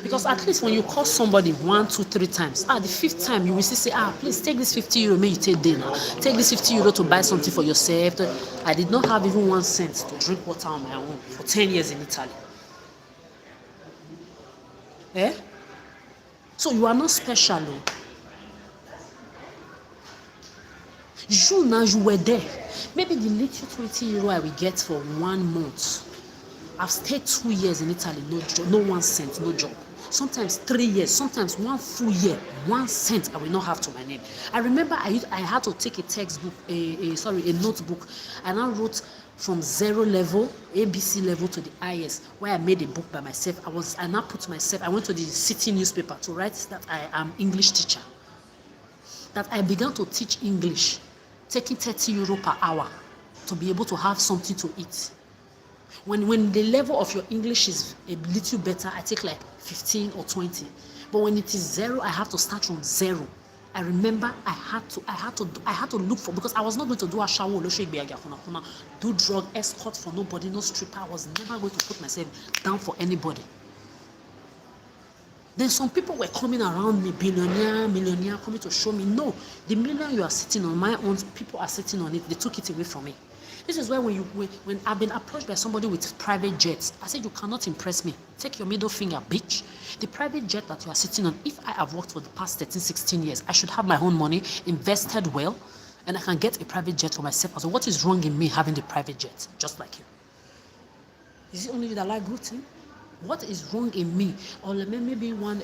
Because at least when you call somebody 1, 2, 3 times, the fifth time you will still say, please take this 50 euro, may you take dinner. Take this 50 euro to buy something for yourself. I did not have even 1 cent to drink water on my own for 10 years in Italy. Eh? So you are not special. You now, you were there. Maybe the little 20 euro I will get for 1 month. I've stayed 2 years in Italy, no job, no 1 cent, no job. Sometimes 3 years, sometimes 1 full year, 1 cent I will not have to my name. I remember I had to take a textbook, a notebook, and I wrote from 0 level, ABC level to the highest, where I made a book by myself. I now put myself, I went to the city newspaper to write that I am English teacher. That I began to teach English, taking 30 euro per hour to be able to have something to eat. When the level of your English is a little better, I take like 15 or 20. But when it is 0, I have to start from 0. I remember I had to look for, because I was not going to do a shower, do drug escort for nobody, no stripper. I was never going to put myself down for anybody. Then some people were coming around me, millionaire, coming to show me, no, the million you are sitting on, my own people are sitting on it. They took it away from me. This is why when I've been approached by somebody with private jets, I said, you cannot impress me. Take your middle finger, bitch. The private jet that you are sitting on, if I have worked for the past 13, 16 years, I should have my own money, invested well, and I can get a private jet for myself. So what is wrong in me having the private jet, just like you? Is it only you that like routine? What is wrong in me? Or maybe one,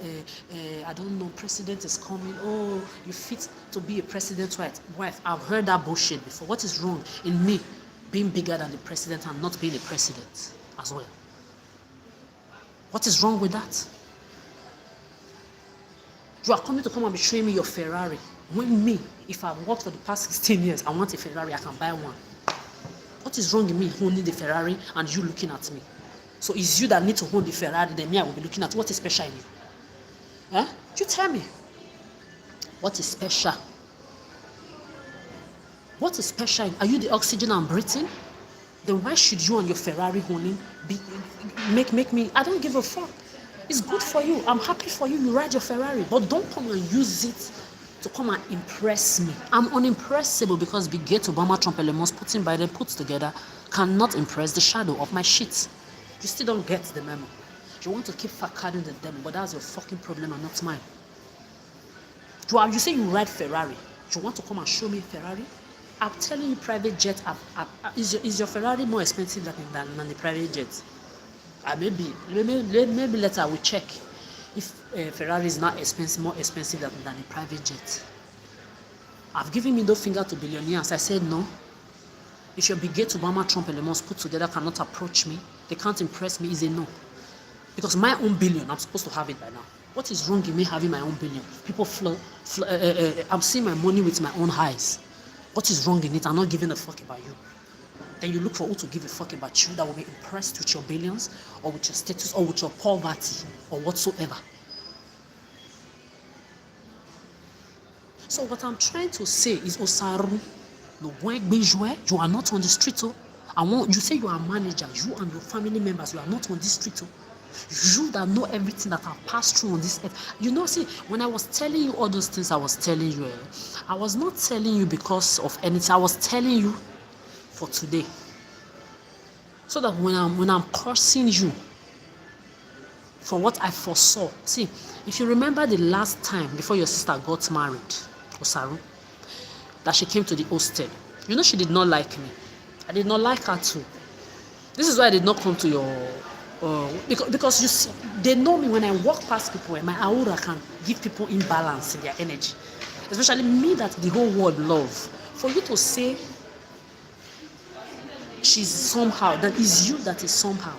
I don't know, president is coming. Oh, you fit to be a president's wife. I've heard that bullshit before. What is wrong in me being bigger than the president and not being a president as well? What is wrong with that? You are coming to come and be showing me your Ferrari. When me, if I've worked for the past 16 years, I want a Ferrari, I can buy one. What is wrong in me holding the Ferrari and you looking at me? So it's you that need to hold the Ferrari, then me, I will be looking at what is special in you. Huh? You tell me. What is special? What is special? Are you the oxygen I'm breathing? Then why should you and your Ferrari holding make me? I don't give a fuck. It's good for you. I'm happy for you. You ride your Ferrari, but don't come and use it to come and impress me. I'm unimpressible because Bill Gates, Obama, Trump, Elon Musk, Putin, Biden put together cannot impress the shadow of my shit. You still don't get the memo. You want to keep facading the demo, but that's your fucking problem and not mine. You say you ride Ferrari. You want to come and show me Ferrari? I'm telling you, private jet. Is your Ferrari more expensive than the private jet? Maybe later I will check if Ferrari is not more expensive than the private jet. I've given middle finger to billionaires. I said no. If your Bill Gates, Obama, Trump, and Elon put together cannot approach me, they can't impress me, is a no. Because my own billion, I'm supposed to have it by now. What is wrong in me having my own billion? People I'm seeing my money with my own eyes. What is wrong in it? I'm not giving a fuck about you. Then you look for who to give a fuck about you that will be impressed with your billions or with your status or with your poverty or whatsoever. So what I'm trying to say is, Osaru, you are not on the street. You say you are a manager, you and your family members, you are not on this street. You that know everything that I've passed through on this earth. You know, see, when I was telling you all those things I was telling you, I was not telling you because of anything. I was telling you for today. So that when I'm cursing you for what I foresaw. See, if you remember the last time before your sister got married, Osaru, that she came to the hostel. You know she did not like me. I did not like her too. This is why I did not come to your... because you see, they know me when I walk past people, my aura can give people imbalance in their energy. Especially me that the whole world love. For you to say she's somehow, that is you that is somehow.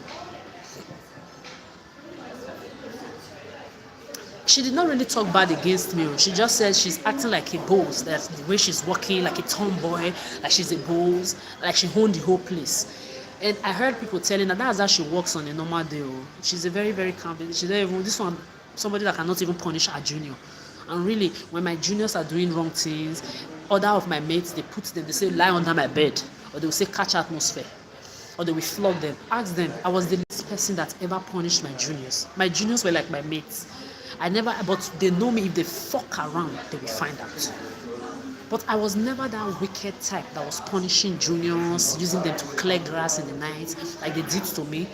She did not really talk bad against me. She just said she's acting like a boss. That's the way she's walking, like a tomboy, like she's a boss, like she owned the whole place. And I heard people telling her that's how she works on a normal day. She's a very, very calm. She's not even, this one, somebody that cannot even punish her junior. And really, when my juniors are doing wrong things, other of my mates, they say lie under my bed, or they will say catch atmosphere. or they will flog them. Ask them. I was the least person that ever punished my juniors. My juniors were like my mates. I never, but they know me. If they fuck around, they will find out. But I was never that wicked type that was punishing juniors, using them to clear grass in the night, like they did to me.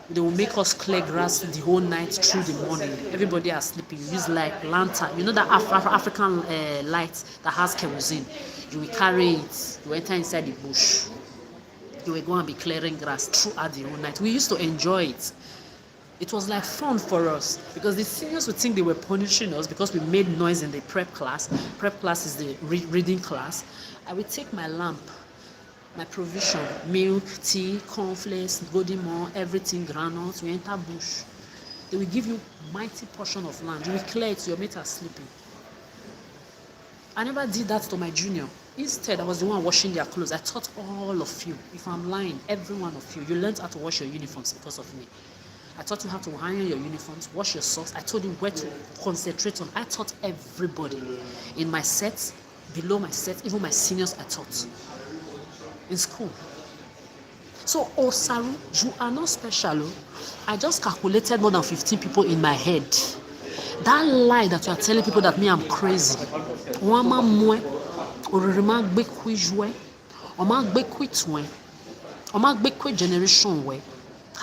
They will make us clear grass the whole night through the morning. Everybody are sleeping. You use like lantern. You know that African light that has kerosene. You will carry it. You enter inside the bush. You will go and be clearing grass throughout the whole night. We used to enjoy it. It was like fun for us because the seniors would think they were punishing us because we made noise in the prep class. Prep class is the reading class. I would take my lamp, my provision, milk, tea, cornflakes, golden more, everything, granules. We enter bush. They will give you mighty portion of land. You will clear it, your mates are sleeping. I never did that to my junior. Instead, I was the one washing their clothes. I taught all of you. If I'm lying, every one of you, you learned how to wash your uniforms because of me. I taught you how to iron your uniforms, wash your socks. I told you where to concentrate on. I taught everybody in my set, below my set, even my seniors I taught in school. So, Osaru, you are not special. I just calculated more than 15 people in my head. That lie that you are telling people that me I'm crazy. Wama mwe, orima gbekwe jwe, oma gbekwe twe, oma gbekwe generation we.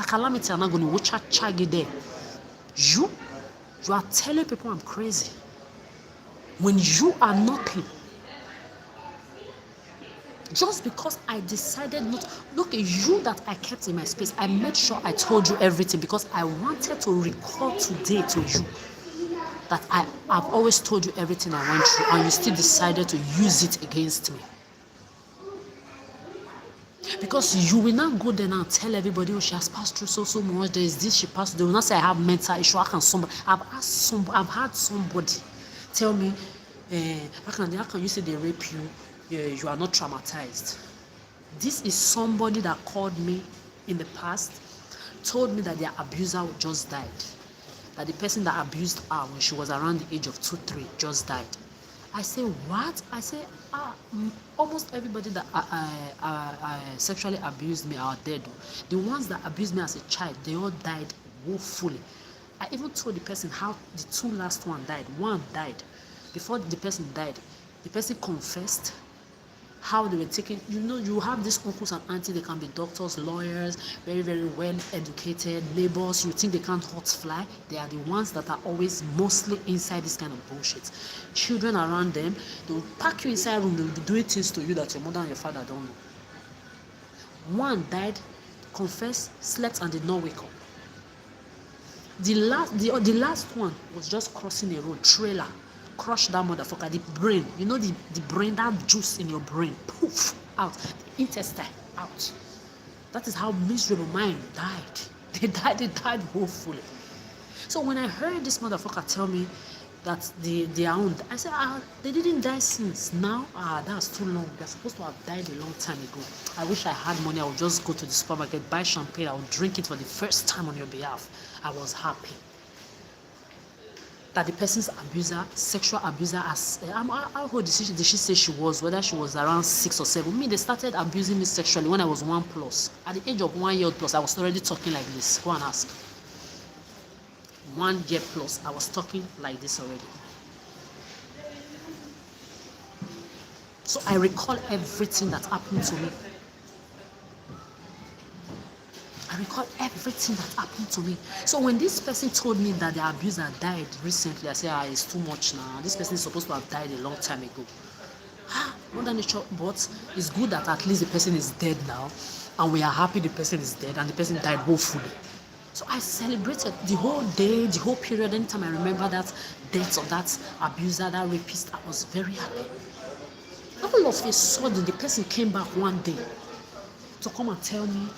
Calamity are not going to watch a chaggy there. You are telling people I'm crazy when you are nothing. Just because I decided not, look at you that I kept in my space. I made sure I told you everything because I wanted to recall today to you that I've always told you everything I went through, and you still decided to use it against me. Because you will not go there now and tell everybody, oh, she has passed through so much. There is this she passed. They will not say I have mental issue. I've had somebody tell me, how can you say they rape you? You are not traumatized. This is somebody that called me in the past, told me that their abuser just died. That the person that abused her when she was around the age of 2-3 just died. I say, what? I say, almost everybody that sexually abused me are dead. The ones that abused me as a child, they all died woefully. I even told the person how the two last one died. One died. Before the person died, the person confessed how they were taken. You know, you have these uncles and aunties, they can be doctors, lawyers, very, very well educated, neighbors. You think they can't hot fly. They are the ones that are always mostly inside this kind of bullshit. Children around them, they will pack you inside a room, they will be doing things to you that your mother and your father don't know. One died, confessed, slept, and did not wake up. The last one was just crossing a road, trailer. Crush that motherfucker, the brain, you know the brain, that juice in your brain, poof, out, the intestine, out. That is how miserable mine died. They died woefully. So when I heard this motherfucker tell me that they are on, I said, they didn't die since. Now, that's too long. They're supposed to have died a long time ago. I wish I had money. I would just go to the supermarket, buy champagne, I would drink it for the first time on your behalf. I was happy. That the person's abuser, sexual abuser, how old did she say she was? Whether she was around 6 or 7. Me, they started abusing me sexually when I was 1+. At the age of 1 year plus, I was already talking like this. Go and ask. 1 year plus, I was talking like this already. So I recall everything that happened to me. I recall everything that happened to me. So when this person told me that the abuser died recently, I said, it's too much now. This person is supposed to have died a long time ago. Mother Nature, but it's good that at least the person is dead now, and we are happy the person is dead, and the person died woefully. So I celebrated the whole day, the whole period. Anytime I remember that death of that abuser, that rapist, I was very happy. All of a sudden, the person came back one day to come and tell me,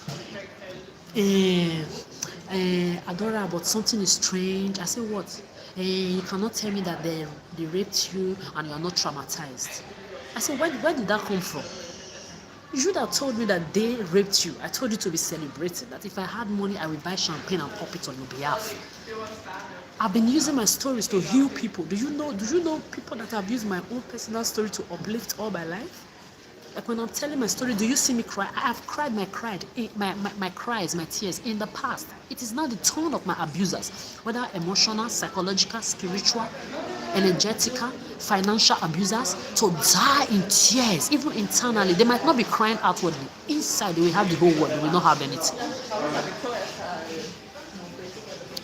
Adora, but something is strange. I said, what? You cannot tell me that they raped you and you are not traumatized. I said, where did that come from? You should have told me that they raped you. I told you to be celebrated, that if I had money, I would buy champagne and pop it on your behalf. I've been using my stories to heal people. Do you know people that have used my own personal story to uplift all my life? Like when I'm telling my story, do you see me cry? I have cried my cries, my tears in the past. It is not the tone of my abusers, whether emotional, psychological, spiritual, energetical, financial abusers, to die in tears, even internally. They might not be crying outwardly. Inside, they will have the whole world. They will not have anything.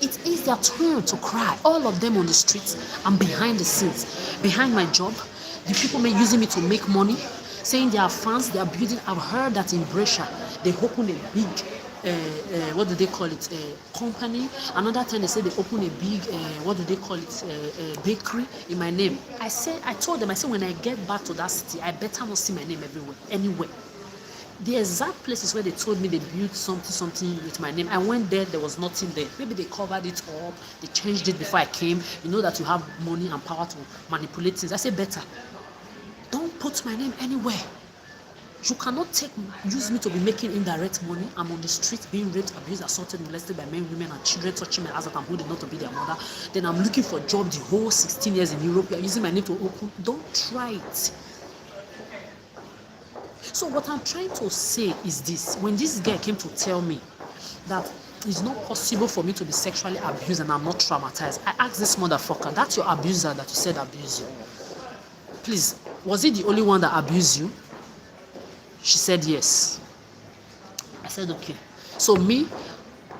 It is their turn to cry. All of them on the streets and behind the scenes. Behind my job, the people using me to make money, saying they are fans, they are building. I've heard that in Brescia, they opened a big, what do they call it, company. Another time they say they open a big, what do they call it, bakery in my name. I told them, when I get back to that city, I better not see my name everywhere, anywhere. The exact places where they told me they built something with my name, I went there was nothing there. Maybe they covered it up, they changed it before I came. You know that you have money and power to manipulate things. I say better, don't put my name anywhere. You cannot use me to be making indirect money. I'm on the street being raped, abused, assaulted, molested by men, women, and children, touching my ass that I'm holding not to be their mother. Then I'm looking for a job the whole 16 years in Europe. You're using my name to open. Don't try it. So what I'm trying to say is this. When this girl came to tell me that it's not possible for me to be sexually abused and I'm not traumatized, I asked this motherfucker, that's your abuser that you said abused you. Please, was he the only one that abused you? She said yes. I said okay. So me,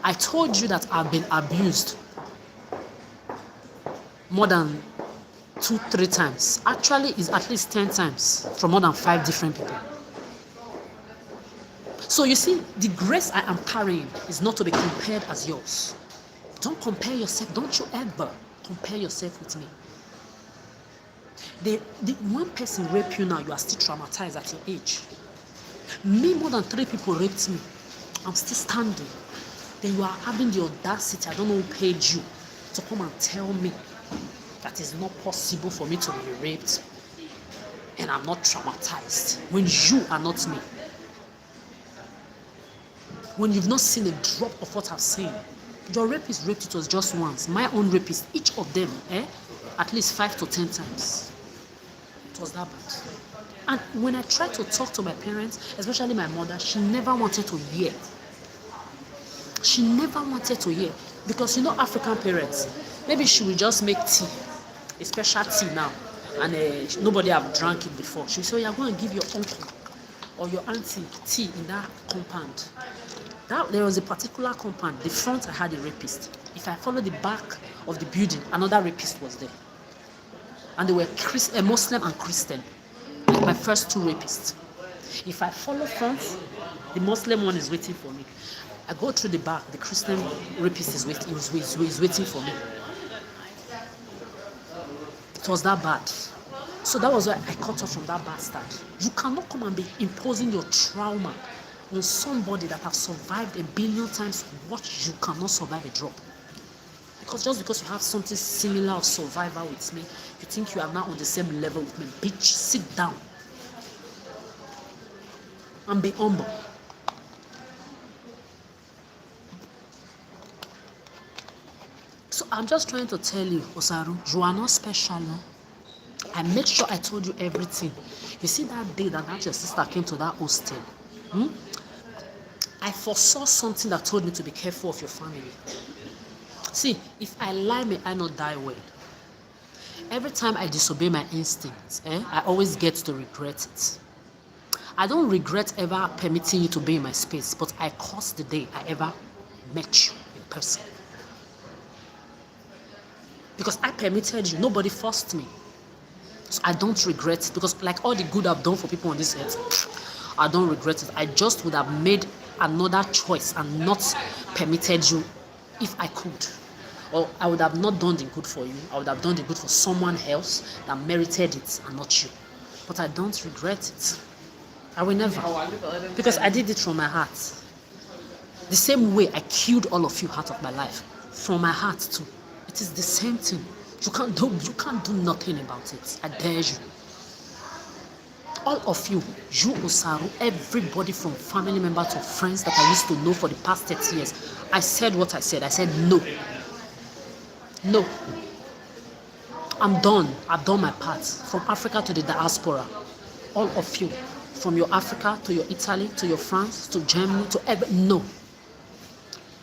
I told you that I've been abused more than 2-3 times. Actually, it's at least 10 times from more than 5 different people. So you see, the grace I am carrying is not to be compared as yours. Don't compare yourself. Don't you ever compare yourself with me. The one person rape you now, you are still traumatized at your age. Me, more than 3 people raped me. I'm still standing. Then you are having the audacity, I don't know who paid you, to come and tell me that it's not possible for me to be raped and I'm not traumatized when you are not me. When you've not seen a drop of what I've seen. Your rapist raped it was just once. My own rapist, each of them, at least 5 to 10 times. It was that bad. And when I tried to talk to my parents, especially my mother, she never wanted to hear. She never wanted to hear. Because you know African parents, maybe she will just make tea, a special tea now, and nobody have drank it before. She will say, you're going to give your uncle or your auntie tea in that compound. There was a particular compound. The front I had a rapist. If I followed the back of the building, another rapist was there. And they were Muslim and Christian. Like my first 2 rapists. If I follow front, the Muslim one is waiting for me. I go through the back, the Christian rapist is waiting for me. It was that bad. So that was why I cut off from that bastard. You cannot come and be imposing your trauma on somebody that have survived 1 billion times what you cannot survive a drop. Because just because you have something similar of survival with me, you think you are now on the same level with me. Bitch, sit down and be humble. So I'm just trying to tell you, Osaru, you are not special. No? I made sure I told you everything. You see that day that your sister came to that hostel? I foresaw something that told me to be careful of your family. See, if I lie, may I not die well. Every time I disobey my instincts, I always get to regret it. I don't regret ever permitting you to be in my space, but I cursed the day I ever met you in person. Because I permitted you, nobody forced me. So I don't regret it, because like all the good I've done for people on this earth, I don't regret it. I just would have made another choice and not permitted you if I could. Or I would have not done the good for you. I would have done the good for someone else that merited it and not you. But I don't regret it. I will never. Because I did it from my heart. The same way I killed all of you out of my life. From my heart too. It is the same thing. You can't do nothing about it. I dare you. All of you, Osaru, everybody from family member to friends that I used to know for the past 30 years, I said what I said. I said no. No. I'm done. I've done my part. From Africa to the diaspora. All of you, from your Africa to your Italy to your France to Germany to every no.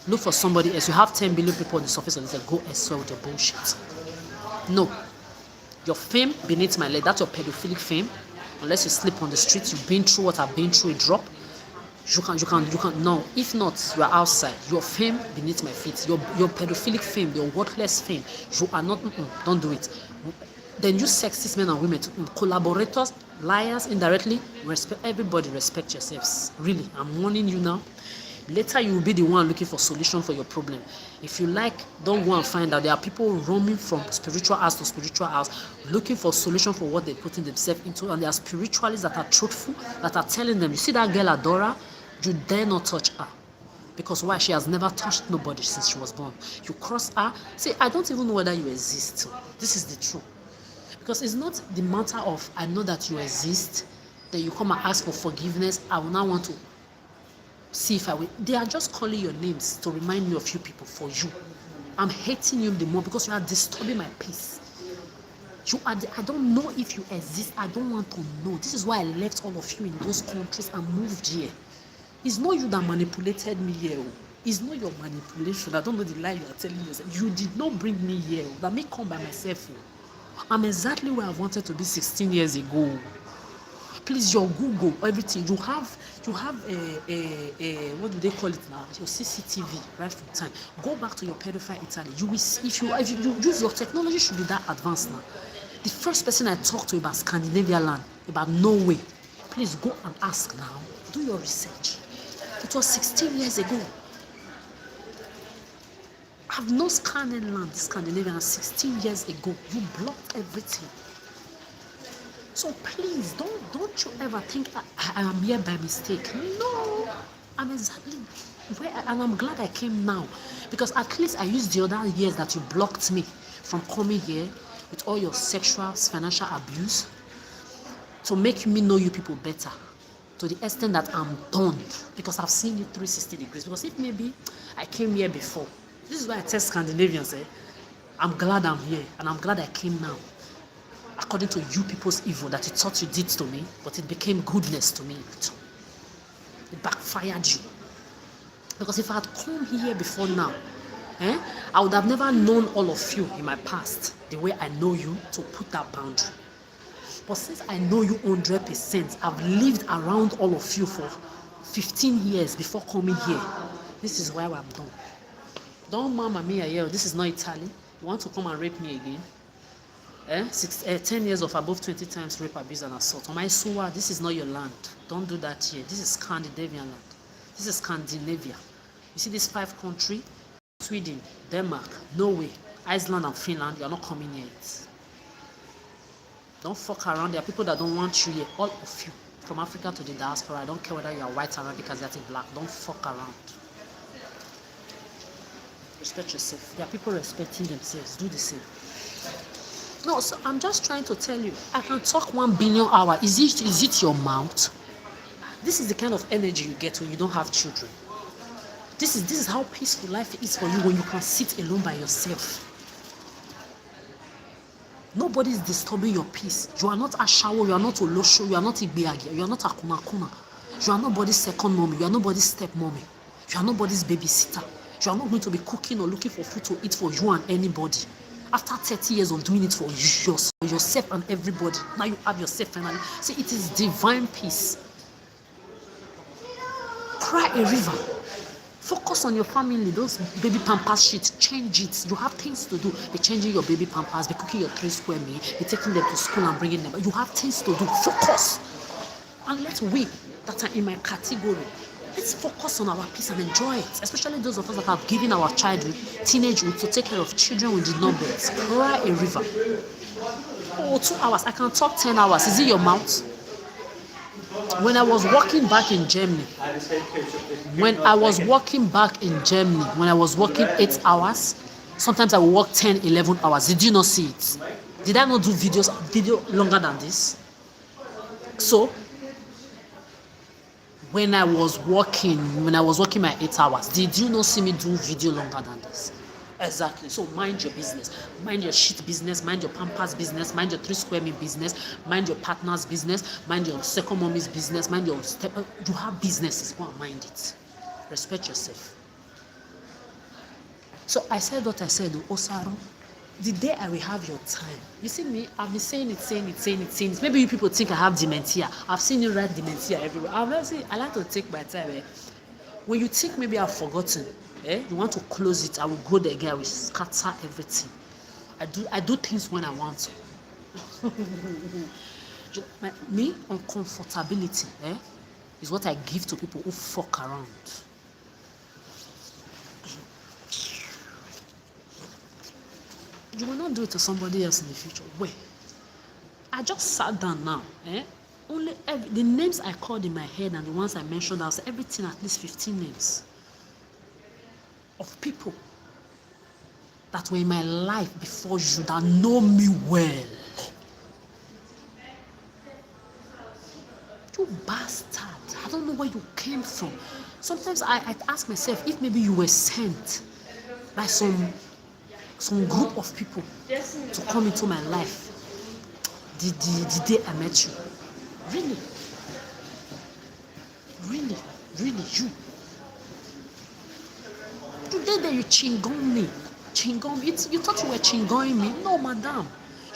Look for somebody else. You have 10 billion people on the surface and they say, go elsewhere with your bullshit. No. Your fame beneath my leg, that's your pedophilic fame. Unless you sleep on the streets, you've been through what I've been through, a drop. You can, no. If not, you are outside. Your fame beneath my feet. Your pedophilic fame, your worthless fame. You are not, don't do it. Then you sexist men and women, collaborators, liars indirectly, respect everybody, respect yourselves. Really, I'm warning you now. Later you will be the one looking for solution for your problem. If you like, don't go and find out. There are people roaming from spiritual house to spiritual house, looking for solution for what they're putting themselves into. And there are spiritualists that are truthful, that are telling them, you see that girl Adora, you dare not touch her. Because why? She has never touched nobody since she was born. You cross her, say, I don't even know whether you exist. This is the truth. Because it's not the matter of, I know that you exist, then you come and ask for forgiveness. I will now want to see if I will. They are just calling your names to remind me of you people for you. I'm hating you the more because you are disturbing my peace. I don't know if you exist. I don't want to know. This is why I left all of you in those countries and moved here. It's not you that manipulated me here. It's not your manipulation. I don't know the lie you are telling yourself. You did not bring me here. That may come by myself. I'm exactly where I wanted to be 16 years ago. Please, your Google, everything. You have a what do they call it now? Your CCTV, right from time. Go back to your pedophile Italy. You will see, if you use your technology, should be that advanced now. The first person I talked to about Scandinavia land, about Norway, please go and ask now. Do your research. It was 16 years ago. I've known Scandinavia 16 years ago. You blocked everything. So please, don't you ever think I am here by mistake. No, I'm exactly where and I'm glad I came now. Because at least I used the other years that you blocked me from coming here with all your sexual, financial abuse to make me know you people better. To the extent that I'm done. Because I've seen you 360 degrees. Because if maybe I came here before. This is why I tell Scandinavians, I'm glad I'm here and I'm glad I came now. According to you people's evil that you thought you did to me, but it became goodness to me. It backfired you. Because if I had come here before now, I would have never known all of you in my past the way I know you to put that boundary. But since I know you 100%, I've lived around all of you for 15 years before coming here. This is why I'm done. Don't mama me here. This is not Italy. You want to come and rape me again? 10 years of above 20 times rape, abuse, and assault. On my Suwa, this is not your land. Don't do that here. This is Scandinavian land. This is Scandinavia. You see these 5 countries? Sweden, Denmark, Norway, Iceland, and Finland. You are not coming here yet. Don't fuck around. There are people that don't want you here. All of you. From Africa to the diaspora. I don't care whether you are white, Arabic, Asiatic, black. Don't fuck around. Respect yourself. There are people respecting themselves. Do the same. No, so I'm just trying to tell you, I can talk 1 billion hours. Is it your mouth? This is the kind of energy you get when you don't have children. This is how peaceful life is for you when you can sit alone by yourself. Nobody is disturbing your peace. You are not Ashawo, you are not Olosho, you are not Igbeagi, you are not Akunakuna. You are nobody's second mommy, you are nobody's step mommy. You are nobody's babysitter. You are not going to be cooking or looking for food to eat for you and anybody. After 30 years of doing it for yourself and everybody, now you have yourself finally. See, it is divine peace. Cry a river. Focus on your family. Those baby pampers shit, change it. You have things to do. Be changing your baby pampers, be cooking your 3 square meal, be taking them to school and bringing them. You have things to do. Focus. And let we that are in my category, let's focus on our peace and enjoy it. Especially those of us that have given our childhood, teenagehood, to take care of children we did not birth. Cry a river. Oh, 2 hours. I can talk 10 hours. Is it your mouth? When I was walking back in Germany, when I was walking 8 hours, sometimes I will walk 10, 11 hours. Did you not see it? Did I not do video longer than this? So, when I was walking my 8 hours, did you not see me do video longer than this? Exactly. So mind your business. Mind your shit business. Mind your Pampers business. Mind your 3 square meal business. Mind your partner's business. Mind your second mommy's business. Mind your step. You have businesses. Go and mind it. Respect yourself. So I said what I said, Osaro. The day I will have your time. You see me, I've been saying it. Maybe you people think I have dementia. I've seen you write dementia everywhere. I like to take my time. When you think maybe I've forgotten, you want to close it, I will go there again, I will scatter everything. I do things when I want to. Me, uncomfortability is what I give to people who fuck around. You will not do it to somebody else in the future. Wait. I just sat down now. Only the names I called in my head and the ones I mentioned, I was everything at least 15 names of people that were in my life before you that know me well. You bastard. I don't know where you came from. Sometimes I ask myself if maybe you were sent by some group of people to come into my life the day I met you. Really, you. Today that you chingong me. You thought you were chingoing me? No, madam.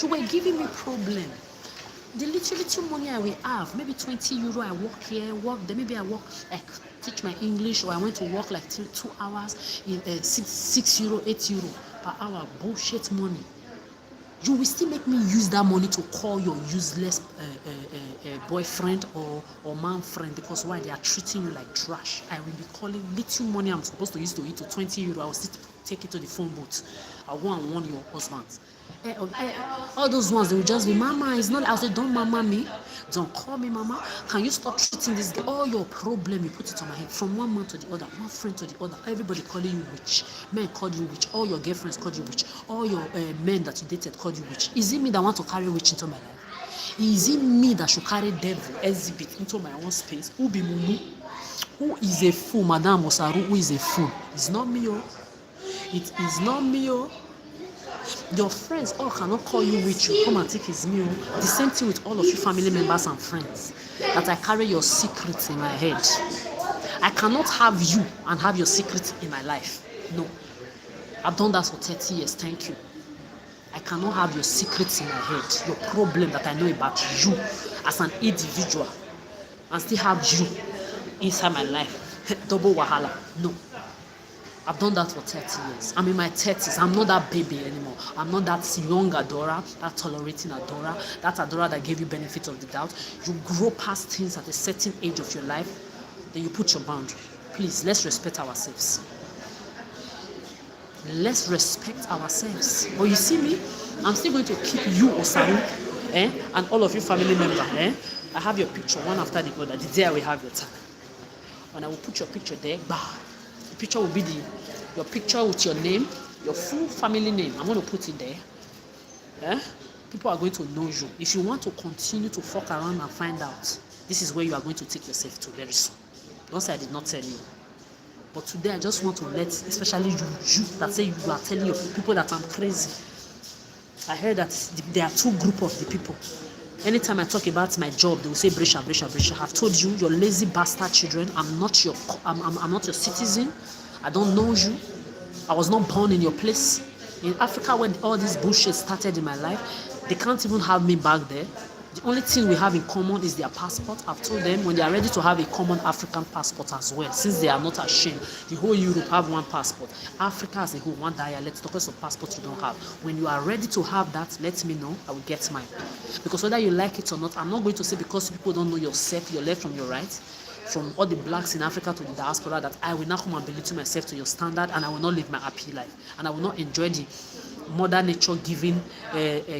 You were giving me problem. The little money I will have, maybe 20 euro, I work here, work there, maybe I work like teach my English, or I went to work like 2 hours in 6 euro, 8 euro per hour, bullshit money. You will still make me use that money to call your useless boyfriend or man friend, because why? They are treating you like trash. I will be calling little money I'm supposed to use to eat to 20 euro. I will still take it to the phone booth. I'll go and warn your husband. All those ones, they will just be, Mama, it's not. I'll say, don't mama me. Don't call me mama. Can you stop treating this girl? All your problem, you put it on my head. From one man to the other, one friend to the other. Everybody calling you witch. Men called you witch. All your girlfriends called you witch. All your men that you dated called you witch. Is it me that want to carry witch into my life? Is it me that should carry devil, exhibit into my own space? Who be mumu? Who is a fool? Madame Osaru, who is a fool? It's not me, oh. It is not me, oh. Your friends all cannot call you witch. You come and take his meal. The same thing with all of you family members and friends. That I carry your secrets in my head. I cannot have you and have your secrets in my life. No. I've done that for 30 years. Thank you. I cannot have your secrets in my head. Your problem that I know about you as an individual, and still have you inside my life. Double wahala. No. I've done that for 30 years. I'm in my 30s. I'm not that baby anymore. I'm not that young Adora, that tolerating Adora, that Adora that gave you benefit of the doubt. You grow past things at a certain age of your life, then you put your boundary. Please, let's respect ourselves. Let's respect ourselves. But you see me, I'm still going to keep you, Osaru, and all of you family members. I have your picture one after the other. The day I will have your time. When I will put your picture there, the picture will be your picture with your name, your full family name. I'm going to put it there. People are going to know you. If you want to continue to fuck around and find out, this is where you are going to take yourself to very soon. Don't say I did not tell you. But today I just want to let, especially you that say you are telling your people that I'm crazy. I heard that there are two groups of the people. Anytime I talk about my job, they will say Brescia. I've told you, your lazy bastard children, I'm not your citizen. I don't know you. I was not born in your place. In Africa, when all this bullshit started in my life, they can't even have me back there. The only thing we have in common is their passport. I've told them when they are ready to have a common African passport as well, since they are not ashamed. The whole Europe have one passport. Africa as a whole, one dialect. Talk of passport you don't have. When you are ready to have that, let me know. I will get mine. Because whether you like it or not, I'm not going to say because people don't know yourself, your left from your right, from all the blacks in Africa to the diaspora, that I will not come and belittle myself to your standard, and I will not live my happy life, and I will not enjoy the mother nature giving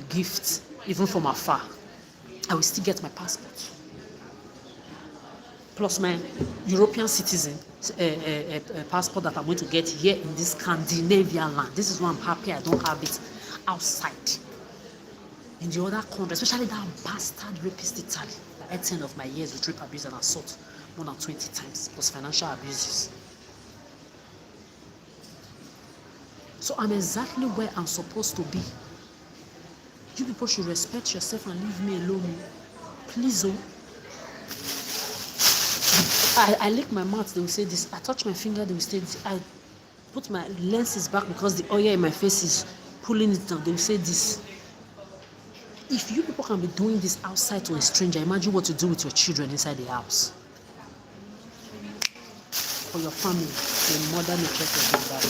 gifts even from afar. I will still get my passport, plus my European citizen passport that I'm going to get here in this Scandinavian land. This is why I'm happy I don't have it outside. In the other country, especially that bastard rapist Italy, the 18 of my years with rape, abuse, and assault more than 20 times, plus financial abuses. So I'm exactly where I'm supposed to be. You people should respect yourself and leave me alone. Please, oh. I lick my mouth, they will say this. I touch my finger, they will say this. I put my lenses back because the oil in my face is pulling it down, they will say this. If you people can be doing this outside to a stranger, imagine what you do with your children inside the house. For your family, your mother may check your that.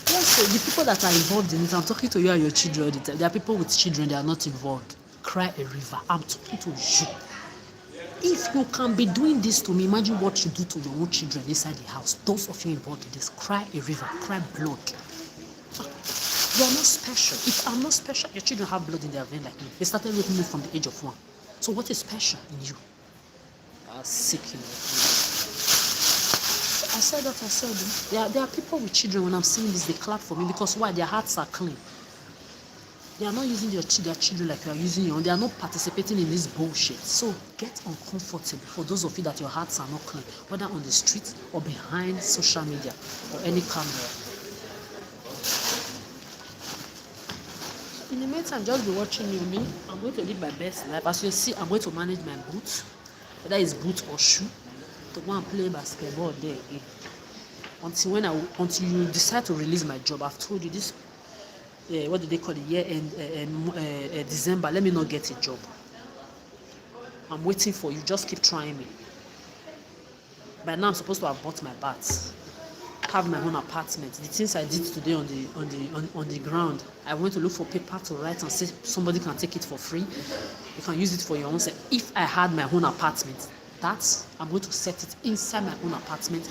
Yes, so the people that are involved in it, I'm talking to you and your children. There are people with children, they are not involved. Cry a river. I'm talking to you. If you can be doing this to me, imagine what you do to your own children inside the house. Those of you involved in this, cry a river, cry blood. You are not special. If I'm not special, your children have blood in their vein like me. They started raping me from the age of 1. So what is special in you? You are sick in your I said there are people with children, when I'm saying this, they clap for me because why? Their hearts are clean. They are not using their children like you are using your own. They are not participating in this bullshit. So get uncomfortable for those of you that your hearts are not clean, whether on the street or behind social media or any camera. In the meantime, just be watching me. I'm going to live my best life. As you see, I'm going to manage my boots, whether it's boot or shoe, to go and play basketball there again. Until you decide to release my job. I've told you this. What do they call it? Year end, December. Let me not get a job. I'm waiting for you. Just keep trying me. By now, I'm supposed to have bought my bats, have my own apartment. The things I did today on the ground, I went to look for paper to write and say somebody can take it for free. You can use it for your own self. If I had my own apartment, I'm going to set it inside my own apartment.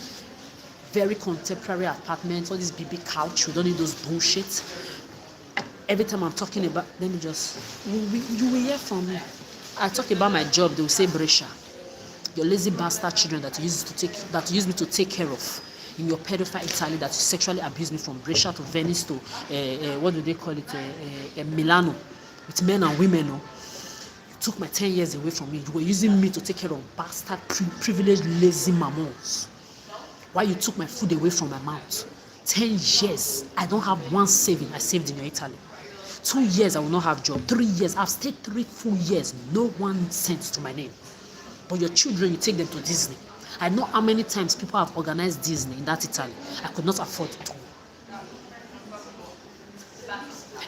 Very contemporary apartment. All this BB couch. We don't need those bullshit. Every time I'm talking about, let me just, you will hear from me. I talk about my job, they will say, Brescia, your lazy bastard children that you use me to take care of in your pedophile Italy, that you sexually abused me from Brescia to Venice to, what do they call it, Milano, with men and women. You took my 10 years away from me. You were using me to take care of bastard, privileged, lazy mammals. Why you took my food away from my mouth? 10 years, I don't have one saving I saved in your Italy. 2 years, I will not have job. 3 years, I've stayed 3 full years, no 1 cent to my name. But your children, you take them to Disney. I know how many times people have organized Disney in that Italy. I could not afford it.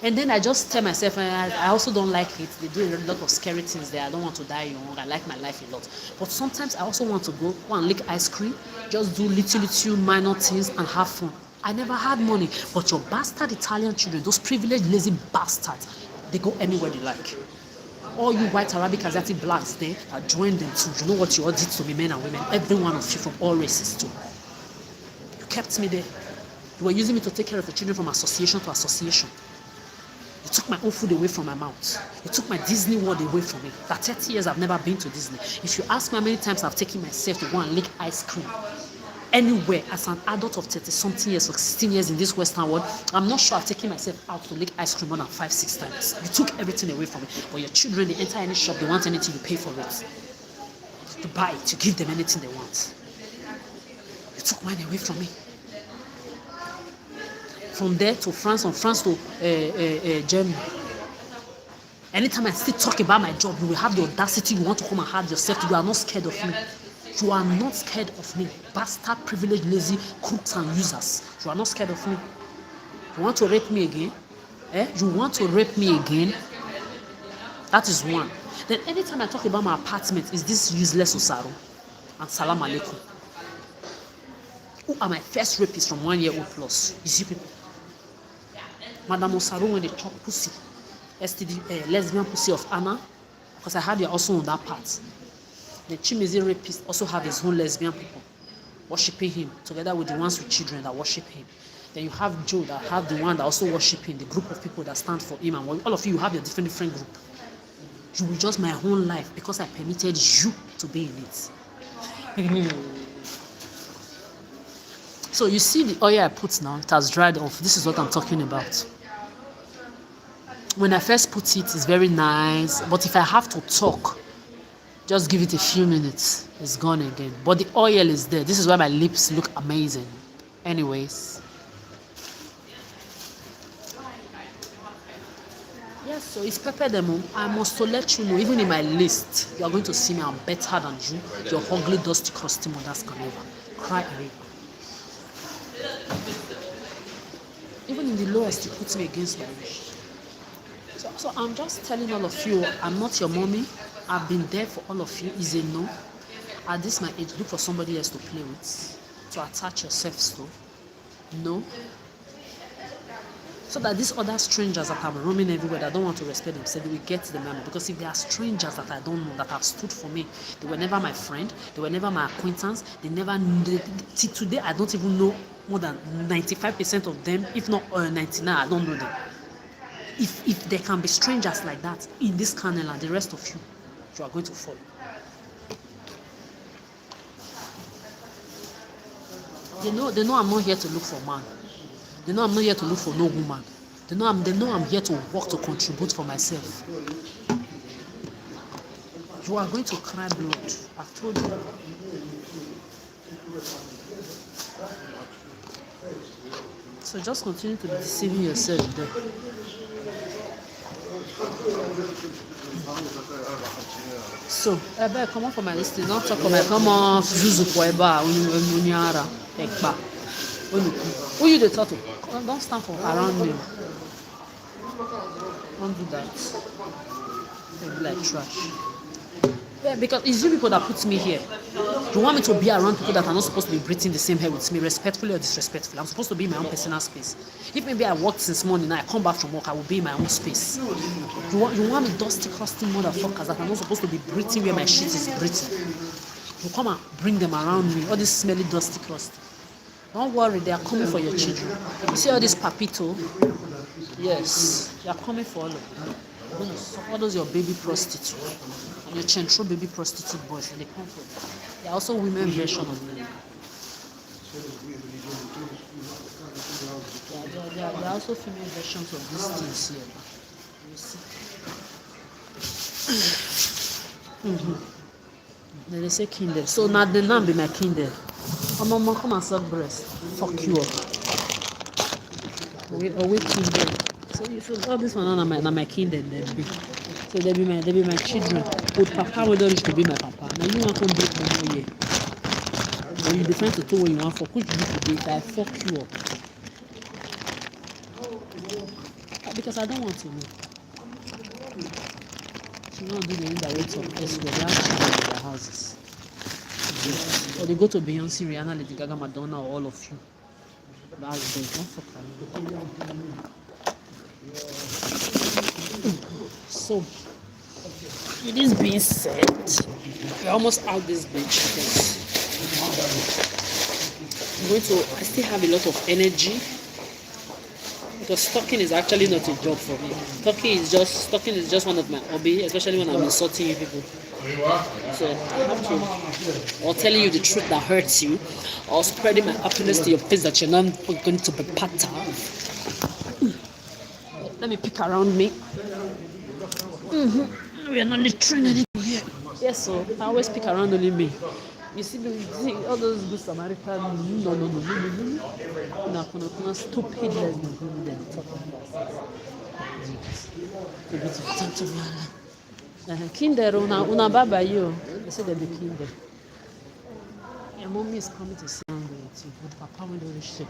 And then I just tell myself, I also don't like it. They do a lot of scary things there. I don't want to die young. I like my life a lot. But sometimes I also want to go and lick ice cream, just do little minor things and have fun. I never had money, but your bastard Italian children, those privileged, lazy bastards, they go anywhere they like. All you white, Arabic, Asiatic blacks there, I join them too. You know what you all did to me, men and women, every one of you from all races too. You kept me there. You were using me to take care of the children from association to association. You took my own food away from my mouth. You took my Disney World away from me. For 30 years, I've never been to Disney. If you ask me how many times I've taken myself to go and lick ice cream, anywhere as an adult of 30-something years or 16 years in this Western world, I'm not sure I've taken myself out to lick ice cream more than 5-6 times. You took everything away from me. But your children, they enter any shop, they want anything, you pay for it. You buy it, you give them anything they want. You took mine away from me. From there to France, from France to Germany. Anytime I still talk about my job, you will have the audacity, you want to come and hide yourself. You are not scared of me. You are not scared of me. Bastard, privileged, lazy, crooks and users. You are not scared of me. You want to rape me again? You want to rape me again? That is one. Then anytime I talk about my apartment, is this useless Osaru? And salam alaikum. Who are my first rapists from 1 year old plus? Is you people. Madam Osaru, when they chop pussy, STD, lesbian pussy of Anna, because I heard you're also on that part. The Chimezi rapist also have his own lesbian people worshiping him, together with the ones with children that worship him. Then you have Joe that have the one that also worship him, the group of people that stand for him, and all of you have your different group. You will judge my whole life because I permitted you to be in it. So you see the oil I put now, it has dried off. This is what I'm talking about. When I first put it, it's very nice, but if I have to talk, Just give it a few minutes. It's gone again. But the oil is there. This is why my lips look amazing. Anyways. Yes, so it's Pepe Demo. I must to let you know, even in my list, you are going to see me. I'm better than you. Your ugly, dusty, crusty mothers can never cry away. Even in the lowest, you put me against my wish. So I'm just telling all of you, I'm not your mommy. I've been there for all of you. Is a no. At this my age, look for somebody else to play with, to attach yourselves to. No. So that these other strangers that are roaming everywhere that don't want to respect themselves, they will get the memo. Because if they are strangers that I don't know, that have stood for me, they were never my friend, they were never my acquaintance, till today I don't even know more than 95% of them, if not 99, I don't know them. If there can be strangers like that in this channel and the rest of you, you are going to fall. They know I'm not here to look for man. They know I'm not here to look for no woman. They know I'm here to work to contribute for myself. You are going to cry blood. I've told you. So just continue to be deceiving yourself there. So, I better come on for my list. Not talk about come on, Zuzu Poeba, Unyara, Ekba. Who you the turtle? Don't stand for around me. Don't do that. They be like trash. Yeah, because it's you people that put me here. You want me to be around people that are not supposed to be breathing the same air with me, respectfully or disrespectfully. I'm supposed to be in my own personal space. If maybe I worked since morning and I come back from work, I will be in my own space. You want me dusty, crusty motherfuckers that are not supposed to be breathing where my shit is breathing. You come and bring them around me, all this smelly, dusty, crusty. Don't worry, they are coming for your children. You see all this papito? Yes, they are coming for all of you. You're going to suck all those your baby prostitutes and your central baby prostitute boys, and they come for you. They are also women version of them. They are also female versions of these things here. You see? Then they say kinder. So now the name be my kinder. Mama, come and suck breast. Fuck you up. Away kinder. So all this one on my kinder they be. So they be my children. With papa we don't reach to be my papa. Now you want to break my here. When you defend to do what you want for, could you do today? I fuck you up. Because I don't want to know. She don't do the indirect of escort. They have children in their houses. Or they go to Beyonce, Rihanna, Lady Gaga, Madonna, or all of you. That's good. Don't fuck around. So, with this being said, we're almost out this bitch. I still have a lot of energy. Because talking is actually not a job for me. Talking is just one of my hobbies, especially when I'm insulting you people. So I have to, or telling you the truth that hurts you, or spreading my happiness to your face that you're not going to be part of. Let me pick around me. We are not littering anything here. Yes, so I always pick around only me. You see all those good Samaritans, no. No, stupid lesbians. Kinder, una baba you. They say they be kinder. Your mommy is coming to say with you. But papa when they reach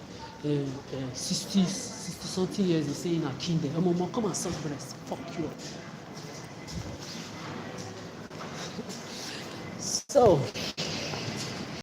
60 something years, they say in a kinder. Your mama come and suck breast. Fuck you up. So